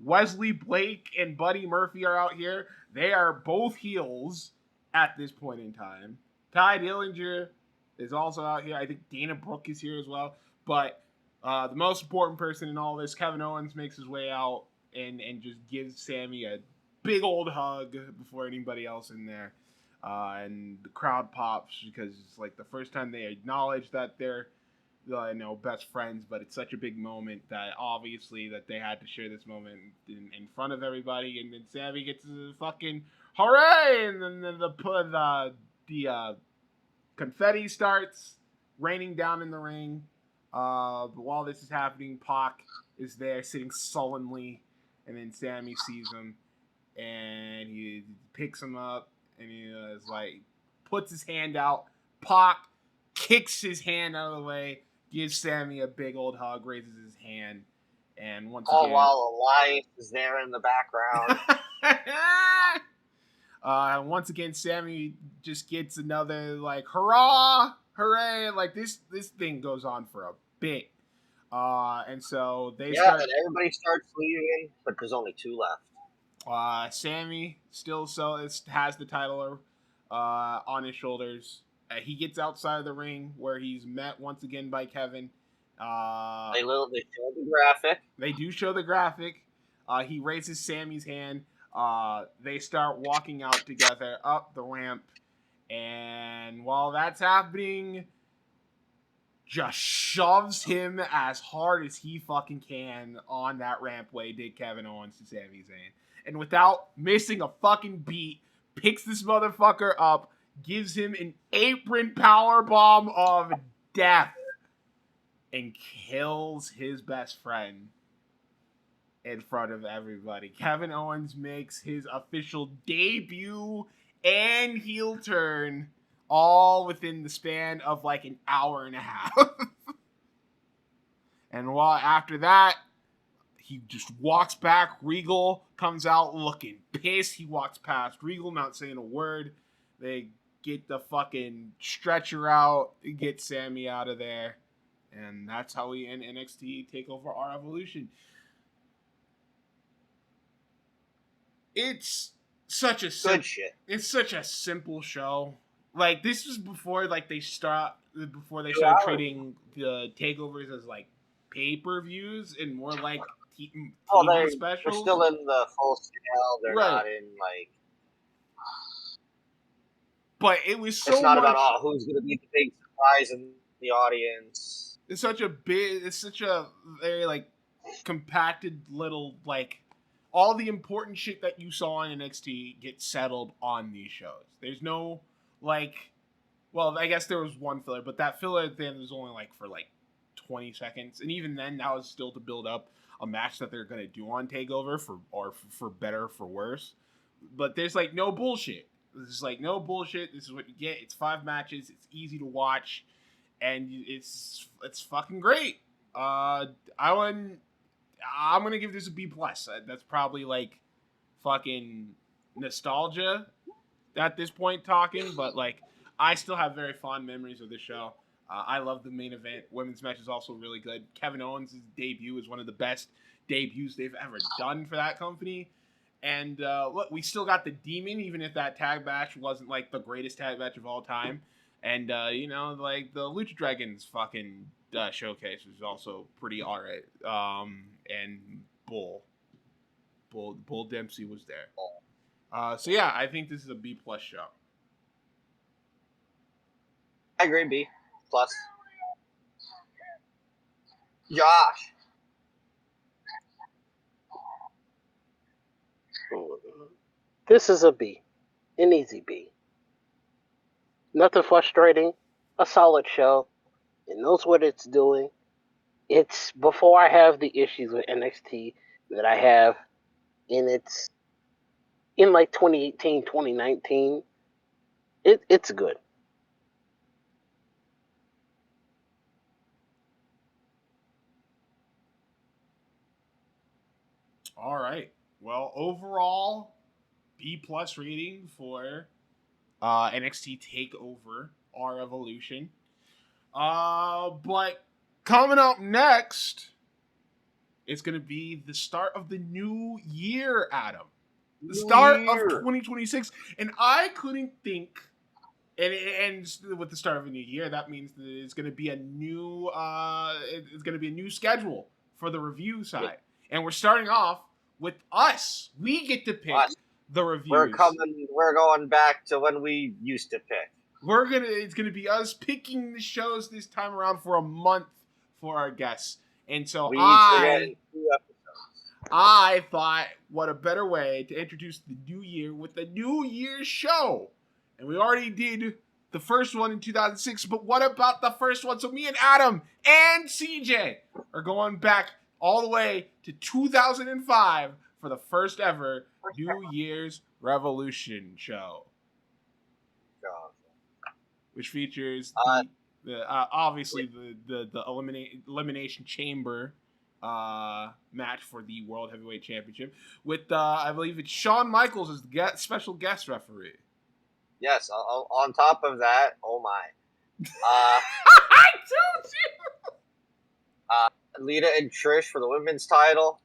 Wesley Blake and Buddy Murphy are out here. They are both heels at this point in time. Ty Dillinger is also out here. I think Dana Brooke is here as well. But the most important person in all this, Kevin Owens, makes his way out and just gives Sami a big old hug before anybody else in there. And the crowd pops because it's like the first time they acknowledge that they're best friends, but it's such a big moment that obviously that they had to share this moment in front of everybody. And then Sami gets a fucking hooray, and then the confetti starts raining down in the ring. But while this is happening, Pac is there sitting sullenly, and then Sami sees him, and he picks him up, and he is like, puts his hand out. Pac kicks his hand out of the way, gives Sami a big old hug, raises his hand, and once again, while Elias is there in the background. Once again, Sami just gets another like hurrah, hooray! Like this thing goes on for a bit, and so they and everybody starts leaving, but there's only two left. Sami still has the title on his shoulders. He gets outside of the ring where he's met once again by Kevin. They show the graphic. They do show the graphic. He raises Sami's hand. They start walking out together up the ramp. And while that's happening, just shoves him as hard as he fucking can on that rampway, did Kevin Owens to Sami Zayn. And without missing a fucking beat, picks this motherfucker up, gives him an apron powerbomb of death, and kills his best friend in front of everybody. Kevin Owens makes his official debut and heel turn all within the span of like an hour and a half. And while after that, he just walks back. Regal comes out looking pissed. He walks past Regal, not saying a word. They get the fucking stretcher out, get Sami out of there. And that's how we end NXT Takeover Our Evolution. It's such a good shit. It's such a simple show. Like, this was before they started treating the takeovers as like pay-per-views and more like TV specials. They're still in the full scale. They're not in like. But it was so. It's not about who's going to be the big surprise in the audience. It's such a very like compacted little like. All the important shit that you saw in NXT gets settled on these shows. There's no, like, well, I guess there was one filler, but that filler at the end was only, like, for, like, 20 seconds, and even then, that was still to build up a match that they're gonna do on Takeover for better or for worse. But there's like no bullshit. There's like no bullshit. This is what you get. It's 5 matches. It's easy to watch, and it's fucking great. I'm gonna give this a B plus. That's probably like fucking nostalgia at this point talking, but like I still have very fond memories of this show. I love the main event. Women's match is also really good. Kevin Owens' debut is one of the best debuts they've ever done for that company. And look, we still got the Demon, even if that tag match wasn't like the greatest tag match of all time. And like the Lucha Dragons fucking showcase was also pretty alright. And Bull Dempsey was there. So yeah, I think this is a B plus show. I agree, B plus. Josh. This is a B. An easy B. Nothing frustrating. A solid show. It knows what it's doing. It's before I have the issues with NXT that I have in like 2018, 2019. It's good. All right. Well, overall, B plus rating for NXT Takeover, our Evolution. But coming up next, it's going to be the start of the new year, Adam. The start of 2026. And I couldn't think, and with the start of a new year, that means that it's going to be a new schedule for the review side. And we're starting off with us. We get to pick the reviews. We're going back to when we used to pick. It's gonna be us picking the shows this time around for a month for our guests. And so I thought, what a better way to introduce the new year with the New Year's show. And we already did the first one in 2006, but what about the first one? So me and Adam and CJ are going back all the way to 2005 for the first ever New Year's Revolution show, which features obviously the elimination chamber match for the World Heavyweight Championship with I believe it's Shawn Michaels as the special guest referee. Yes. On top of that, oh my. I told you. Lita and Trish for the women's title.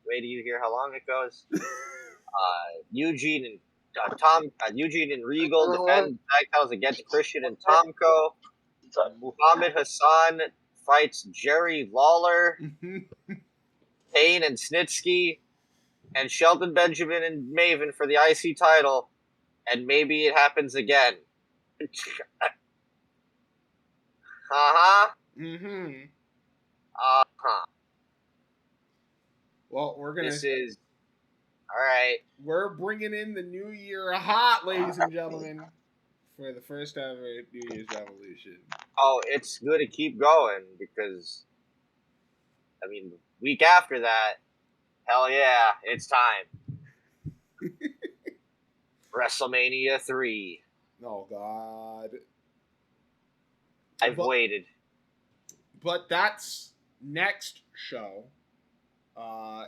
Wait till you hear how long it goes. Eugene and Regal defend tag titles against Christian and Tomko. Muhammad Hassan fights Jerry Lawler. Payne and Snitsky. And Shelton Benjamin and Maven for the IC title. And maybe it happens again. Well, This is all right. We're bringing in the new year hot, ladies and gentlemen, for the first ever New Year's Revolution. Oh, it's good to keep going because, I mean, week after that, hell yeah, it's time. WrestleMania 3. Oh God! I've waited. But that's next show.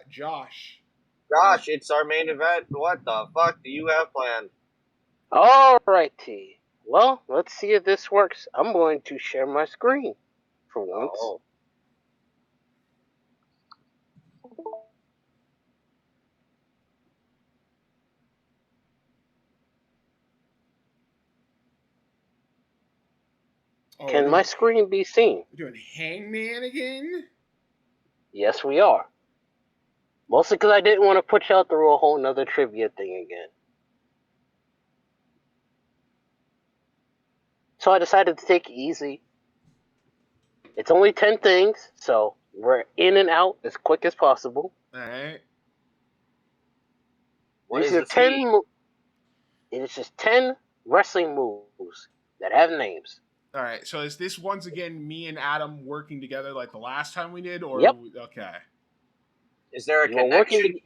Josh, it's our main event. What the fuck do you have planned? Alrighty. Well, let's see if this works. I'm going to share my screen for once. Oh. Can my screen be seen? We're doing Hangman again? Yes, we are. Mostly because I didn't want to put y'all through a whole nother trivia thing again. So I decided to take it easy. It's only 10 things, so we're in and out as quick as possible. Alright. It is just 10 wrestling moves that have names. All right. So is this once again me and Adam working together like the last time we did, or Yep. Okay? Is there a You are working connection?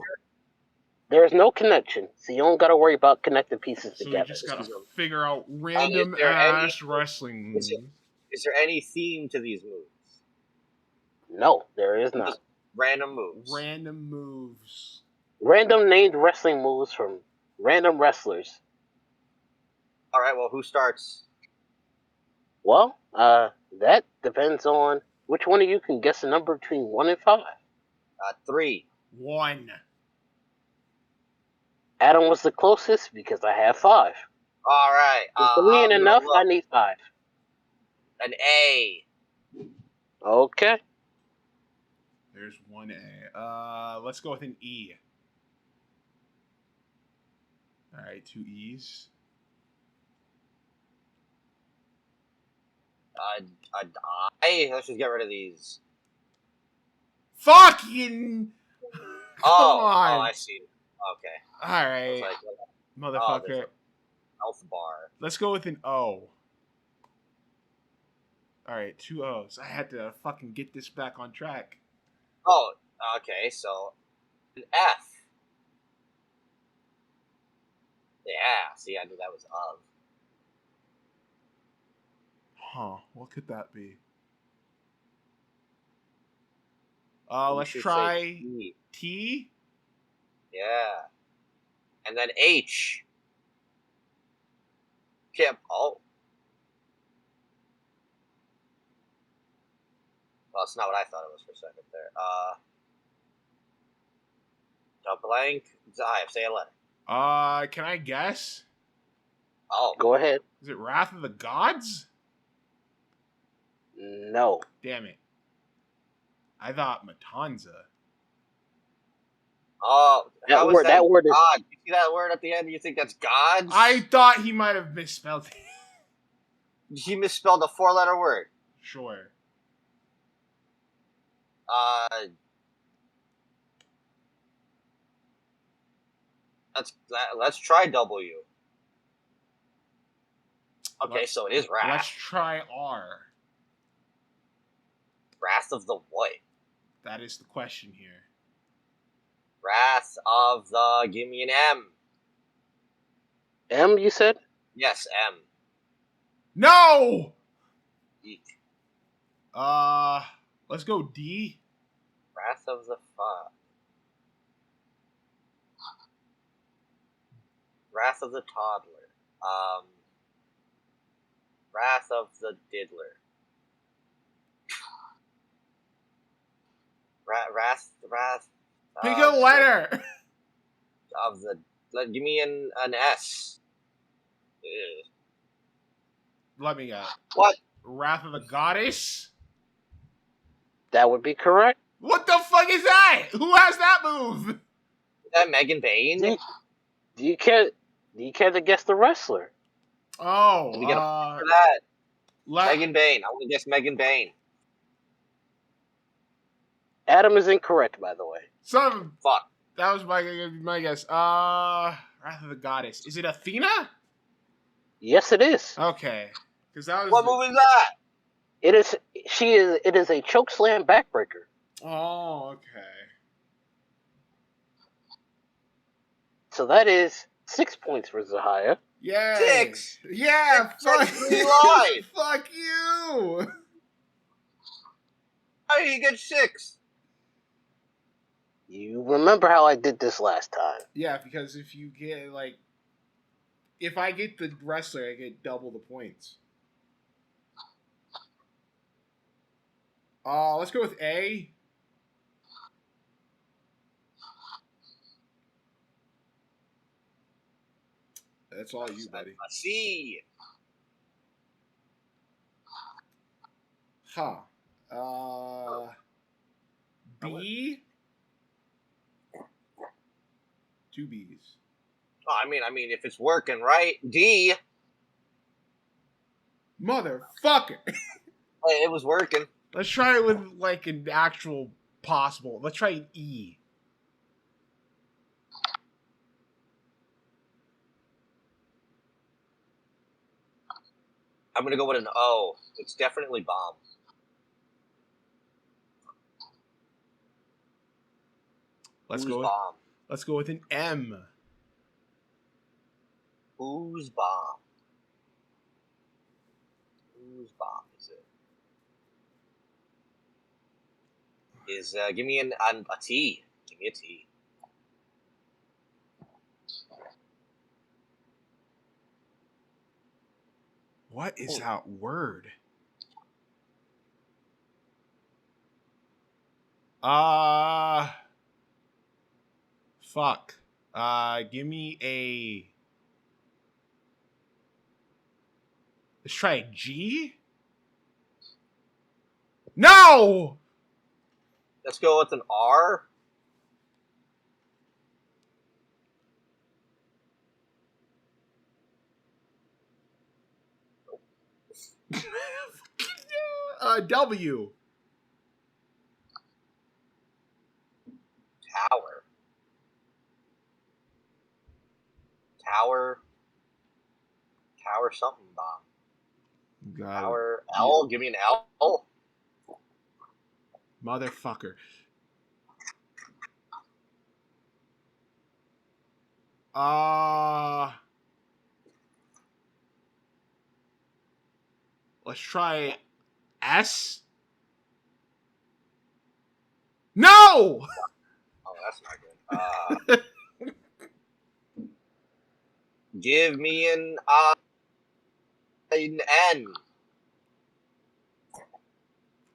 There is no connection, so you don't got to worry about connecting pieces So we together. just gotta figure out random there any- ass wrestling moves. Is there any theme to these moves? No, there is not. Just random moves. Random moves. Random named wrestling moves from random wrestlers. All right. Well, who starts? Well, that depends on which one of you can guess a number between 1 and 5. 3. 1. Adam was the closest because I have 5. All right. If 3 ain't enough, look. I need 5. An A. Okay. There's 1A. Let's go with an E. All right, 2 E's. A I. Let's just get rid of these. Fucking. Oh, Come on. Oh, I see. Okay. All I right, was like, motherfucker. there's health bar. Let's go with an O. All right, 2 O's. I had to fucking get this back on track. Oh, okay. So an F. Yeah. See, I knew that was of. Huh? What could that be? You Let's should say try T. T. Yeah. And then H. Kip. Oh. Well, it's not what I thought it was for a second there. A blank. Dive. Say a letter. Can I guess? Oh. Go ahead. Is it Wrath of the Gods? No. Damn it. I thought Matanza. Oh. That word is... God. You see that word at the end? You think that's gods? I thought he might have misspelled it. He misspelled a 4-letter word. Sure. Let's try W. Okay, so it is Wrath. Let's try R. Wrath of the what? That is the question here. Wrath of the... Give me an M. M, you said? Yes, M. No! Eek. Let's go D. Wrath of the fuck. Wrath of the toddler. Wrath of the diddler. Wrath. Pick a letter. Of the. Give me an S. Ugh. Let me guess. What? Wrath of the Goddess? That would be correct. What the fuck is that? Who has that move? Is that Megan Bain? Do you care to guess the wrestler? Oh, Did we get a for that? Megan. Megan Bain. I want to guess Megan Bain. Adam is incorrect, by the way. Fuck. That was my guess. Wrath of the Goddess. Is it Athena? Yes, it is. Okay. Because that was. What move is that? It is. It is a chokeslam backbreaker. Oh, okay. So that is 6 points for Zahaya. Yeah. 6. Yeah. Fuck you. Fuck you. How did you get 6? You remember how I did this last time? Yeah, because if you get if I get the wrestler, I get double the points. Let's go with A. That's all you, buddy. C. Huh. B. 2 B's. Oh, I mean, if it's working, right? D. Motherfucker. It was working. Let's try it with an actual possible. Let's try an E. I'm gonna go with an O. It's definitely Bomb. Let's Bomb? Let's go with an M. Who's Bomb? Who's Bomb is it? Give me a T. Give me a T. What is that word? Fuck. Give me a... Let's try a G? No! Let's go with an R. W. Tower something Bomb. Got Tower L. Give me an L. Motherfucker. Let's try S. No! Oh, that's not good. Give me an N.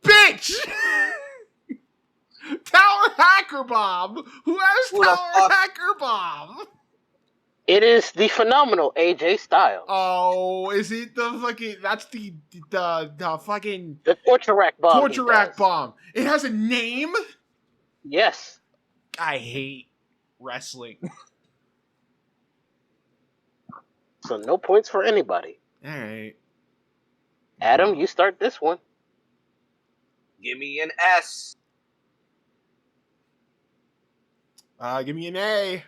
Bitch! Tower Hacker Bomb! Who has Tower Hacker Bomb? It is the phenomenal AJ Styles. Oh, is it the fucking... That's the fucking... The Torture Rack Bomb. Torture Rack Bomb. It has a name? Yes. I hate wrestling. So no points for anybody. All right. Adam, you start this one. Give me an S. Give me an A.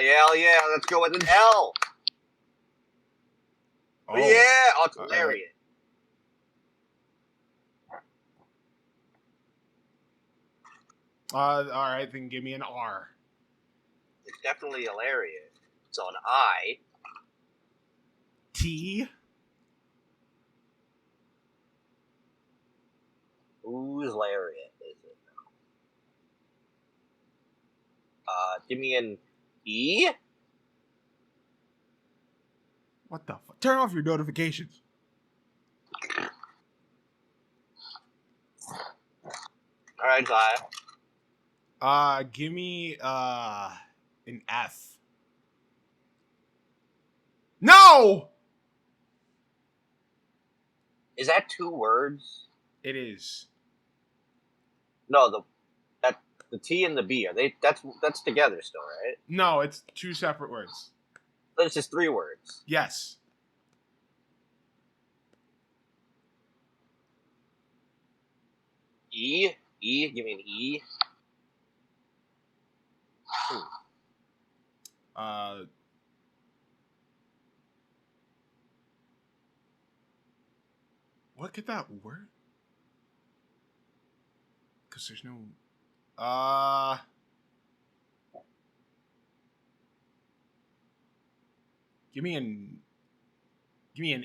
Yeah. Let's go with an L. Oh. Yeah. Oh, it's hilarious. All right, then give me an R. It's definitely hilarious. So an I. T. Who's lariat is it? Give me an E. What the fuck? Turn off your notifications. All right, Zaya. Give me an F. No! Is that 2 words? It is. No, the T and the B are they? That's together still, right? No, it's 2 separate words. But it's just 3 words. Yes. E. Give me an E. What could that word? Because there's no... Give me an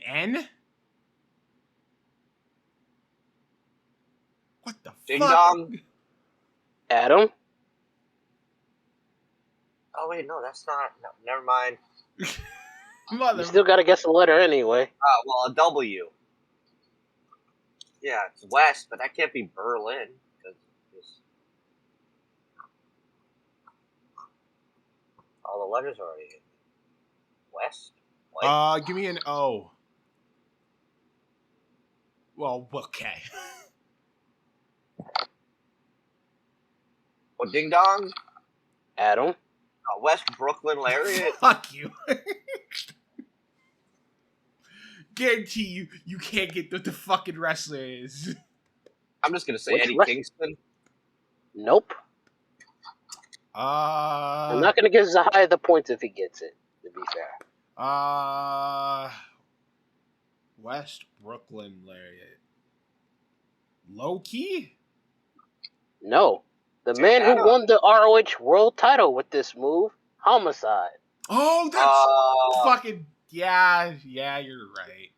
N? What the Ding fuck? dong. Adam? Oh, wait, no, that's not... No, never mind. You still got to guess the letter anyway. Well, a W. Yeah, it's West, but that can't be Berlin. All the letters are already in. West? What? Give me an O. Well, okay. Oh, ding dong? Adam? West Brooklyn Lariat? Fuck you. Guarantee you can't get what the fucking wrestler is. I'm just gonna say Which Eddie Kingston. Nope. I'm not gonna give Zahai the points if he gets it, to be fair. West Brooklyn Lariat. Low key? No. The man who won the ROH World title with this move, Homicide. Oh, that's fucking... Yeah, you're right.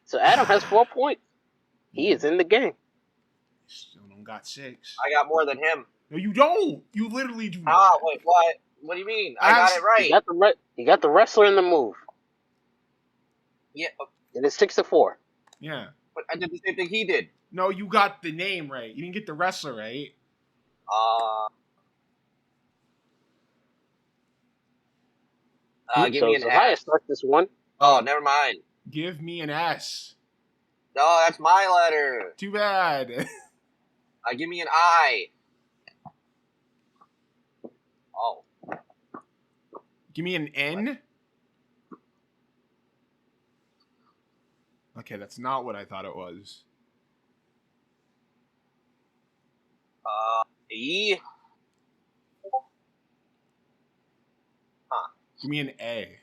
So Adam has 4 points. He is in the game. Still don't got 6. I got more than him. No, you don't. You literally do not. Ah, wait, what? What do you mean? I got it right. You got the wrestler in the move. Yeah. And it's 6-4. Yeah. But I did the same thing he did. No, you got the name right. You didn't get the wrestler right. Give me an S. Start this one. Oh, never mind. Give me an S. No, that's my letter. Too bad. Give me an I. Oh. Give me an N. Okay, that's not what I thought it was. E. Huh. Give me an A.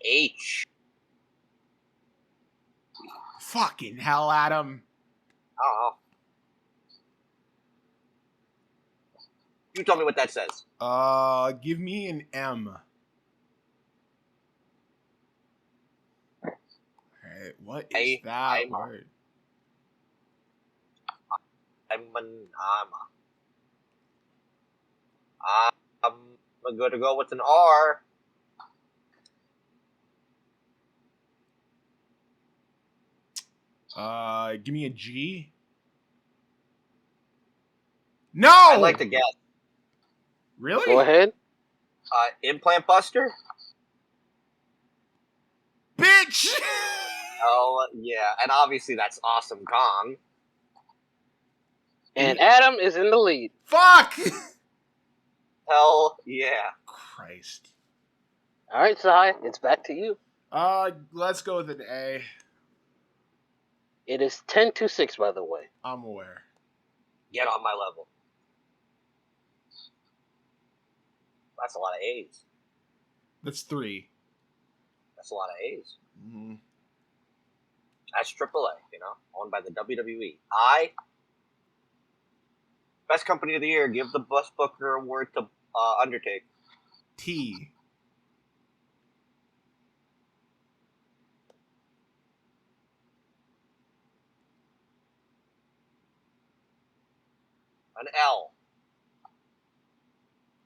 H. Fucking hell, Adam. I don't know. You tell me what that says. Give me an M. Alright, what is that word? I'm going to go with an R. Give me a G. No! I'd like to guess. Really? Go ahead. Implant Buster? Bitch! Oh, yeah. And obviously that's Awesome Kong. And Adam is in the lead. Fuck! Hell yeah. Christ. All right, Sai, it's back to you. Let's go with an A. It is 10-6, by the way. I'm aware. Get on my level. That's a lot of A's. That's 3. That's a lot of A's. Mm-hmm. That's AAA, owned by the WWE. Best Company of the Year. Give the Best Booker award to Undertaker. T. An L.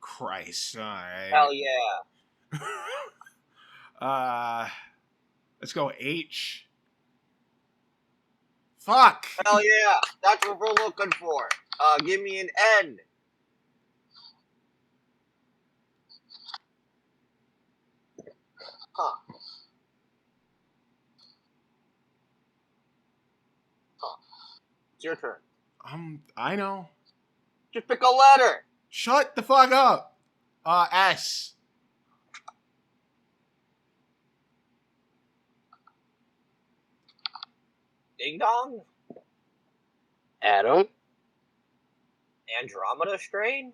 Christ. All right. Hell yeah. Let's go H. Fuck. Hell yeah. That's what we're looking for. Give me an N. Huh. It's your turn. I know. Just pick a letter. Shut the fuck up. S. Ding dong. Adam. Andromeda Strain.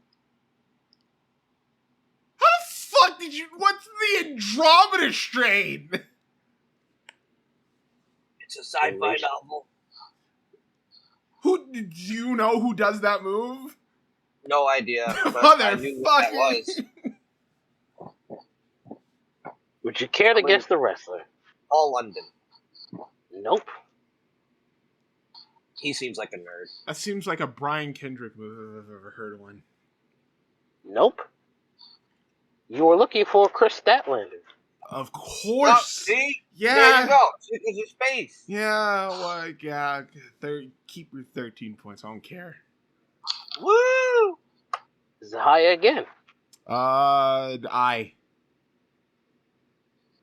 How the fuck did you... What's the Andromeda Strain? It's a sci-fi novel. Do you know who does that move? No idea. But I knew what that was. Would you care to guess the wrestler? All London. Nope. He seems like a nerd. That seems like a Brian Kendrick move if I've ever heard of one. Nope. You were looking for Chris Statlander. Of course. See? Yeah. There you go. It's your space. Yeah, well, yeah. Keep your 13 points. I don't care. Woo! Zahaya again. I.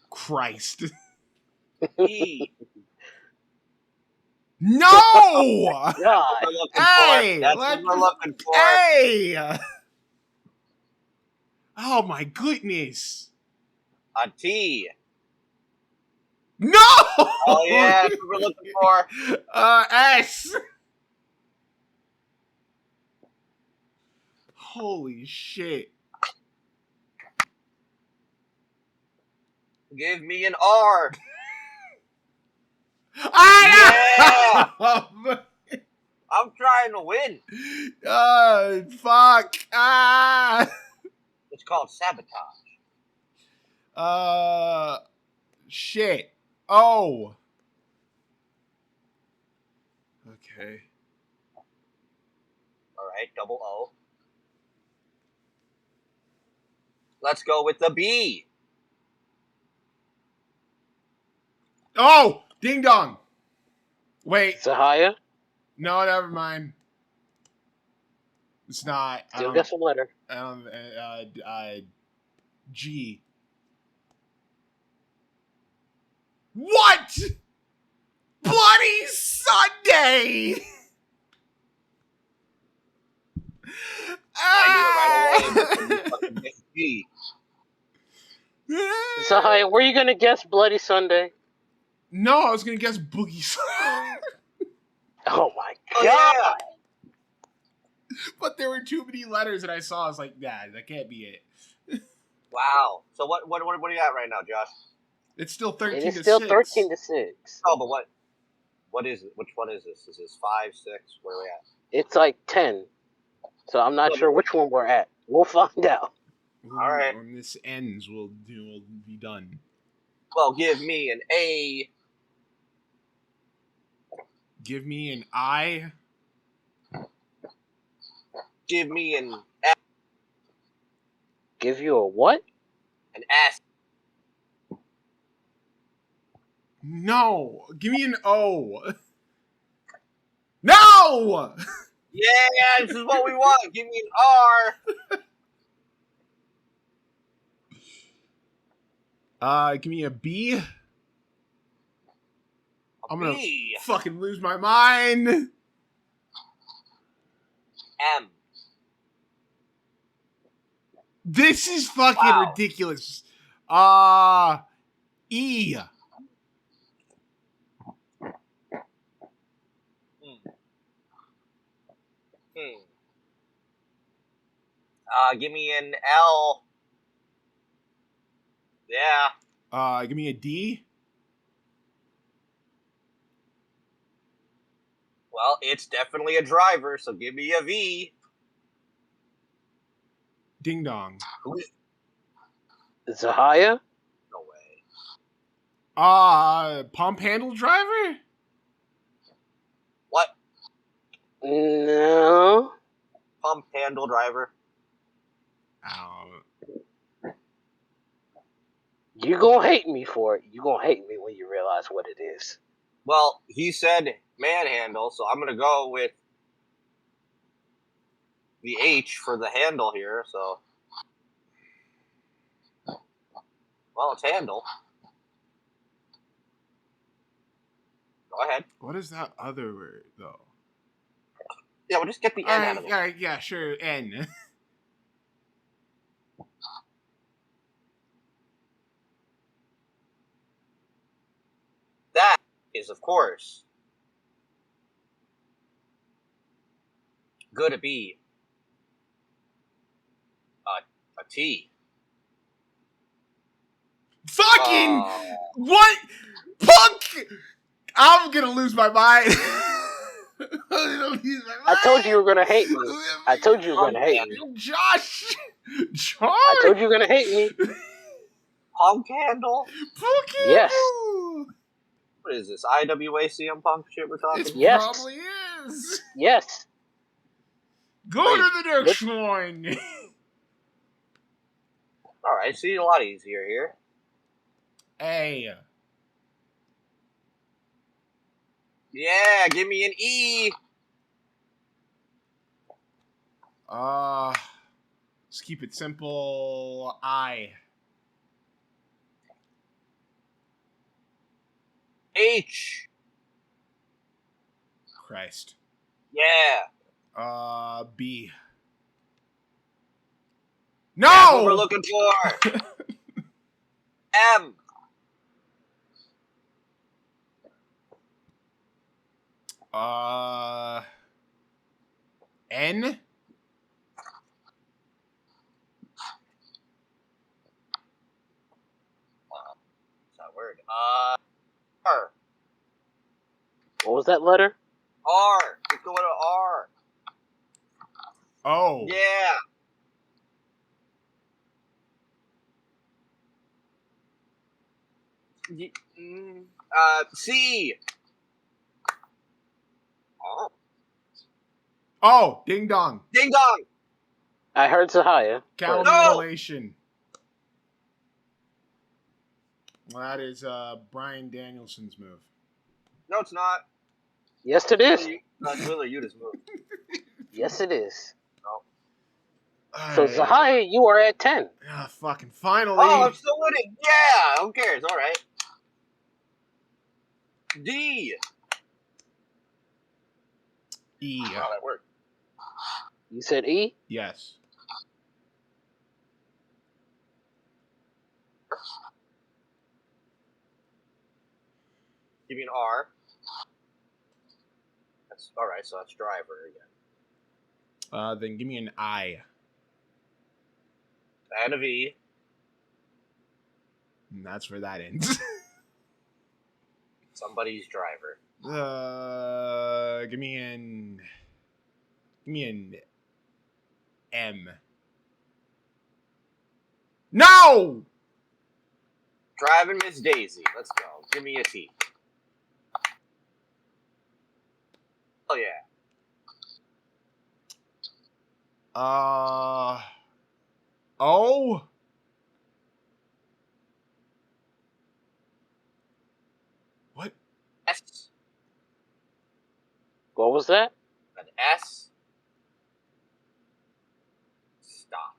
Christ. E. No! God. Hey! That's what we're looking for. Hey! Oh my goodness. A T. No! Oh yeah, that's what we're looking for. S. Holy shit. Give me an R. Yeah! I'm trying to win. Fuck. It's called sabotage. Shit. Oh. Okay. All right, double O. Let's go with the B. Oh! Ding dong. Wait. Sahaya, No, never mind. It's not. still guess a letter. G. What? Bloody Sunday! I knew it right away. You fucking guessed G. Sahaya, were you gonna guess Bloody Sunday? No, I was gonna guess Boogie Song. Oh my Oh, god! yeah. But there were too many letters that I saw. I was like, nah, that can't be it. Wow. So what do you got right now, Josh? It's still 13 It to is still 6. 13 to 6. Oh, but what is it? Which one is this? Is this 5, 6? Where are we at? It's like 10. So I'm not sure which one we're at. We'll find out. All right. When this ends, we'll be done. Well, give me an A. Give me an I. Give me an F. Give you a what? An S. No. Give me an O. No! Yeah, this is what we want. Give me an R. Give me a B. I'm gonna B. fucking lose my mind. M. This is fucking Wow. ridiculous. E. Give me an L. Yeah. Give me a D. Well, it's definitely a driver, so give me a V. Ding dong. Zahaya? No way. Pump handle driver? What? No. Pump handle driver. You gonna hate me for it. You gonna hate me when you realize what it is. Well, he said manhandle, so I'm gonna go with the H for the handle here. So, well, it's handle. Go ahead. What is that other word, though? Yeah, we'll just get the N out of it. Alright, yeah, sure, N. That is, of course, gonna be a T. Fucking what? Punk! I'm gonna lose my mind. I told you you were gonna hate me. I told you you were gonna hate me. Josh! I told you you were gonna hate me. Punk handle? Punk Yes. handle! What is this? IWA CM Punk shit we're talking It about? Yes. probably is. Yes. Go Wait, to the next one. Alright, see, a lot easier here. A. Yeah, give me an E. Let's keep it simple. I. H. Christ. Yeah. B. That's what we're No! looking for. M. N? R. What was that letter? R. Let's go with an R. Oh. Yeah. C. Oh. Oh, ding dong. Ding dong. I heard Zahaya. Cow No! mutilation. Well, that is Bryan Danielson's move. No, it's not. Yes, it is. That's Wheeler Yuta's move. Yes, it is. No. So, Alright. Zahaya, you are at 10. Ah, fucking finally. Oh, I'm still winning. Yeah. Who cares? All right. D. E. Wow, that worked. You said E? Yes. Give me an R. That's all right. So that's driver again. Then give me an I. And a V. And that's where that ends. Somebody's driver. Give me an M. No! Driving Miss Daisy. Let's go. Give me a T. Oh yeah. O? What? S. What was that? An S. Stop.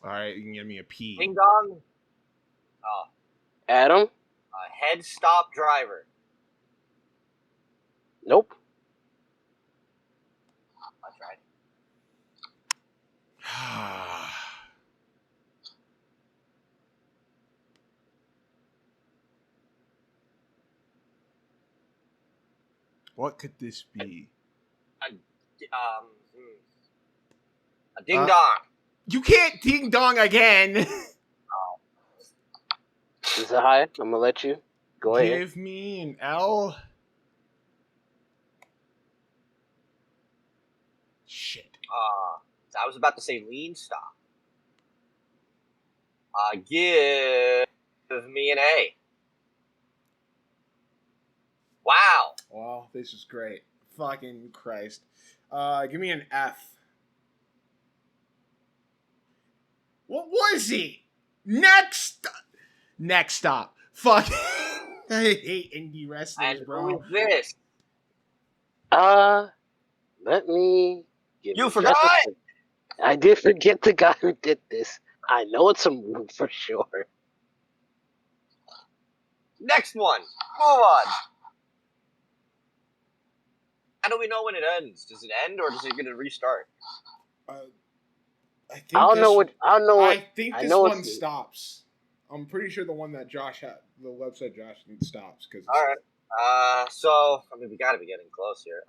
Alright, you can give me a P. Ding dong. Oh. Adam? Head stop driver. Nope. I tried. What could this be? A ding dong. You can't ding dong again. Zahaya, I'm going to let you. Go ahead. Give me an L. Shit. I was about to say lean stop. Give me an A. Wow. Well, this is great. Fucking Christ. Give me an F. What was he? Next stop. Fuck. I hate indie wrestlers, And bro. who is this? Let me give You you forgot? I did forget the guy who did this. I know it's a move for sure. Next one. Move on. How do we know when it ends? Does it end or does it get to restart? I think I don't know what. I think I this know one it's- stops. I'm pretty sure the one that Josh had, the website Josh needs stops because. All right. So I mean, we got to be getting close here.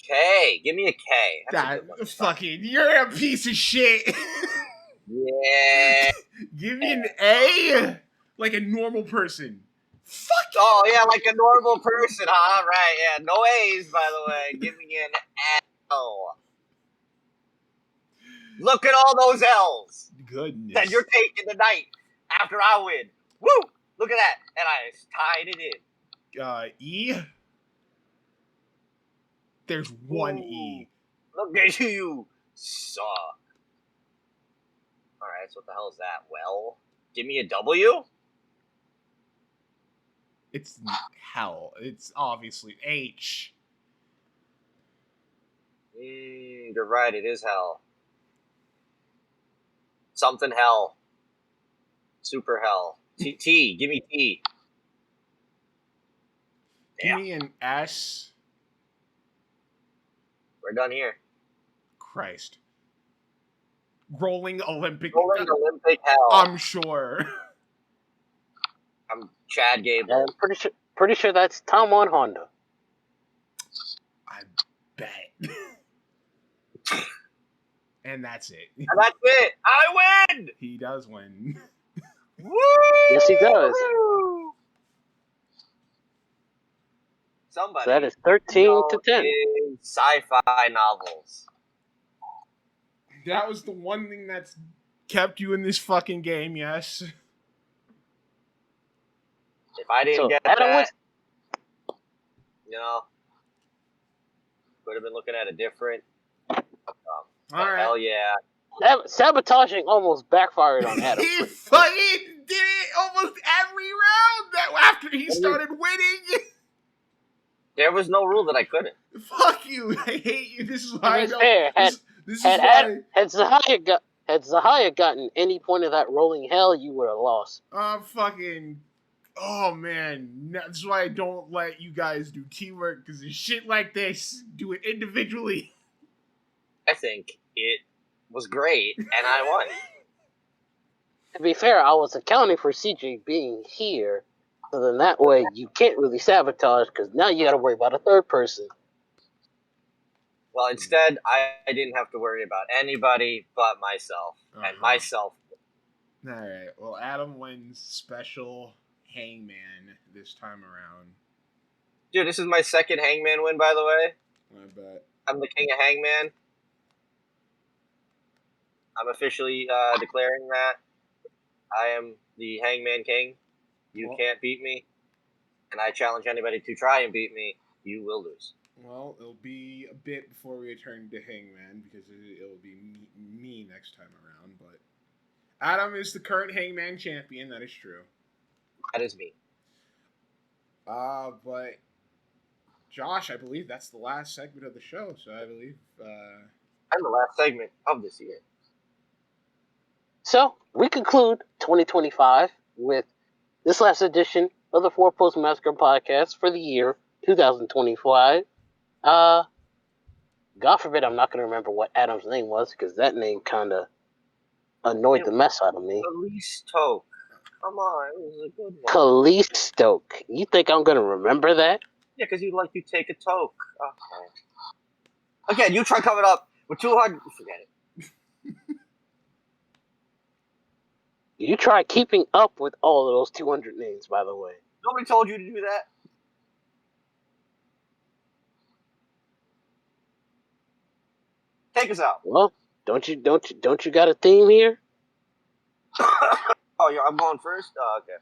K. Give me a K. That's a good one. That fucking, you're a piece of shit. Yeah. Give me an A, like a normal person. Fuck. Oh yeah, like a normal person, huh? Right. Yeah. No A's, by the way. Give me an L. Look at all those L's Goodness. that you're taking tonight after I win. Woo! Look at that, and I tied it in. E. There's one Ooh. E. Look at you, suck. All right, so what the hell is that? Well, give me a W. It's hell. It's obviously H. You're right. It is hell. Something hell. Super hell. T. Give me T. Give me an S. We're done here. Christ. Rolling Olympic. Rolling Olympic hell. I'm sure. I'm Chad Gable. I'm pretty sure that's Tom on Honda. I bet. And that's it. And that's it. I win. He does win. Woo! Yes, he does. Somebody. So that is 13 to 10. Sci-fi novels. That was the one thing that's kept you in this fucking game, yes. If I didn't get Adam that, wins. would have been looking at a different. All right. Hell yeah. Sabotaging almost backfired on Adam. He fucking did it almost every round after he started winning. There was no rule that I couldn't. Fuck you. I hate you. This is why I don't. Fair, This is why. Had Zahaya gotten any point of that rolling hell, you would have lost. Fucking. Oh man, that's why I don't let you guys do teamwork, because shit like this, do it individually. I think it was great, and I won. To be fair, I was accounting for CJ being here, so then that way you can't really sabotage, because now you got to worry about a third person. Well, instead, I didn't have to worry about anybody but myself, and myself. All right. Well, Adam wins special Hangman this time around. Dude, this is my second Hangman win, by the way. I bet. I'm the king of Hangman. I'm officially declaring that. I am the Hangman King. You can't beat me. And I challenge anybody to try and beat me. You will lose. Well, it'll be a bit before we return to Hangman, because it'll be me next time around. But Adam is the current Hangman champion. That is true. That is me. But Josh, I believe that's the last segment of the show. So I believe and the last segment of this year. So we conclude 2025 with this last edition of the Four Post Massacre Podcast for the year 2025. God forbid I'm not going to remember what Adam's name was, because that name kind of annoyed the mess out of me. Kalisto. Come on, it was a good one. Kalisto. You think I'm going to remember that? Yeah, because you like to take a toke. Okay. Again, you try coming up with 200. Forget it. You try keeping up with all of those 200 names, by the way. Nobody told you to do that. Take us out. Well, don't you got a theme here? Oh, yeah, I'm going first? Oh, okay.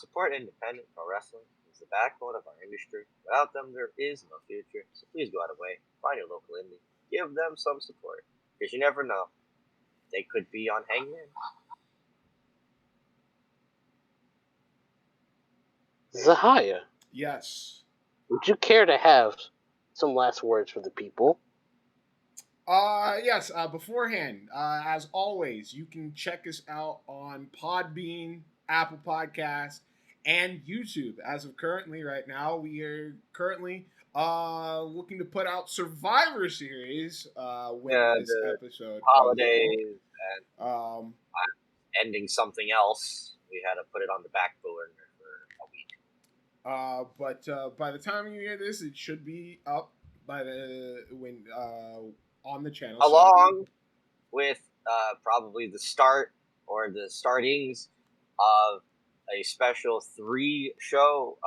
Support independent pro wrestling. It's the backbone of our industry. Without them, there is no future. So please go out of the way. Find your local indie. Give them some support. Because you never know. They could be on Hangman. Zahaya. yes. Would you care to have some last words for the people? Yes. Beforehand, as always, you can check us out on Podbean, Apple Podcasts, and YouTube. As of currently, right now, we are currently looking to put out Survivor Series when this episode holidays and ending something else. We had to put it on the back burner for a week. But by the time you hear this, it should be up by on the channel. Along with probably the start or the startings of a special 3-show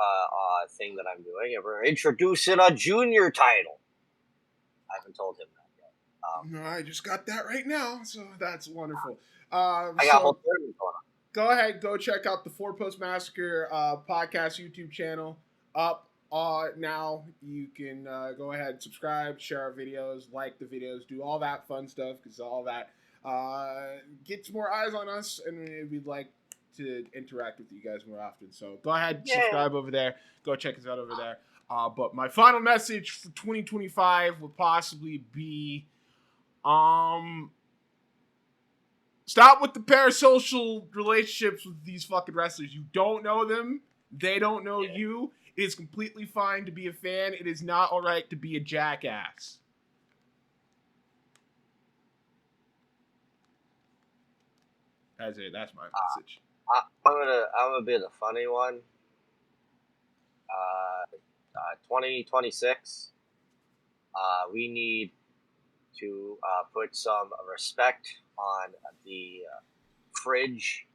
thing that I'm doing. And we're introducing a junior title. I haven't told him that yet. No, I just got that right now, so that's wonderful. I got a whole tournament going on. Go ahead, go check out the Four Post Massacre podcast YouTube channel. Up now. You can go ahead and subscribe, share our videos, like the videos, do all that fun stuff, because all that gets more eyes on us, and we'd like to interact with you guys more often. So go ahead, subscribe over there. Go check us out over there. But my final message for 2025 would possibly be stop with the parasocial relationships with these fucking wrestlers. You don't know them. They don't know you. It is completely fine to be a fan. It is not all right to be a jackass. That's it. That's my message. I'm gonna be the funny one. 2026. We need to put some respect on the fridge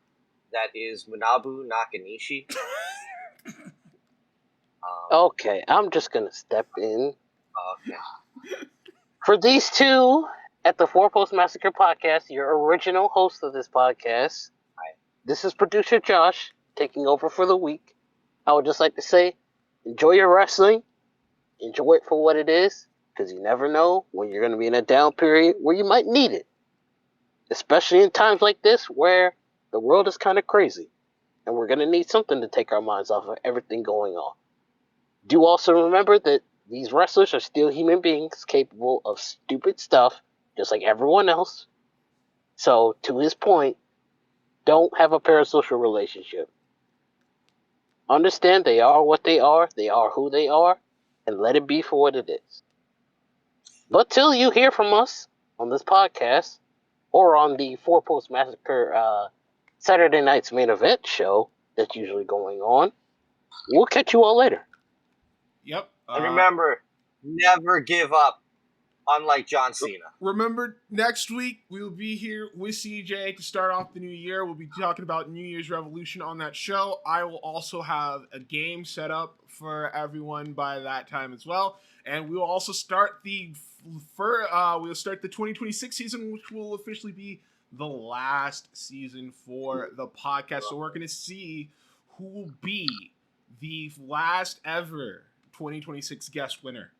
that is Manabu Nakanishi. Okay, I'm just gonna step in. Okay. For these two at the Four Post Massacre Podcast, your original host of this podcast, this is producer Josh taking over for the week. I would just like to say, enjoy your wrestling, enjoy it for what it is, because you never know when you're going to be in a down period where you might need it. Especially in times like this where the world is kind of crazy, and we're going to need something to take our minds off of everything going on. Do also remember that these wrestlers are still human beings capable of stupid stuff, just like everyone else. So, to his point, don't have a parasocial relationship. Understand they are what they are who they are, and let it be for what it is. But till you hear from us on this podcast, or on the Four Post Massacre Saturday night's main event show that's usually going on, we'll catch you all later. Yep. And remember, never give up, unlike John Cena. Remember, next week we will be here with CJ to start off the new year. We'll be talking about New Year's Revolution on that show. I will also have a game set up for everyone by that time as well. And we will also start the 2026 season, which will officially be the last season for the podcast. So we're going to see who will be the last ever 2026 guest winner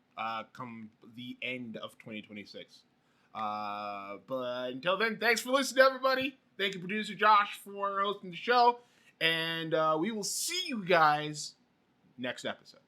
come the end of 2026. But until then, thanks for listening, everybody. Thank you, producer Josh, for hosting the show. And we will see you guys next episode.